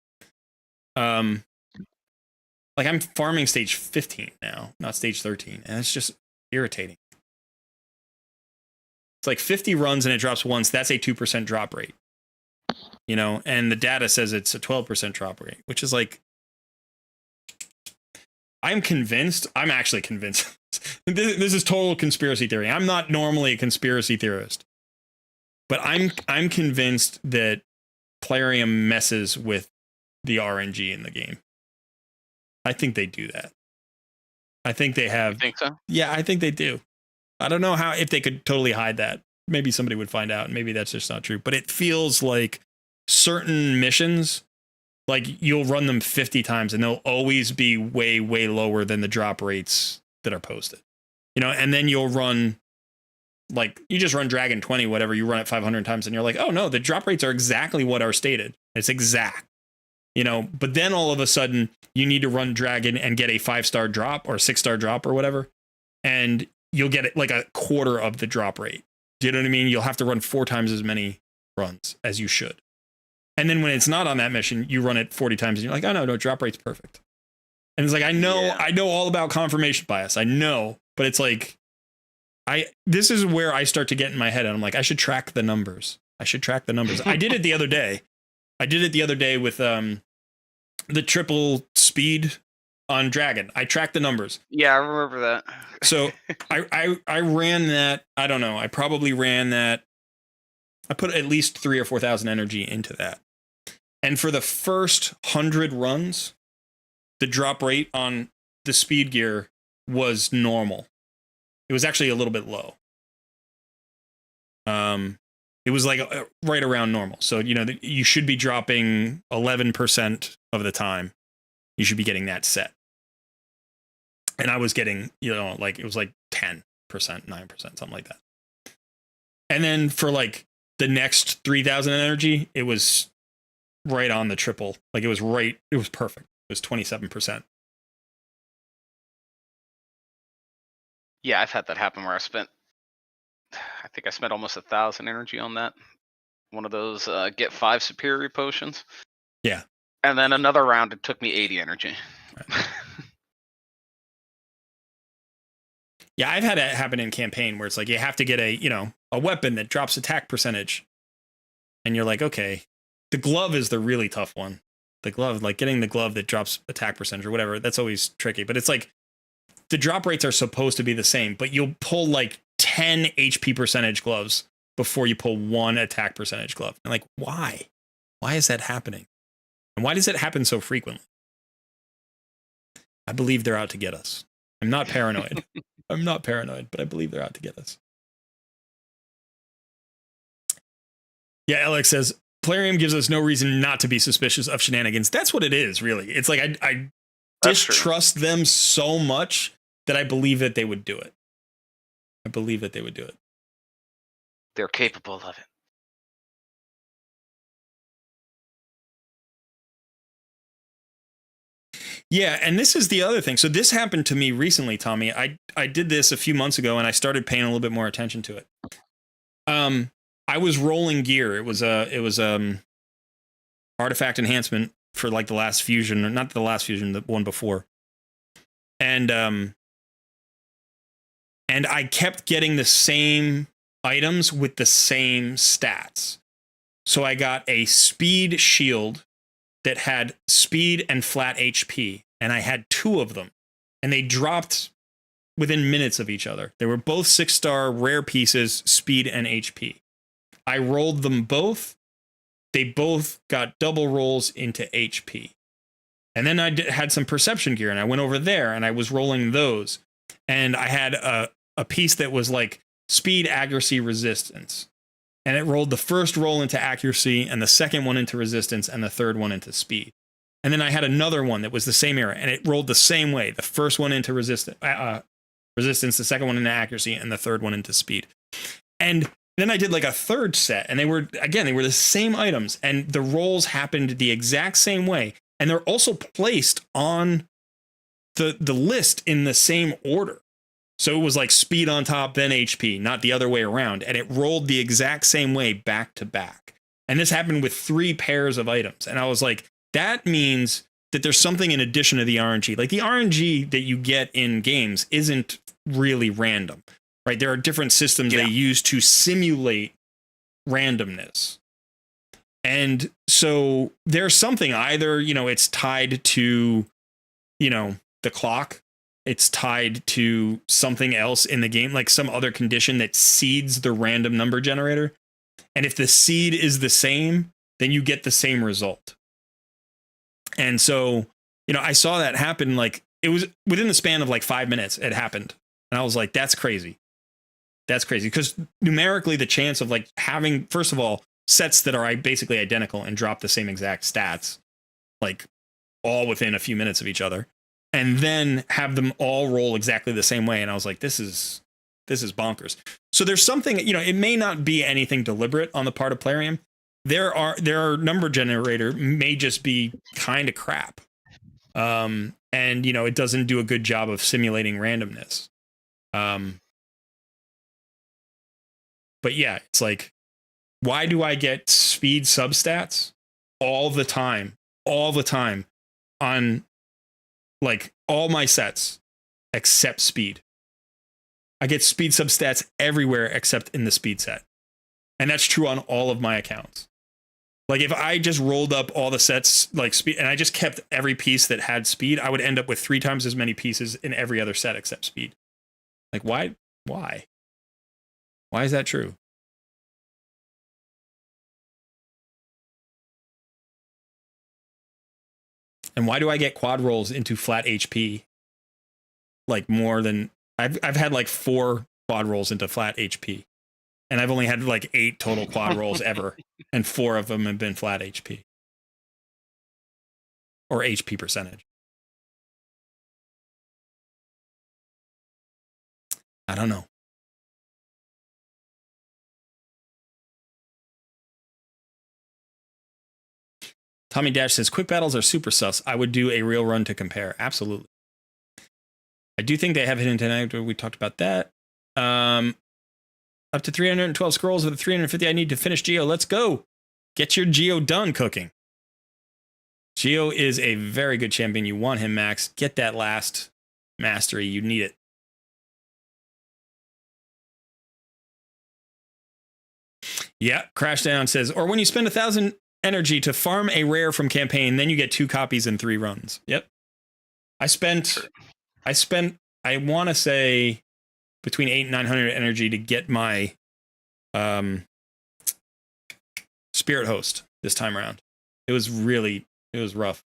Like I'm farming stage 15 now, not stage 13. And it's just irritating. It's like 50 runs and it drops once. That's a 2% drop rate. You know, and the data says it's a 12% drop rate, which is like, I'm actually convinced. This is total conspiracy theory. I'm not normally a conspiracy theorist, but I'm convinced that Plarium messes with the RNG in the game. I think they do that. I think they have. You think so? Yeah, I think they do. I don't know if they could totally hide that. Maybe somebody would find out. Maybe that's just not true. But it feels like certain missions, like you'll run them 50 times and they'll always be way, way lower than the drop rates that are posted. You know, and then you'll run, like, you just run Dragon 20, whatever, you run it 500 times and you're like, oh no, the drop rates are exactly what are stated. It's exact. You know, but then all of a sudden you need to run Dragon and get a 5-star drop or 6-star drop or whatever. And you'll get it like a quarter of the drop rate. Do you know what I mean? You'll have to run 4 times as many runs as you should. And then when it's not on that mission, you run it 40 times and you're like, oh no, drop rate's perfect. And it's like, I know all about confirmation bias. I know, but it's like, this is where I start to get in my head and I'm like, I should track the numbers. I did it the other day. With the triple speed on Dragon. I tracked the numbers. Yeah, I remember that. So I ran that. I don't know. I probably ran that. I put at least 3,000 or 4,000 energy into that. And for the first 100 runs, the drop rate on the speed gear was normal. It was actually a little bit low. It was like right around normal. So, you know, you should be dropping 11% of the time. You should be getting that set. And I was getting, you know, like it was like 10%, 9%, something like that. And then for like the next 3,000 energy, it was right on the triple. Like it was perfect. It was 27%. Yeah, I've had that happen where I think I spent almost 1,000 energy on that. One of those get 5 superior potions. Yeah. And then another round, it took me 80 energy. Right. Yeah, I've had it happen in campaign where it's like you have to get a weapon that drops attack percentage. And you're like, okay, the glove is the really tough one. The glove, like getting the glove that drops attack percentage or whatever, that's always tricky. But it's like the drop rates are supposed to be the same, but you'll pull like 10 HP percentage gloves before you pull 1 attack percentage glove. And like, why? Why is that happening? And why does it happen so frequently? I believe they're out to get us. I'm not paranoid. But I believe they're out to get us. Yeah, Alex says, Plarium gives us no reason not to be suspicious of shenanigans. That's what it is, really. It's like I distrust them so much that I believe that they would do it. They're capable of it. Yeah, and this is the other thing. So this happened to me recently, Tommy. I did this a few months ago, and I started paying a little bit more attention to it. I was rolling gear. It was artifact enhancement for like the last fusion, or not the last fusion, the one before. And I kept getting the same items with the same stats. So I got a speed shield that had speed and flat HP, and I had 2 of them, and they dropped within minutes of each other. They were both 6-star rare pieces, speed and HP. I rolled them both. They both got double rolls into HP. And then I had some perception gear, and I went over there, and I was rolling those. And I had a piece that was like speed, accuracy, resistance. and it rolled the first roll into accuracy and the second one into resistance and the third one into speed. And then I had another one that was the same error, and it rolled the same way. The first one into resistance, the second one into accuracy, and the third one into speed. And then I did like a third set, and they were the same items, and the rolls happened the exact same way. And they're also placed on the list in the same order. So it was like speed on top, then HP, not the other way around. And it rolled the exact same way back to back. And this happened with 3 pairs of items. And I was like, that means that there's something in addition to the RNG. Like the RNG that you get in games isn't really random, right? There are different systems they use to simulate randomness. And so there's something, either, it's tied to, the clock. It's tied to something else in the game, like some other condition that seeds the random number generator. And if the seed is the same, then you get the same result. And so, I saw that happen. Like, it was within the span of like 5 minutes, it happened. And I was like, that's crazy. That's crazy. Because numerically, the chance of like having, first of all, sets that are basically identical and drop the same exact stats, like all within a few minutes of each other, and then have them all roll exactly the same way. And I was like, this is bonkers. So there's something, it may not be anything deliberate on the part of Plarium. There are number generator may just be kind of crap. And, it doesn't do a good job of simulating randomness. But yeah, it's like, why do I get speed substats all the time on like all my sets except speed? I get speed substats everywhere except in the speed set. And that's true on all of my accounts. Like if I just rolled up all the sets like speed and I just kept every piece that had speed, I would end up with 3 times as many pieces in every other set except speed. Like why? Why is that true? And why do I get quad rolls into flat HP? Like more than I've had like 4 quad rolls into flat HP. And I've only had like 8 total quad rolls ever. And 4 of them have been flat HP. Or HP percentage. I don't know. Tommy Dash says, quick battles are super sus. I would do a real run to compare. Absolutely. I do think they have hidden tonight. We talked about that. Up to 312 scrolls with the 350 I need to finish Geo. Let's go. Get your Geo done cooking. Geo is a very good champion. You want him, Max. Get that last mastery. You need it. Yeah, Crashdown says, or when you spend 1,000 energy to farm a rare from campaign, then you get 2 copies in 3 runs. Yep. I want to say between 800 and 900 energy to get my Spirit Host this time around. It was rough.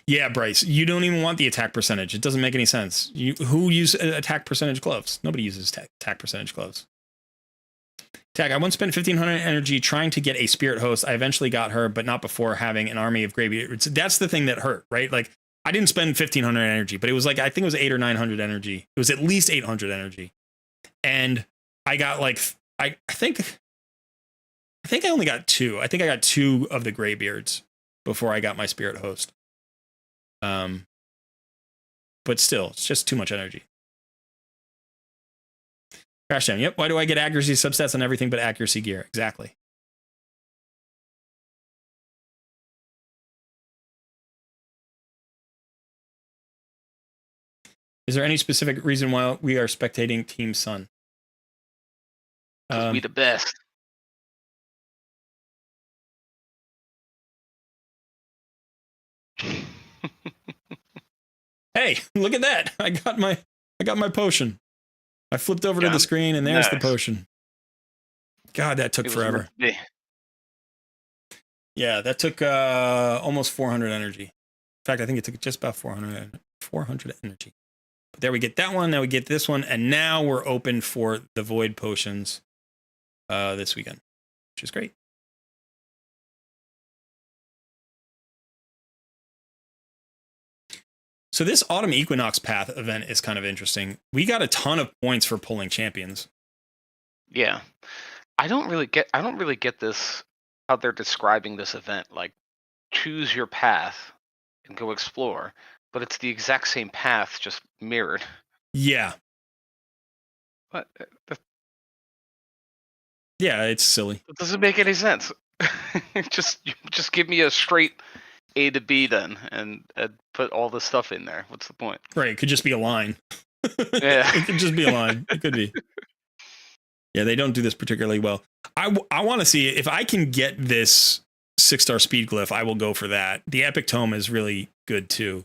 Yeah, Bryce, you don't even want the attack percentage. It doesn't make any sense. Who uses attack percentage gloves? Nobody uses attack percentage gloves. Tag, I once spent 1,500 energy trying to get a Spirit Host. I eventually got her, but not before having an army of Greybeards. That's the thing that hurt, right? Like, I didn't spend 1,500 energy, but it was like, I think it was 800 or 900 energy. It was at least 800 energy. And I got like, I think I only got 2. I think I got 2 of the Greybeards before I got my Spirit Host. But still, it's just too much energy. Crashdown. Yep. Why do I get accuracy substats on everything but accuracy gear? Exactly. Is there any specific reason why we are spectating Team Sun? We the best. Hey, look at that! I got my potion. I flipped over to the screen, and there's the potion. God, that took forever. Yeah, that took almost 400 energy. In fact, I think it took just about 400 energy. But there we get that one. Now we get this one. And now we're open for the void potions this weekend, which is great. So this Autumn Equinox Path event is kind of interesting. We got a ton of points for pulling champions. Yeah. I don't really get this, how they're describing this event. Like, choose your path and go explore. But it's the exact same path, just mirrored. Yeah. What? Yeah, it's silly. It doesn't make any sense. just give me a straight A to B then, and put all the stuff in there. What's the point? Right, it could just be a line. Yeah. It could just be a line. It could be. Yeah, they don't do this particularly well. I want to see if I can get this 6-star speed glyph. I will go for that. The epic tome is really good too.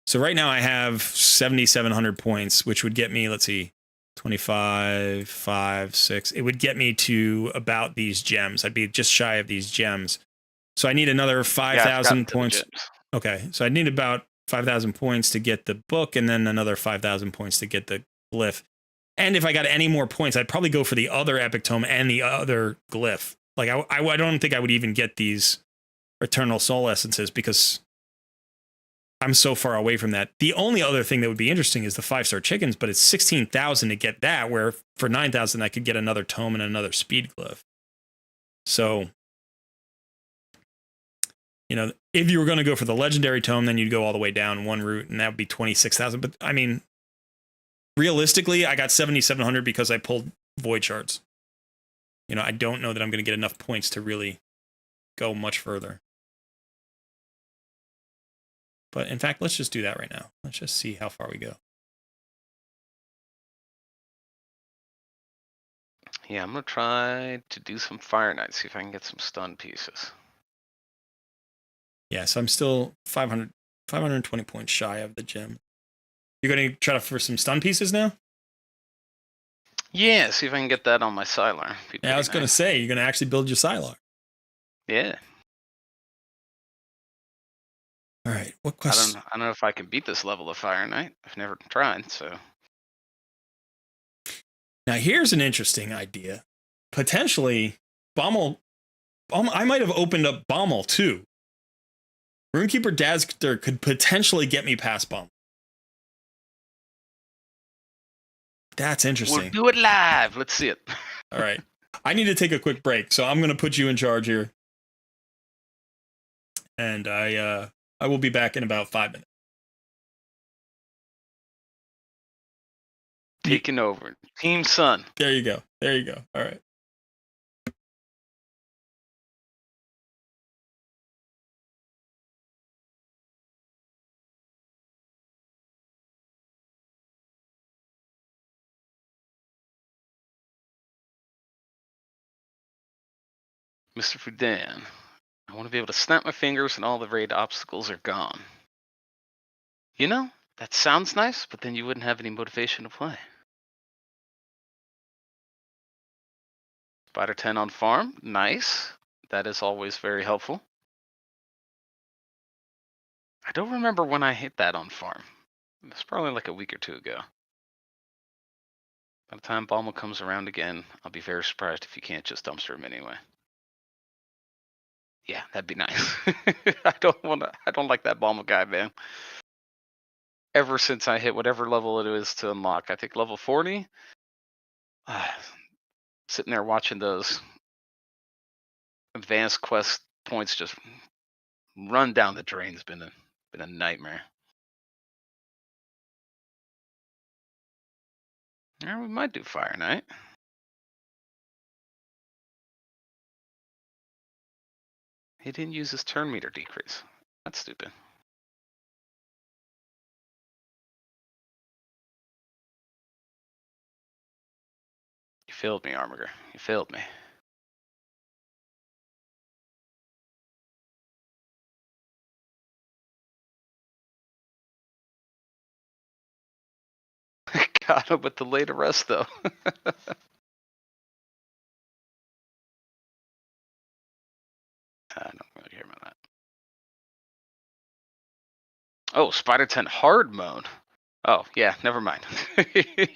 So right now I have 7,700 points, which would get me, let's see, 25, 5, 6. It would get me to about these gems. I'd be just shy of these gems. So I need another 5,000 points. Okay, so I need about 5,000 points to get the book, and then another 5,000 points to get the glyph. And if I got any more points, I'd probably go for the other epic tome and the other glyph. Like I don't think I would even get these eternal soul essences because I'm so far away from that. The only other thing that would be interesting is the 5-star chickens, but it's 16,000 to get that, where for 9,000 I could get another tome and another speed glyph. So, you know, if you were going to go for the legendary tome, then you'd go all the way down one route, and that would be 26,000. But I mean, realistically, I got 7,700 because I pulled void shards. You know, I don't know that I'm going to get enough points to really go much further. But in fact, let's just do that right now. Let's just see how far we go. Yeah, I'm going to try to do some Fire Knight, see if I can get some stun pieces. Yeah, so I'm still 520 points shy of the gem. You're going to try for some stun pieces now? Yeah, see if I can get that on my Sylar. Yeah, I was going to say, you're going to actually build your Sylar. Yeah. All right, what question? I don't know if I can beat this level of Fire Knight. I've never tried, so. Now, here's an interesting idea. Potentially, Bommel, I might have opened up Bommel too. Runekeeper Dazter could potentially get me past Bommel. That's interesting. We'll do it live. Let's see it. All right. I need to take a quick break, so I'm going to put you in charge here. And I will be back in about 5 minutes. Taking over. Team Sun. There you go. There you go. All right. Mr. Fudan. I want to be able to snap my fingers and all the raid obstacles are gone. You know, that sounds nice, but then you wouldn't have any motivation to play. Spider 10 on farm. Nice. That is always very helpful. I don't remember when I hit that on farm. It's probably like a week or two ago. By the time Balma comes around again, I'll be very surprised if you can't just dumpster him anyway. Yeah, that'd be nice. I don't like that Balma guy, man. Ever since I hit whatever level it is to unlock, I think level 40. Sitting there watching those advanced quest points just run down the drain has been a nightmare. Yeah, we might do Fire Knight. He didn't use his turn meter decrease. That's stupid. You failed me, Armiger. You failed me. Got him with the late arrest, though. I don't really care about that. Oh, Spider 10 hard mode. Oh, yeah, never mind.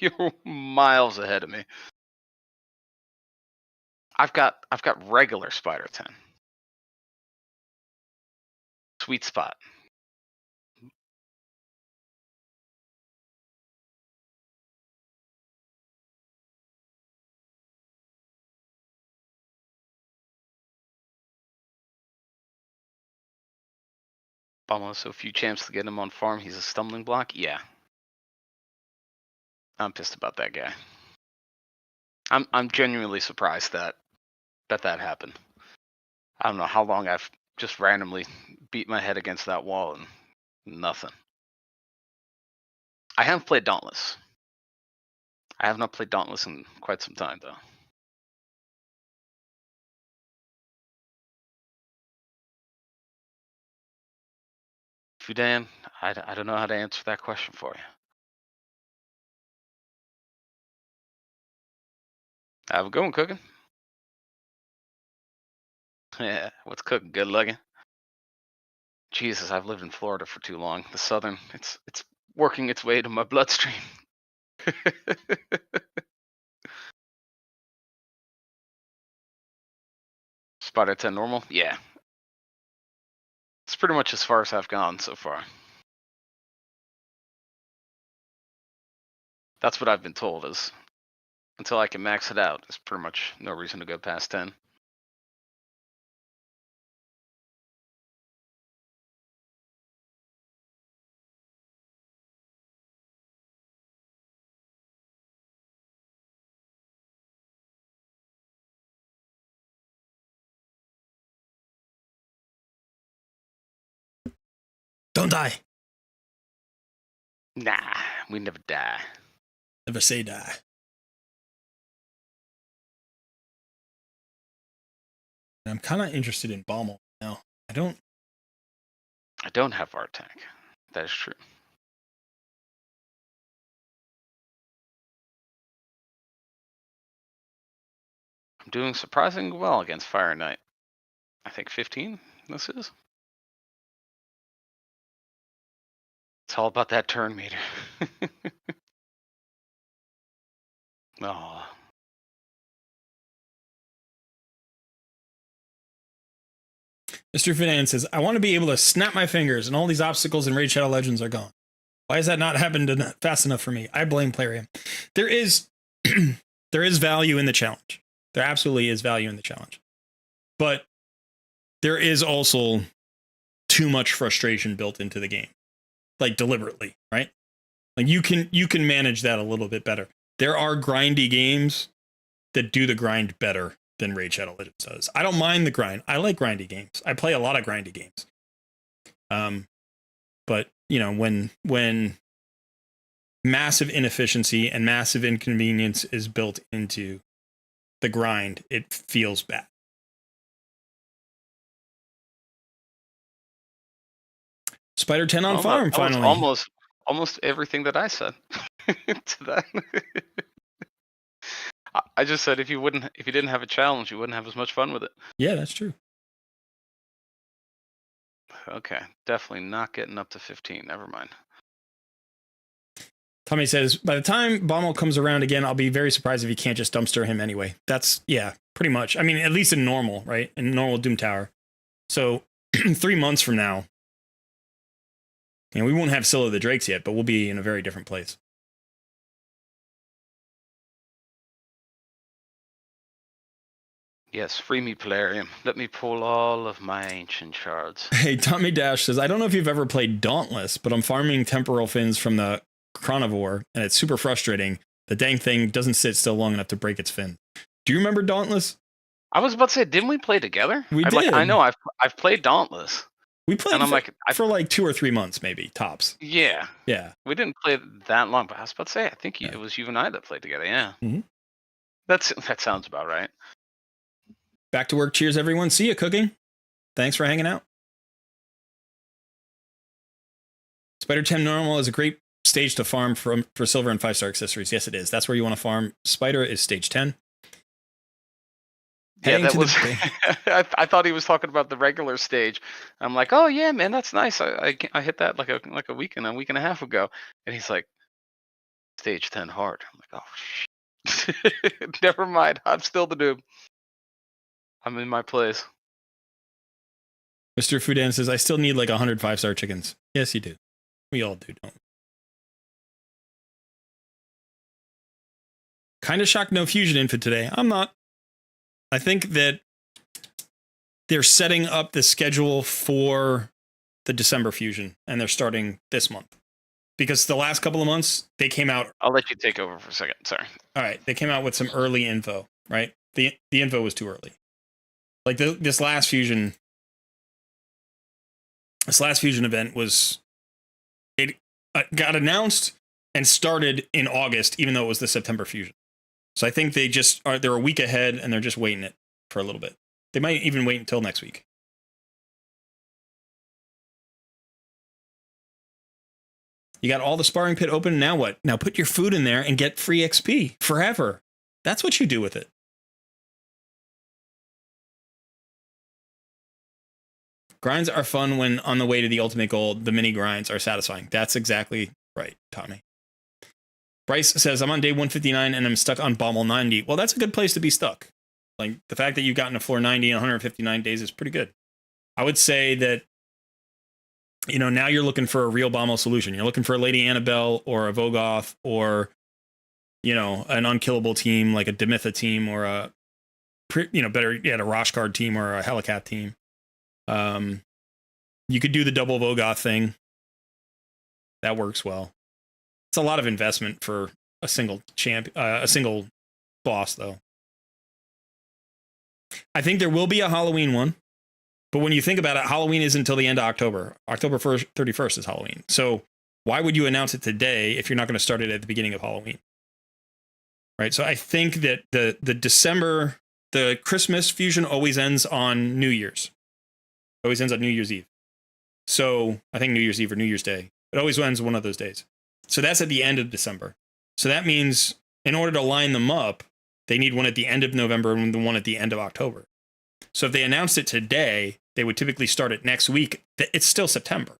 You're miles ahead of me. I've got regular Spider 10. Sweet spot. Almost so few champs to get him on farm. He's a stumbling block. Yeah. I'm pissed about that guy. I'm genuinely surprised that happened. I don't know how long I've just randomly beat my head against that wall and nothing. I haven't played Dauntless. I have not played Dauntless in quite some time though. Fudan, I don't know how to answer that question for you. Have a good one, cooking. Yeah, what's cooking? Good looking. Jesus, I've lived in Florida for too long. The southern, it's working its way to my bloodstream. Spider 10 normal? Yeah. It's pretty much as far as I've gone so far. That's what I've been told is until I can max it out, there's pretty much no reason to go past 10. Don't die. Nah, we never die. Never say die. I'm kind of interested in Bommel now. I don't have art tank. That is true. I'm doing surprisingly well against Fire Knight. I think 15 this is. It's all about that turn meter. Oh. Mr. Finan says, I want to be able to snap my fingers and all these obstacles in Raid Shadow Legends are gone. Why has that not happened fast enough for me? I blame Plarium. There is there is value in the challenge. There absolutely is value in the challenge. But there is also too much frustration built into the game. Like deliberately, right? Like you can manage that a little bit better. There are grindy games that do the grind better than Raid Shadow Legends does. I don't mind the grind. I like grindy games. I play a lot of grindy games. But you know, when massive inefficiency and massive inconvenience is built into the grind, it feels bad. Spider 10 on farm finally. Almost everything that I said to that. I just said if you didn't have a challenge, you wouldn't have as much fun with it. Yeah, that's true. Okay, definitely not getting up to 15. Never mind. Tommy says, by the time Bommel comes around again, I'll be very surprised if he can't just dumpster him anyway. That's, yeah, pretty much. I mean, at least in normal, right? In normal Doom Tower. So 3 months from now, you know, we won't have Scylla the Drakes yet, but we'll be in a very different place. Yes, free me, Plarium. Let me pull all of my ancient shards. Hey, Tommy Dash says, I don't know if you've ever played Dauntless, but I'm farming temporal fins from the Chronivore, and it's super frustrating. The dang thing doesn't sit still long enough to break its fin. Do you remember Dauntless? I was about to say, didn't we play together? We did. I know, I've played Dauntless. We played for like 2 or 3 months, maybe, tops. Yeah. Yeah. We didn't play that long, but I was about to say, I think it was you and I that played together, yeah. Mm-hmm. That sounds about right. Back to work. Cheers, everyone. See you, Cooking. Thanks for hanging out. Spider 10 normal is a great stage to farm for silver and 5-star accessories. Yes, it is. That's where you want to farm. Spider is stage 10. Yeah, that was. I thought he was talking about the regular stage. I'm like, oh yeah, man, that's nice. I hit that like a week and a half ago, and he's like, stage 10 hard. I'm like, oh, shit. Never mind. I'm still the noob. I'm in my place. Mr. Fudan says, I still need like 100 5-star chickens. Yes, you do. We all do, don't we? Kind of shocked no fusion info today. I'm not. I think that they're setting up the schedule for the December fusion, and they're starting this month. Because the last couple of months, they came out. I'll let you take over for a second. Sorry. All right, they came out with some early info, right? The info was too early. Like this last fusion event was, it got announced and started in August, even though it was the September fusion. So I think they're a week ahead, and they're just waiting it for a little bit. They might even wait until next week. You got all the sparring pit open. Now what? Now put your food in there and get free XP forever. That's what you do with it. Grinds are fun when on the way to the ultimate goal. The mini grinds are satisfying. That's exactly right, Tommy. Bryce says, I'm on day 159 and I'm stuck on Bommel 90. Well, that's a good place to be stuck. Like, the fact that you've gotten to floor 90 in 159 days is pretty good. I would say that, you know, now you're looking for a real Bommel solution. You're looking for a Lady Annabelle or a Vogoth or, you know, an unkillable team like a Demitha team or a, you know, better yet, a Roshkard team or a Helicat team. You could do the double Vogoth thing. That works well. It's a lot of investment for a single a single boss, though. I think there will be a Halloween one, but when you think about it, Halloween isn't until the end of October. October 31st is Halloween. So why would you announce it today if you're not going to start it at the beginning of Halloween? Right. So I think that the Christmas fusion always ends on New Year's. Always ends on New Year's Eve. So I think New Year's Eve or New Year's Day. It always ends one of those days. So that's at the end of December. So that means in order to line them up, they need one at the end of November and the one at the end of October. So if they announced it today, they would typically start it next week. It's still September.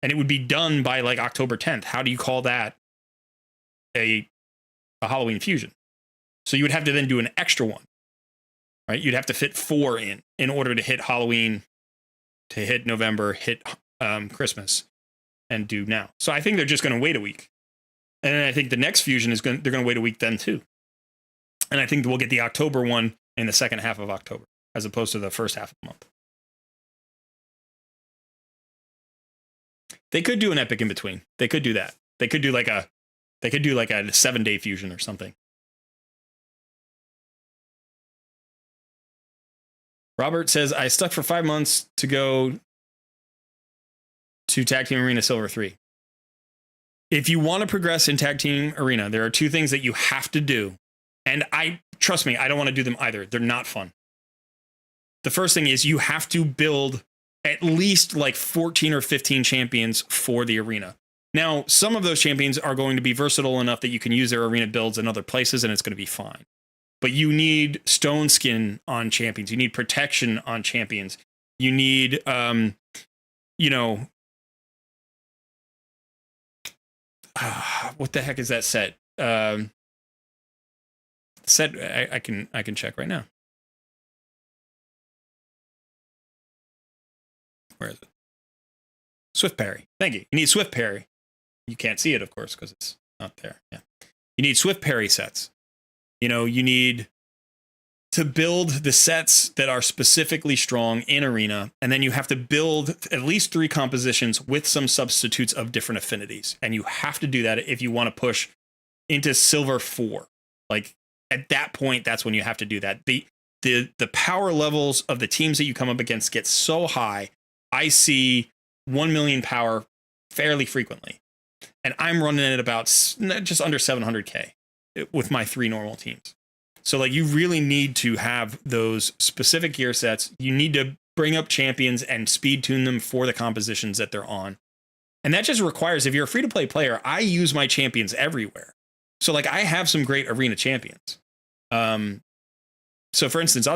And it would be done by like October 10th. How do you call that a Halloween fusion? So you would have to then do an extra one, right? You'd have to fit 4 in order to hit Halloween, to hit November, hit Christmas, and do now. So I think they're just going to wait a week. And then I think the next fusion they're going to wait a week then too. And I think we'll get the October one in the second half of October, as opposed to the first half of the month. They could do an epic in between. They could do that. They could do like a 7-day fusion or something. Robert says, I stuck for 5 months to go to Tag Team Arena Silver 3. If you want to progress in Tag Team Arena, there are 2 things that you have to do. And trust me, I don't want to do them either. They're not fun. The first thing is you have to build at least like 14 or 15 champions for the arena. Now, some of those champions are going to be versatile enough that you can use their arena builds in other places and it's going to be fine. But you need stone skin on champions. You need protection on champions. You need, you know, what the heck is that set? Set I can check right now. Where is it? Swift parry. Thank you. You need swift parry. You can't see it, of course, because it's not there. Yeah. You need swift parry sets. You know, you need to build the sets that are specifically strong in arena, and then you have to build at least 3 compositions with some substitutes of different affinities. And you have to do that if you want to push into Silver 4. Like, at that point, that's when you have to do that. The power levels of the teams that you come up against get so high. I see 1 million power fairly frequently. And I'm running at about just under 700k with my 3 normal teams. So like, you really need to have those specific gear sets. You need to bring up champions and speed tune them for the compositions that they're on. And that just requires, if you're a free-to-play player, I use my champions everywhere. So like, I have some great arena champions. So for instance,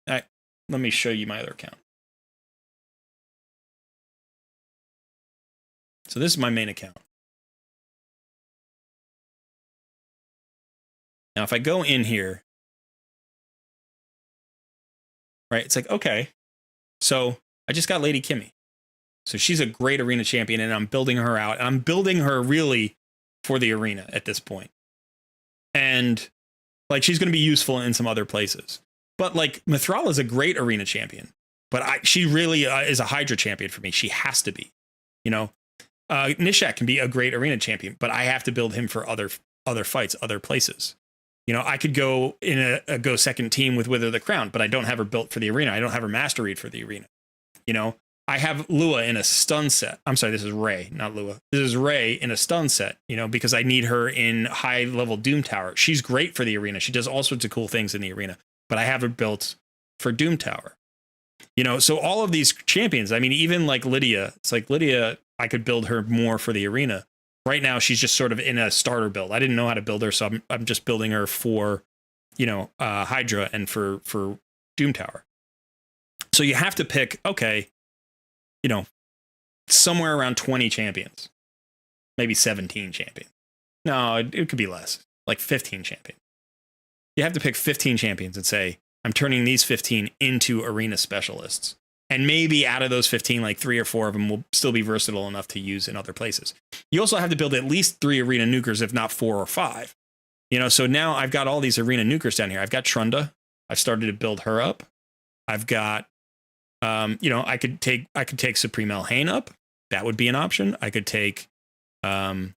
let me show you my other account. So this is my main account. Now, if I go in here, right, it's like, okay, so I just got Lady Kimmy. So she's a great arena champion, and I'm building her out. And I'm building her really for the arena at this point. And like, she's going to be useful in some other places. But like, Mithrala is a great arena champion. But she really is a Hydra champion for me. She has to be. You know, Nishak can be a great arena champion, but I have to build him for other fights, other places. You know, I could go in a go second team with Wither the Crown, but I don't have her built for the arena. I don't have her master read for the arena. You know, I have Lua in a stun set. I'm sorry, this is Ray, not Lua. This is Ray in a stun set, you know, because I need her in high level Doom Tower. She's great for the arena. She does all sorts of cool things in the arena, but I have her built for Doom Tower. You know, so all of these champions, I mean, even like Lydia, it's like Lydia, I could build her more for the arena. Right now, she's just sort of in a starter build. I didn't know how to build her, so I'm just building her for, you know, Hydra and for Doom Tower. So you have to pick, okay, you know, somewhere around 20 champions, maybe 17 champions. No, it could be less, like 15 champions. You have to pick 15 champions and say, I'm turning these 15 into arena specialists. And maybe out of those 15, like 3 or 4 of them will still be versatile enough to use in other places. You also have to build at least 3 arena nukers, if not 4 or 5. You know, so now I've got all these arena nukers down here. I've got Trunda. I've started to build her up. I've got, you know, I could take Supreme Elhain up. That would be an option. I could take, I've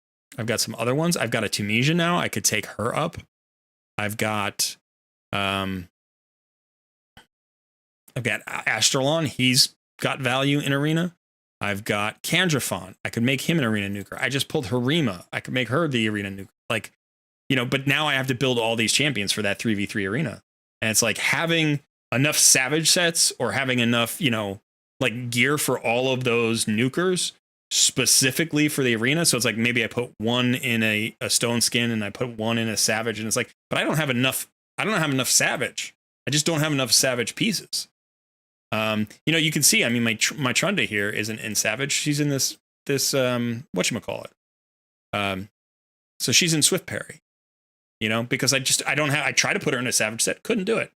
got some other ones. I've got a Tunisia now. I could take her up. I've got Astralon. He's got value in arena. I've got Kandrafon. I could make him an arena nuker. I just pulled Harima. I could make her the arena nuker. Like, you know, but now I have to build all these champions for that 3v3 arena. And it's like having enough Savage sets or having enough, you know, like gear for all of those nukers specifically for the arena. So it's like maybe I put one in a stone skin and I put one in a Savage, and it's like, but I don't have enough Savage. I just don't have enough Savage pieces. You know, you can see, I mean, my Trunda here isn't in Savage. She's in this whatchamacallit. So she's in Swift Parry, you know, because I tried to put her in a Savage set, couldn't do it.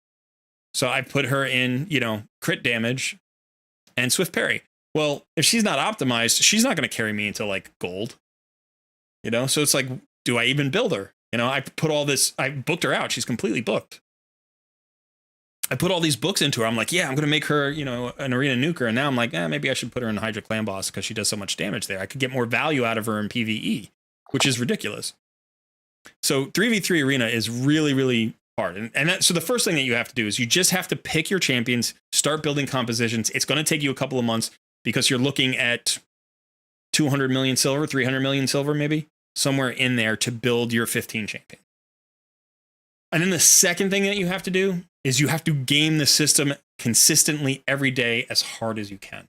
So I put her in, you know, crit damage and Swift Parry. Well, if she's not optimized, she's not going to carry me into like gold, you know? So it's like, do I even build her? You know, I booked her out. She's completely booked. I put all these books into her. I'm like, yeah, I'm going to make her, you know, an arena nuker. And now I'm like, maybe I should put her in Hydra Clan Boss because she does so much damage there. I could get more value out of her in PvE, which is ridiculous. So 3v3 arena is really, really hard. So the first thing that you have to do is you just have to pick your champions, start building compositions. It's going to take you a couple of months because you're looking at 200 million silver, 300 million silver, maybe somewhere in there to build your 15 champion. And then the second thing that you have to do is you have to game the system consistently every day as hard as you can,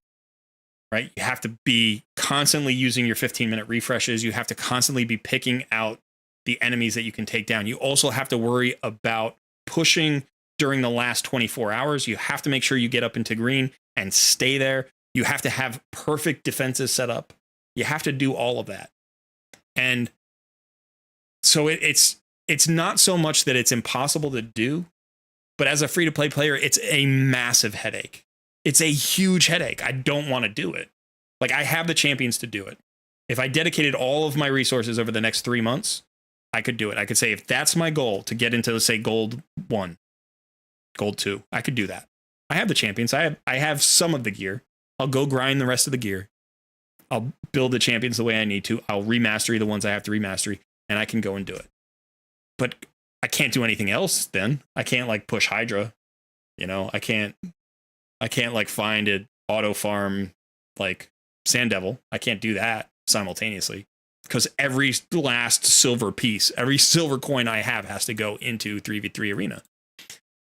right? You have to be constantly using your 15-minute refreshes. You have to constantly be picking out the enemies that you can take down. You also have to worry about pushing during the last 24 hours. You have to make sure you get up into green and stay there. You have to have perfect defenses set up. You have to do all of that. And so it's not so much that it's impossible to do, but as a free-to-play player, it's a massive headache. It's a huge headache. I don't want to do it. Like, I have the champions to do it. If I dedicated all of my resources over the next 3 months, I could do it. I could say, if that's my goal to get into, let's say, gold 1, gold 2, I could do that. I have the champions. I have some of the gear. I'll go grind the rest of the gear. I'll build the champions the way I need to. I'll remastery the ones I have to remastery, and I can go and do it. But I can't do anything else then. I can't like push Hydra. You know, I can't like find an auto farm like Sand Devil. I can't do that simultaneously because every last silver piece, every silver coin I have has to go into 3v3 arena.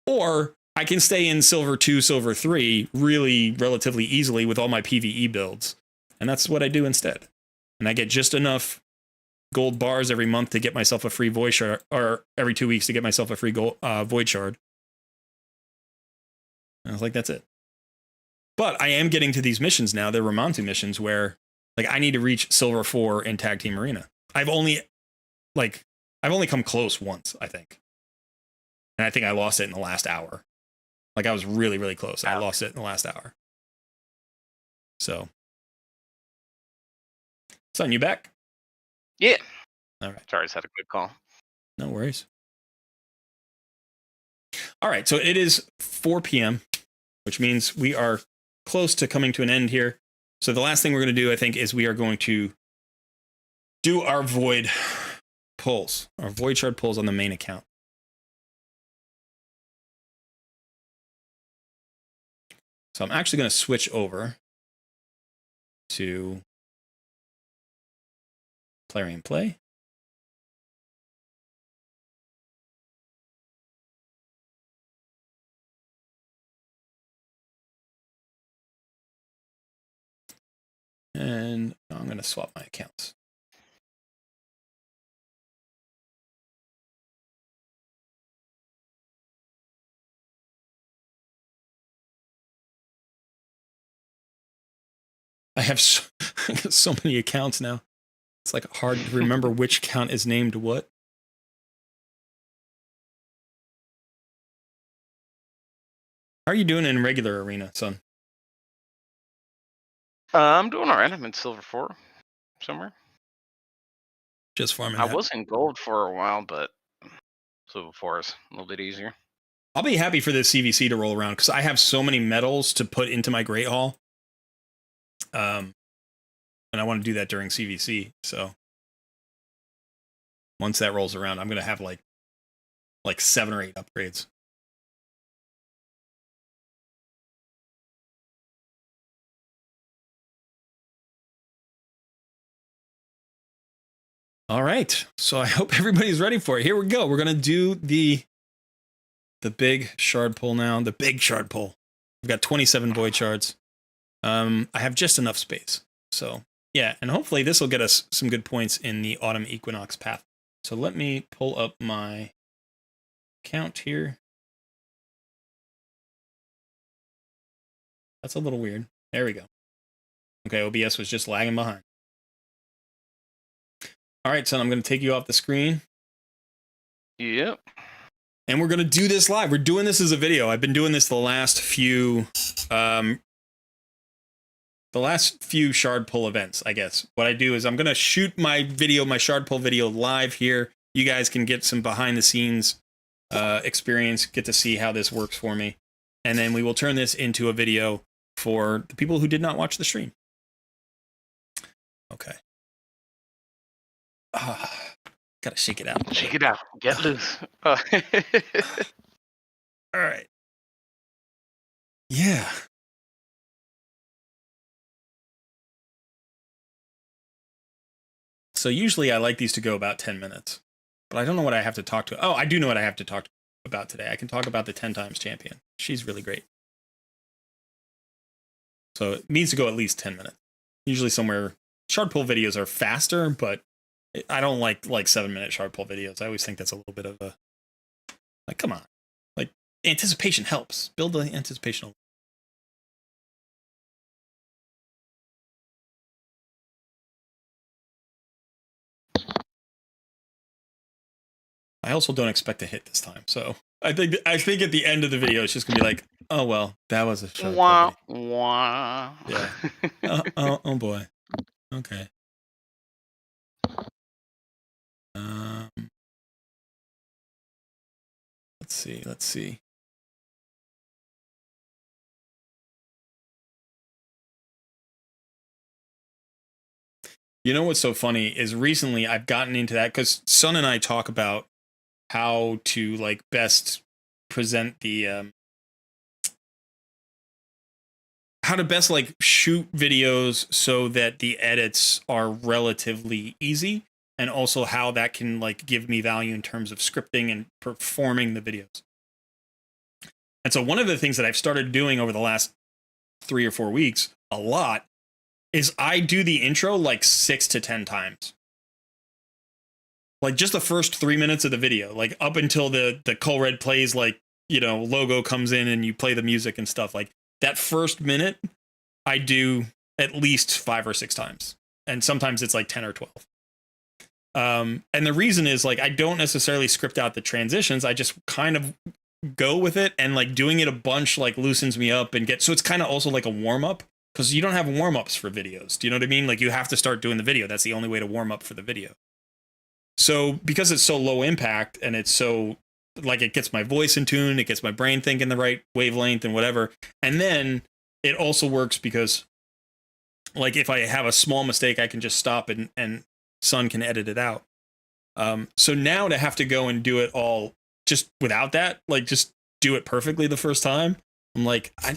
Or I can stay in silver 2, silver 3 really relatively easily with all my PvE builds. And that's what I do instead. And I get just enough gold bars every month to get myself a free void shard, or every 2 weeks to get myself a free void shard. And I was like, that's it. But I am getting to these missions now. They're Ramantu missions where like I need to reach silver 4 in tag team arena. I've only come close once, I think. And I think I lost it in the last hour. Like I was really, really close. I lost it in the last hour. So, Son, you back? Yeah. All right. Sorry, I just had a quick call. No worries. All right. So it is 4 p.m., which means we are close to coming to an end here. So the last thing we're going to do, I think, is we are going to do our void pulls, our void shard pulls on the main account. So I'm actually going to switch over to Plarium and Play. And I'm going to swap my accounts. I have so many accounts now. It's like hard to remember which account is named what. How are you doing in regular arena, Son? I'm doing all right. I'm in silver 4 somewhere. Just farming. I was in gold for a while, but silver 4 is a little bit easier. I'll be happy for this CVC to roll around because I have so many medals to put into my Great Hall. And I want to do that during CVC. So once that rolls around, I'm going to have like 7 or 8 upgrades. All right. So I hope everybody's ready for it. Here we go. We're going to do the big shard pull now. The big shard pull. We've got 27 void shards. I have just enough space. So yeah, and hopefully this will get us some good points in the autumn equinox path. So let me pull up my count here. That's a little weird. There we go. Okay, OBS was just lagging behind. All right, Son, I'm going to take you off the screen. Yep. And we're going to do this live. We're doing this as a video. I've been doing this the last few shard pull events, I guess. What I do is I'm going to shoot my video, my shard pull video live here. You guys can get some behind the scenes experience, get to see how this works for me. And then we will turn this into a video for the people who did not watch the stream. Okay. Gotta shake it out. Shake it out. Get loose. All right. Yeah. So usually I like these to go about 10 minutes, but I don't know what I have to talk to. Oh, I do know what I have to talk about today. I can talk about the 10 times champion. She's really great. So it needs to go at least 10 minutes. Usually somewhere, shard pull videos are faster, but I don't like 7-minute shard pull videos. I always think that's a little bit of a, like, come on. Like, anticipation helps. Build the anticipation. I also don't expect to hit this time. So I think at the end of the video, it's just gonna be like, oh, well, that was a shard Wah, pull. wah. Yeah. Oh boy. Okay. Let's see. You know what's so funny is recently I've gotten into that because Sun and I talk about how to like best present the how to best like shoot videos so that the edits are relatively easy, and also how that can like give me value in terms of scripting and performing the videos. And so one of the things that I've started doing over the last 3 or 4 weeks a lot is I do the intro like 6 to 10 times. Like just the first 3 minutes of the video, like up until the Colred plays, like, you know, logo comes in and you play the music and stuff. Like that first minute, I do at least 5 or 6 times. And sometimes it's like 10 or 12. And the reason is like I don't necessarily script out the transitions. I just kind of go with it, and like doing it a bunch like loosens me up and so it's kind of also like a warm up, because you don't have warm ups for videos. Do you know what I mean? Like you have to start doing the video. That's the only way to warm up for the video. So because it's so low impact and it's so like it gets my voice in tune, it gets my brain thinking the right wavelength and whatever. And then it also works because like if I have a small mistake, I can just stop and Sun can edit it out. So now to have to go and do it all just without that, like just do it perfectly the first time, I'm like, I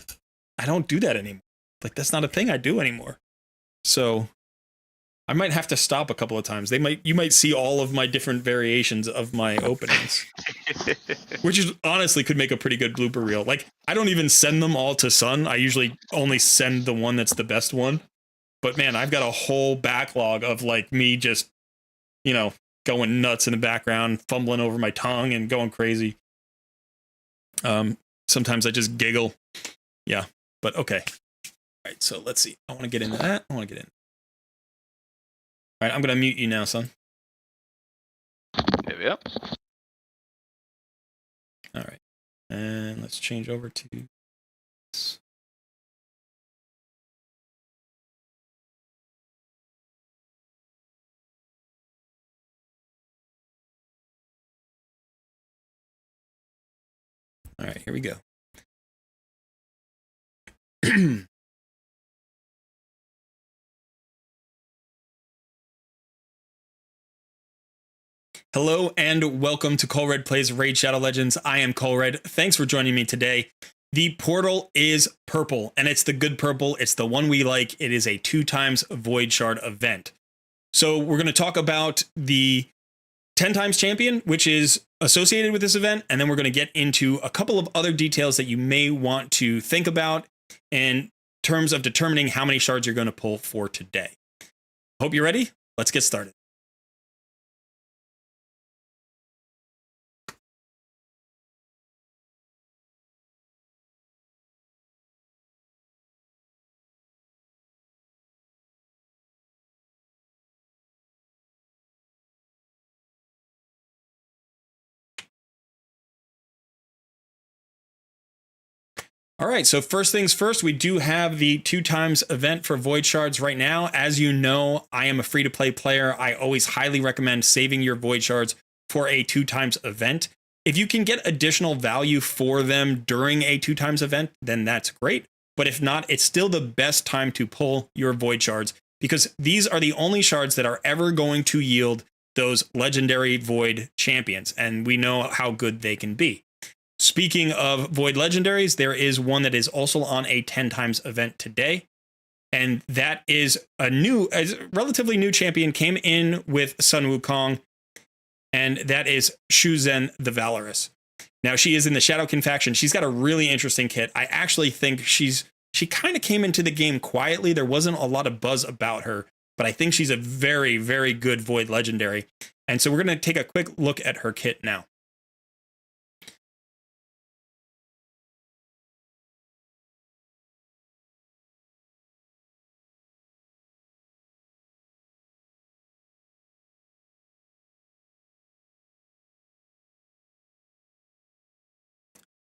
don't do that anymore. Like that's not a thing I do anymore. So I might have to stop a couple of times. You might see all of my different variations of my openings, which is honestly could make a pretty good blooper reel. Like I don't even send them all to Sun. I usually only send the one that's the best one. But man, I've got a whole backlog of like me just, you know, going nuts in the background, fumbling over my tongue and going crazy. Sometimes I just giggle. Yeah, but okay. All right, so let's see. I want to get into that. All right, I'm going to mute you now, Sun. There we go. All right. And let's change over to this. All right, here we go. Hello and welcome to Colred Plays Raid Shadow Legends. I am Colred. Thanks for joining me today. The portal is purple, and it's the good purple. It's the one we like. It is a 2x Void Shard event. So we're going to talk about the 10x champion, which is associated with this event, and then we're going to get into a couple of other details that you may want to think about in terms of determining how many shards you're going to pull for today. Hope you're ready. Let's get started. All right, so first things first, we do have the 2x event for Void Shards right now. As you know, I am a free-to-play player. I always highly recommend saving your Void Shards for a 2x event. If you can get additional value for them during a 2x event, then that's great. But if not, it's still the best time to pull your Void Shards, because these are the only shards that are ever going to yield those legendary Void champions, and we know how good they can be. Speaking of Void Legendaries, there is one that is also on a 10x event today. And that is a relatively new champion, came in with Sun Wukong, and that is Shu-Zhen the Valorous. Now, she is in the Shadowkin faction. She's got a really interesting kit. I actually think she kind of came into the game quietly. There wasn't a lot of buzz about her, but I think she's a very, very good Void Legendary. And so we're going to take a quick look at her kit now.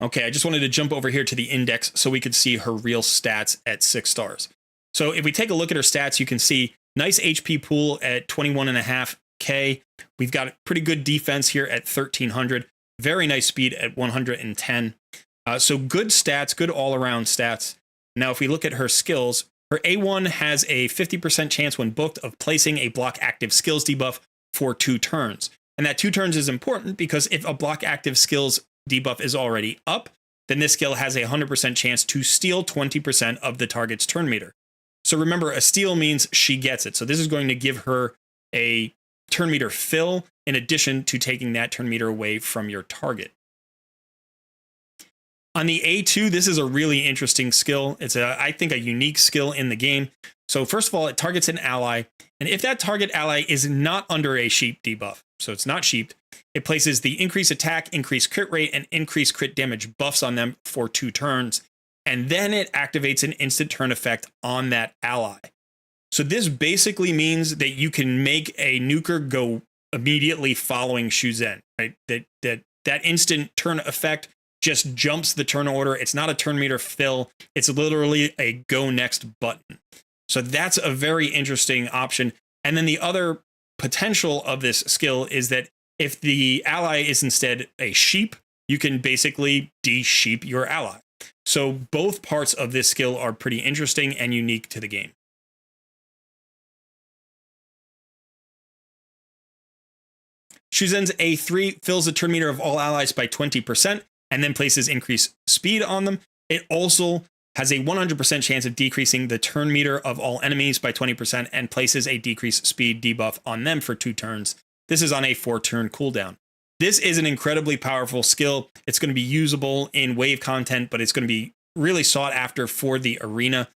Okay, I just wanted to jump over here to the index so we could see her real stats at 6 stars. So if we take a look at her stats, you can see nice HP pool at 21.5K. We've got pretty good defense here at 1300. Very nice speed at 110. So good stats, good all-around stats. Now, if we look at her skills, her A1 has a 50% chance when booked of placing a block active skills debuff for 2 turns. And that 2 turns is important because if a block active skills debuff is already up, then this skill has a 100% chance to steal 20% of the target's turn meter. So remember, a steal means she gets it. So this is going to give her a turn meter fill in addition to taking that turn meter away from your target. On the A2, this is a really interesting skill. It's I think a unique skill in the game. So first of all, it targets an ally, and if that target ally is not under a sheep debuff, so it's not sheeped, it places the increased attack, increased crit rate, and increased crit damage buffs on them for 2 turns, and then it activates an instant turn effect on that ally. So this basically means that you can make a nuker go immediately following Shu-Zhen, right? That instant turn effect just jumps the turn order. It's not a turn meter fill. It's literally a go next button. So that's a very interesting option. And then the other potential of this skill is that if the ally is instead a sheep, you can basically de-sheep your ally. So both parts of this skill are pretty interesting and unique to the game. Shu-Zhen's A3 fills the turn meter of all allies by 20% and then places increased speed on them. It also has a 100% chance of decreasing the turn meter of all enemies by 20% and places a decreased speed debuff on them for 2 turns. This is on a 4-turn cooldown. This is an incredibly powerful skill. It's going to be usable in wave content, but it's going to be really sought after for the arena.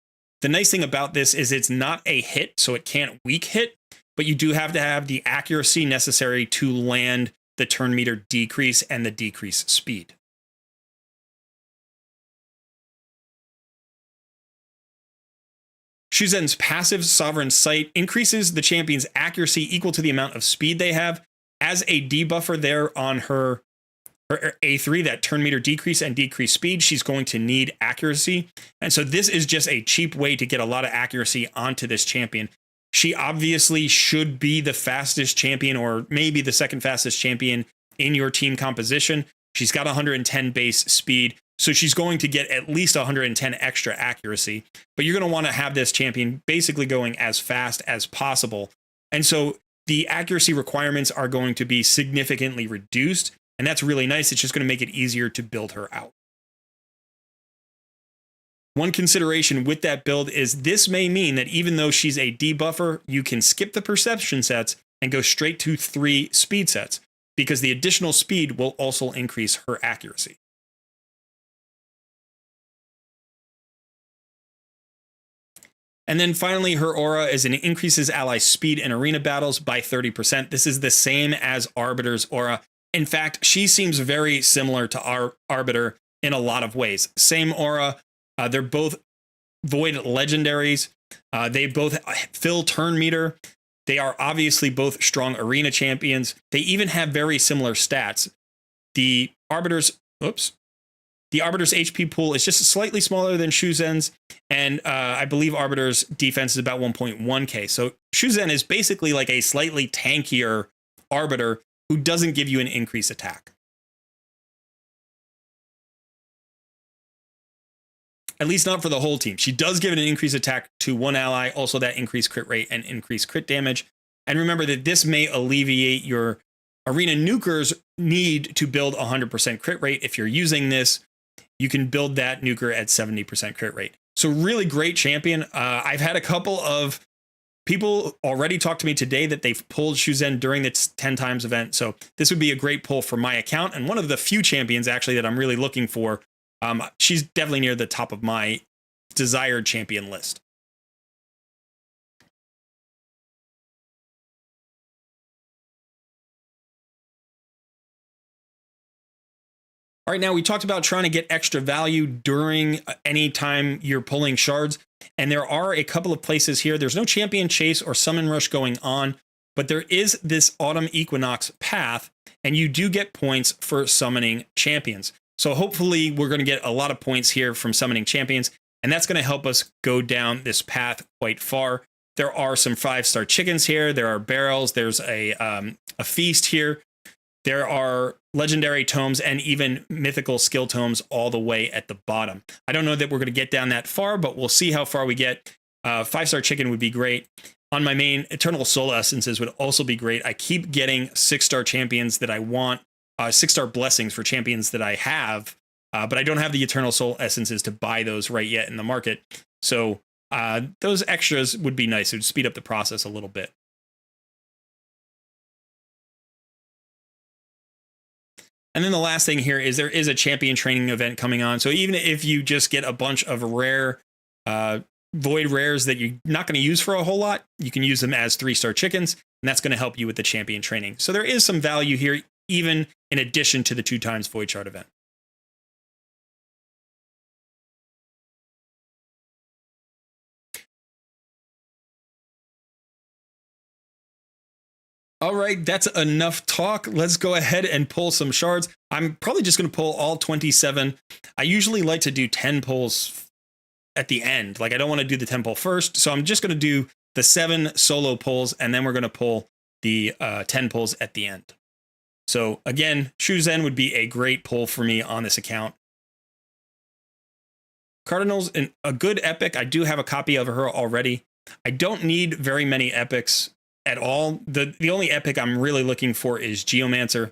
The nice thing about this is it's not a hit, so it can't weak hit, but you do have to have the accuracy necessary to land the turn meter decrease and the decrease speed. Shu-Zhen's passive Sovereign Sight increases the champion's accuracy equal to the amount of speed they have. As a debuffer there on her A3, that turn meter decrease and decrease speed, she's going to need accuracy. And so this is just a cheap way to get a lot of accuracy onto this champion. She obviously should be the fastest champion, or maybe the second fastest champion in your team composition. She's got 110 base speed, so she's going to get at least 110 extra accuracy. But you're going to want to have this champion basically going as fast as possible. And so the accuracy requirements are going to be significantly reduced, and that's really nice. It's just going to make it easier to build her out. One consideration with that build is this may mean that even though she's a debuffer, you can skip the perception sets and go straight to 3 speed sets, because the additional speed will also increase her accuracy. And then finally, her aura is it increases ally speed in arena battles by 30%. This is the same as Arbiter's aura. In fact, she seems very similar to our Arbiter in a lot of ways. Same aura. They're both Void legendaries. They both fill turn meter. They are obviously both strong arena champions. They even have very similar stats. The Arbiter's HP pool is just slightly smaller than Shu-Zhen's, and I believe Arbiter's defense is about 1.1k. So Shu-Zhen is basically like a slightly tankier Arbiter who doesn't give you an increased attack. At least not for the whole team. She does give it an increased attack to one ally, also that increased crit rate and increased crit damage. And remember that this may alleviate your arena nukers need to build 100% crit rate. If you're using this, you can build that nuker at 70% crit rate. So really great champion. I've had a couple of people already talk to me today that they've pulled Shu-Zhen during the 10 times event. So this would be a great pull for my account, and one of the few champions actually that I'm really looking for. She's definitely near the top of my desired champion list. All right, now we talked about trying to get extra value during any time you're pulling shards, and there are a couple of places here. There's no champion chase or summon rush going on, but there is this autumn equinox path, and you do get points for summoning champions. So hopefully we're going to get a lot of points here from summoning champions, and that's going to help us go down this path quite far. There are some 5-star chickens here. There are barrels. There's a feast here. There are legendary tomes and even mythical skill tomes all the way at the bottom. I don't know that we're going to get down that far, but we'll see how far we get. 5-star chicken would be great. On my main, Eternal Soul Essences would also be great. I keep getting 6-star champions that I want. 6-star blessings for champions that I have, but I don't have the Eternal Soul Essences to buy those right yet in the market. So those extras would be nice. It would speed up the process a little bit. And then the last thing here is there is a champion training event coming on. So even if you just get a bunch of rare void rares that you're not going to use for a whole lot, you can use them as 3-star chickens, and that's going to help you with the champion training. So there is some value here, even in addition to the 2 times Void Shard event. All right, that's enough talk. Let's go ahead and pull some shards. I'm probably just going to pull all 27. I usually like to do 10 pulls at the end. Like, I don't want to do the 10 pull first. So I'm just going to do the 7 solo pulls, and then we're going to pull the 10 pulls at the end. So again, Shu-Zhen would be a great pull for me on this account. Cardinals, a good epic. I do have a copy of her already. I don't need very many epics at all. The only epic I'm really looking for is Geomancer.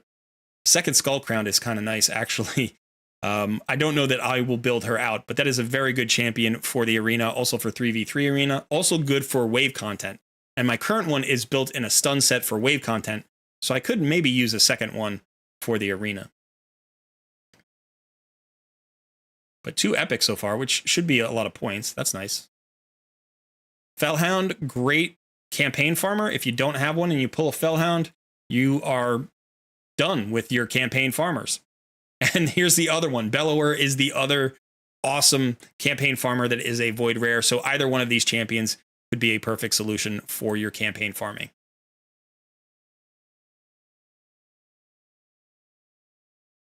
Second Skull Crown is kind of nice, actually. I don't know that I will build her out, but that is a very good champion for the arena, also for 3v3 arena, also good for wave content. And my current one is built in a stun set for wave content, so I could maybe use a second one for the arena. But 2 epics so far, which should be a lot of points. That's nice. Fellhound, great campaign farmer. If you don't have one and you pull a Fellhound, you are done with your campaign farmers. And here's the other one. Bellower is the other awesome campaign farmer that is a void rare. So either one of these champions could be a perfect solution for your campaign farming.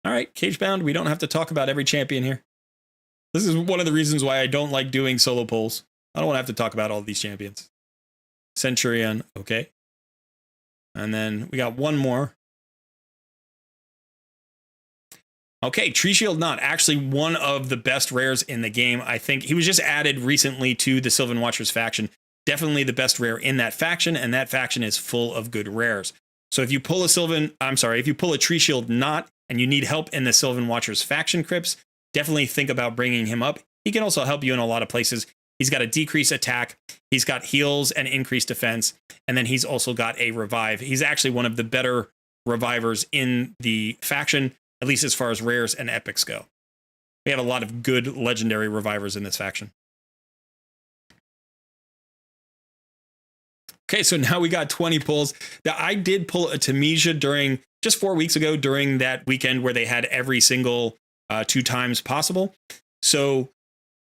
All right, Cagebound, we don't have to talk about every champion here. This is one of the reasons why I don't like doing solo polls. I don't want to have to talk about all these champions. Centurion, okay. And then we got one more. Okay, Tree Shield Knot, actually one of the best rares in the game. I think he was just added recently to the Sylvan Watchers faction. Definitely the best rare in that faction, and that faction is full of good rares. So if you pull if you pull a Tree Shield Knot and you need help in the Sylvan Watchers faction crypts, definitely think about bringing him up. He can also help you in a lot of places. He's got a decreased attack, he's got heals and increased defense, and then he's also got a revive. He's actually one of the better revivers in the faction, at least as far as rares and epics go. We have a lot of good legendary revivers in this faction. Okay, so now we got 20 pulls. Now, I did pull a Tamesia during, just 4 weeks ago, during that weekend where they had every single 2 times possible. So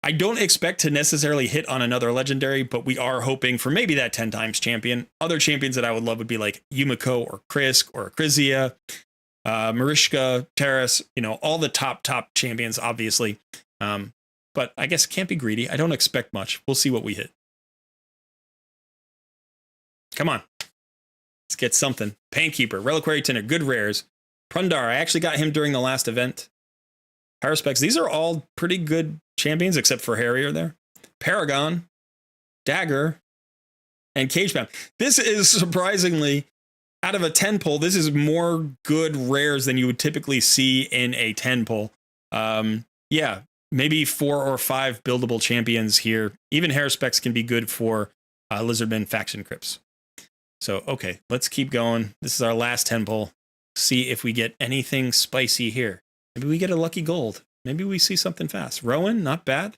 I don't expect to necessarily hit on another legendary, but we are hoping for maybe that 10 times champion. Other champions that I would love would be like Yumiko or Krisk or Krizia, Marishka, Terrace, you know, all the top champions, obviously. But I guess can't be greedy. I don't expect much. We'll see what we hit. Come on. Let's get something. Painkeeper, Reliquary Tinner, good rares. Prundar, I actually got him during the last event. Haruspex, these are all pretty good champions, except for Harrier there. Paragon, Dagger, and Cagebound. This is surprisingly, out of a 10 pull, this is more good rares than you would typically see in a 10 pull. Yeah, maybe 4 or 5 buildable champions here. Even Haruspex can be good for Lizardman faction crypts. So, okay, let's keep going. This is our last 10 pull. See if we get anything spicy here. Maybe we get a lucky gold. Maybe we see something fast. Rowan, not bad.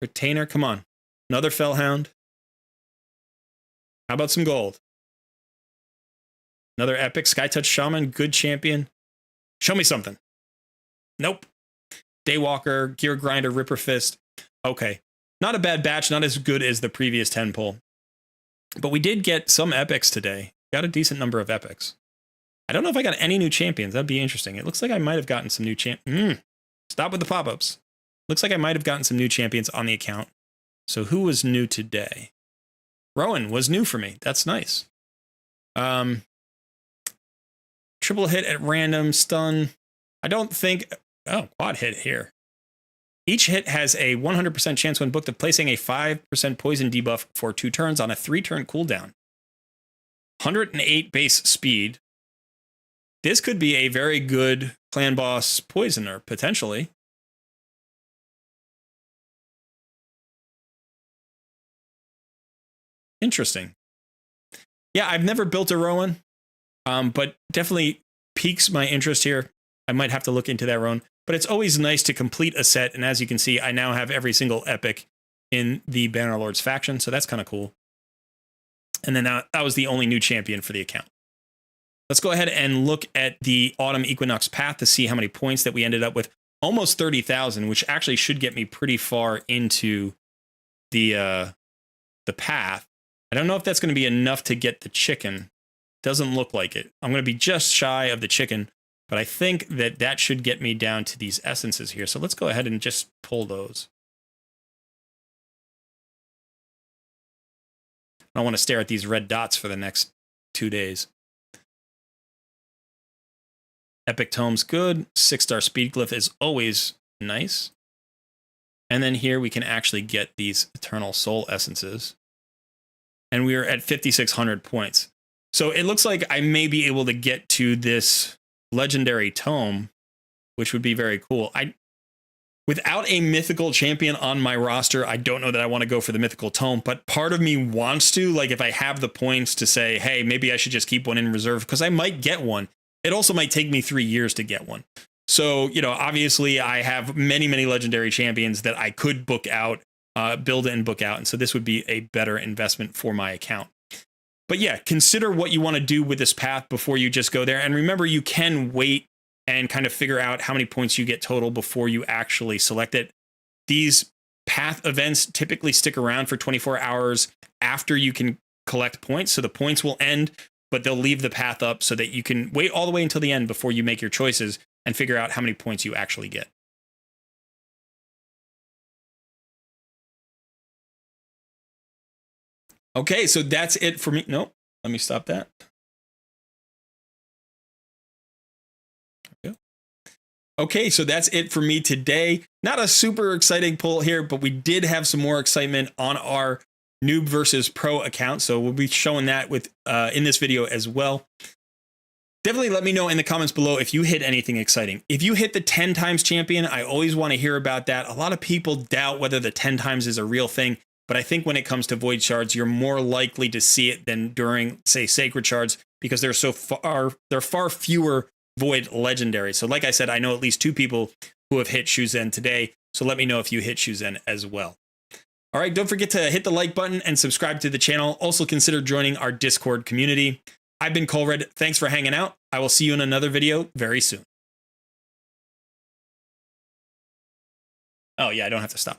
Retainer, come on. Another Fellhound. How about some gold? Another epic. Skytouch Shaman, good champion. Show me something. Nope. Daywalker, Gear Grinder, Ripper Fist. Okay. Not a bad batch, not as good as the previous 10 pull. But we did get some epics today. Got a decent number of epics. I don't know if I got any new champions. That'd be interesting. It looks like I might have gotten some new Stop with the pop-ups. Looks like I might have gotten some new champions on the account. So who was new today? Rowan was new for me. That's nice. Triple hit at random, stun. I don't think... Oh, quad hit here. Each hit has a 100% chance when booked of placing a 5% poison debuff for 2 turns on a 3-turn cooldown. 108 base speed. This could be a very good clan boss poisoner, potentially. Interesting. Yeah, I've never built a Rowan, but definitely piques my interest here. I might have to look into that Rowan. But it's always nice to complete a set, and as you can see, I now have every single epic in the Bannerlords faction, so that's kind of cool. And then that was the only new champion for the account. Let's go ahead and look at the Autumn Equinox path to see how many points that we ended up with. Almost 30,000, which actually should get me pretty far into the path. I don't know if that's going to be enough to get the chicken Doesn't look like it. I'm going to be just shy of the chicken, but I think that that should get me down to these essences here. So let's go ahead and just pull those. I want to stare at these red dots for the next 2 days. Epic Tome's good. 6-star Speed Glyph is always nice. And then here we can actually get these Eternal Soul Essences. And we are at 5,600 points. So it looks like I may be able to get to this Legendary Tome, which would be very cool. Without a mythical champion on my roster, I don't know that I want to go for the mythical tome, but part of me wants to, like if I have the points to say, hey, maybe I should just keep one in reserve because I might get one. It also might take me 3 years to get one. So, you know, obviously I have many, many legendary champions that I could book out, build and book out. And so this would be a better investment for my account. But yeah, consider what you want to do with this path before you just go there. And remember, you can wait and kind of figure out how many points you get total before you actually select it. These path events typically stick around for 24 hours after you can collect points. So the points will end, but they'll leave the path up so that you can wait all the way until the end before you make your choices and figure out how many points you actually get. Okay, so that's it for me. Nope, let me stop that. Okay, so that's it for me today. Not a super exciting pull here, but we did have some more excitement on our Noob versus Pro account. So we'll be showing that with in this video as well. Definitely let me know in the comments below if you hit anything exciting. If you hit the 10 times champion, I always want to hear about that. A lot of people doubt whether the 10 times is a real thing, but I think when it comes to void shards, you're more likely to see it than during, say, sacred shards, because there are far fewer void legendary. So like I said, I know at least 2 people who have hit Shu-Zhen today. So let me know if you hit Shu-Zhen as well. All right, don't forget to hit the like button and subscribe to the channel. Also consider joining our Discord community. I've been Colred. Thanks for hanging out. I will see you in another video very soon. Oh yeah, I don't have to stop.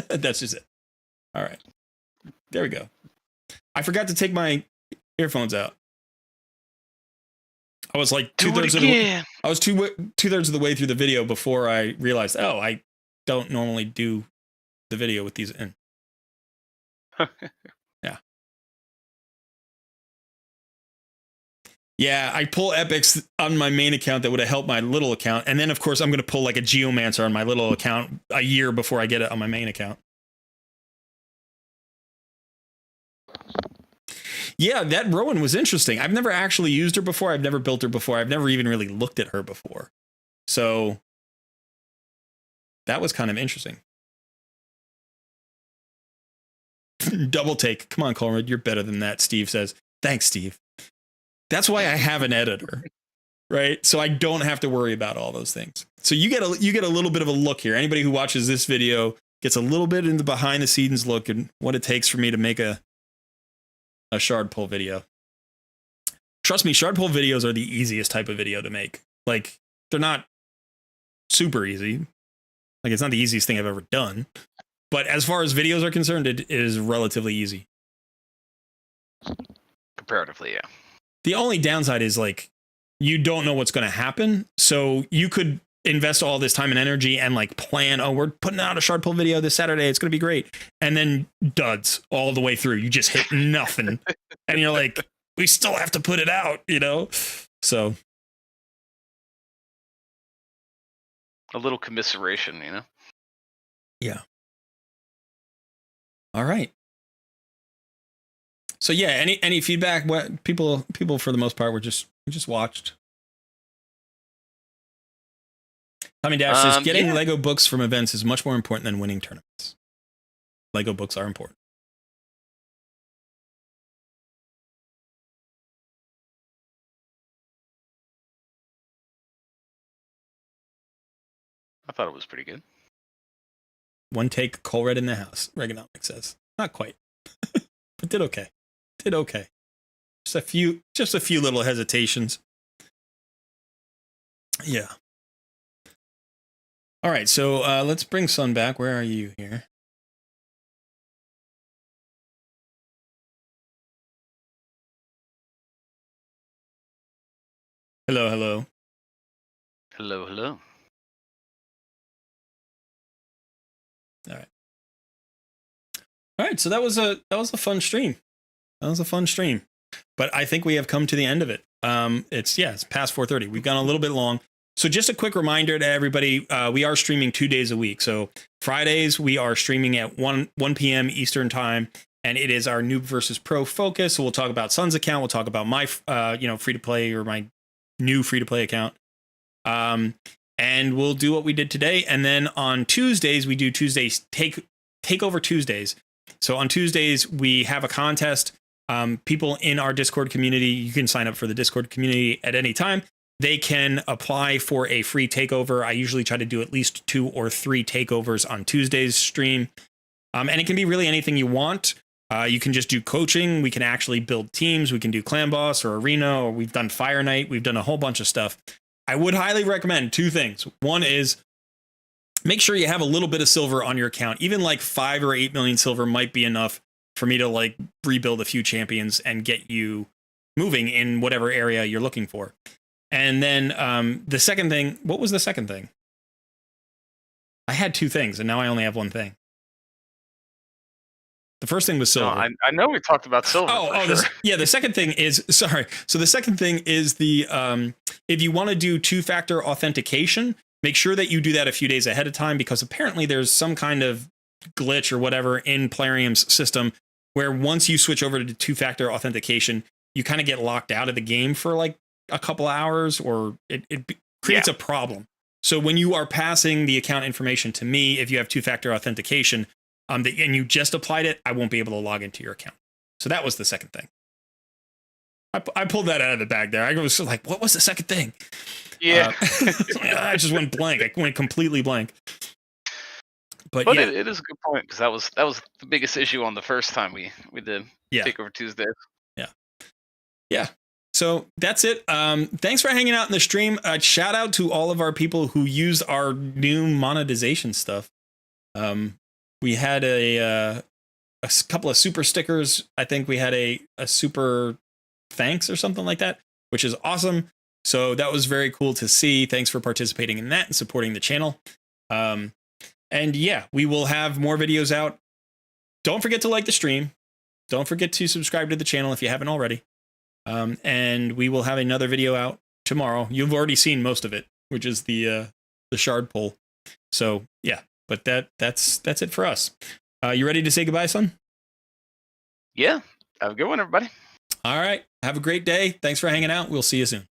That's just it. All right, there we go. I forgot to take my earphones out. I was like two-thirds of the way through the video before I realized, oh, I don't normally do the video with these in. Yeah. Yeah, I pull epics on my main account that would have helped my little account. And then, of course, I'm going to pull like a Geomancer on my little account a year before I get it on my main account. Yeah, that Rowan was interesting. I've never actually used her before. I've never built her before. I've never even really looked at her before. So that was kind of interesting. Double take. Come on, Colred. You're better than that, Steve says. Thanks, Steve. That's why I have an editor, right? So I don't have to worry about all those things. So you get a little bit of a look here. Anybody who watches this video gets a little bit in the behind the scenes look and what it takes for me to make a shard pull video. Trust me, shard pull videos are the easiest type of video to make. Like, they're not super easy. Like, it's not the easiest thing I've ever done. But as far as videos are concerned, it is relatively easy. Comparatively, yeah. The only downside is, like, you don't know what's going to happen. So you could invest all this time and energy and like plan, oh, we're putting out a shard pull video this Saturday, it's going to be great. And then duds all the way through. You just hit nothing. And you're like, we still have to put it out, you know? So a little commiseration, you know? Yeah. All right. So yeah, any feedback? What people for the most part we just watched. Tommy Dash says getting Lego books from events is much more important than winning tournaments. Lego books are important. I thought it was pretty good. One take, Colred in the house. Reaganomics says not quite, but did okay. Did okay. Just a few little hesitations. Yeah. All right, so let's bring Sun back. Where are you here? Hello, hello. Hello, hello. All right. All right. So that was a fun stream. That was a fun stream. But I think we have come to the end of it. It's past 4:30. We've gone a little bit long. So just a quick reminder to everybody, we are streaming 2 days a week. So Fridays we are streaming at 1 p.m. Eastern time, and it is our Noob versus Pro focus. So we'll talk about Sun's account. We'll talk about my free to play, or my new free to play account. And we'll do what we did today. And then on Tuesdays, we do Tuesdays takeover Tuesdays. So on Tuesdays, we have a contest. People in our Discord community, you can sign up for the Discord community at any time. They can apply for a free takeover. I usually try to do at least 2 or 3 takeovers on Tuesday's stream. And it can be really anything you want. You can just do coaching. We can actually build teams. We can do Clan Boss or Arena, or we've done Fire Night. We've done a whole bunch of stuff. I would highly recommend 2 things. One is make sure you have a little bit of silver on your account. Even like 5 or 8 million silver might be enough for me to like rebuild a few champions and get you moving in whatever area you're looking for. And then the second thing, what was the second thing? I had 2 things and now I only have 1 thing. The first thing was silver. No, I know we talked about silver. The second thing is, sorry. So the second thing is the, if you want to do 2-factor authentication, make sure that you do that a few days ahead of time, because apparently there's some kind of glitch or whatever in Plarium's system where once you switch over to 2-factor authentication, you kind of get locked out of the game for like a couple hours, or it creates a problem. So when you are passing the account information to me, if you have 2-factor authentication, and you just applied it, I won't be able to log into your account. So that was the second thing. I pulled that out of the bag there. I was like, what was the second thing? Yeah. I just went blank. I went completely blank. But yeah. It is a good point, because that was the biggest issue on the first time we did Takeover Tuesdays. Yeah. So that's it. Thanks for hanging out in the stream. Shout out to all of our people who used our new monetization stuff. We had a couple of super stickers. I think we had a super thanks or something like that, which is awesome. So that was very cool to see. Thanks for participating in that and supporting the channel. And yeah, we will have more videos out. Don't forget to like the stream. Don't forget to subscribe to the channel if you haven't already. And we will have another video out tomorrow. You've already seen most of it, which is the shard poll. So yeah. But that's it for us. You ready to say goodbye, son? Yeah. Have a good one, everybody. All right. Have a great day. Thanks for hanging out. We'll see you soon.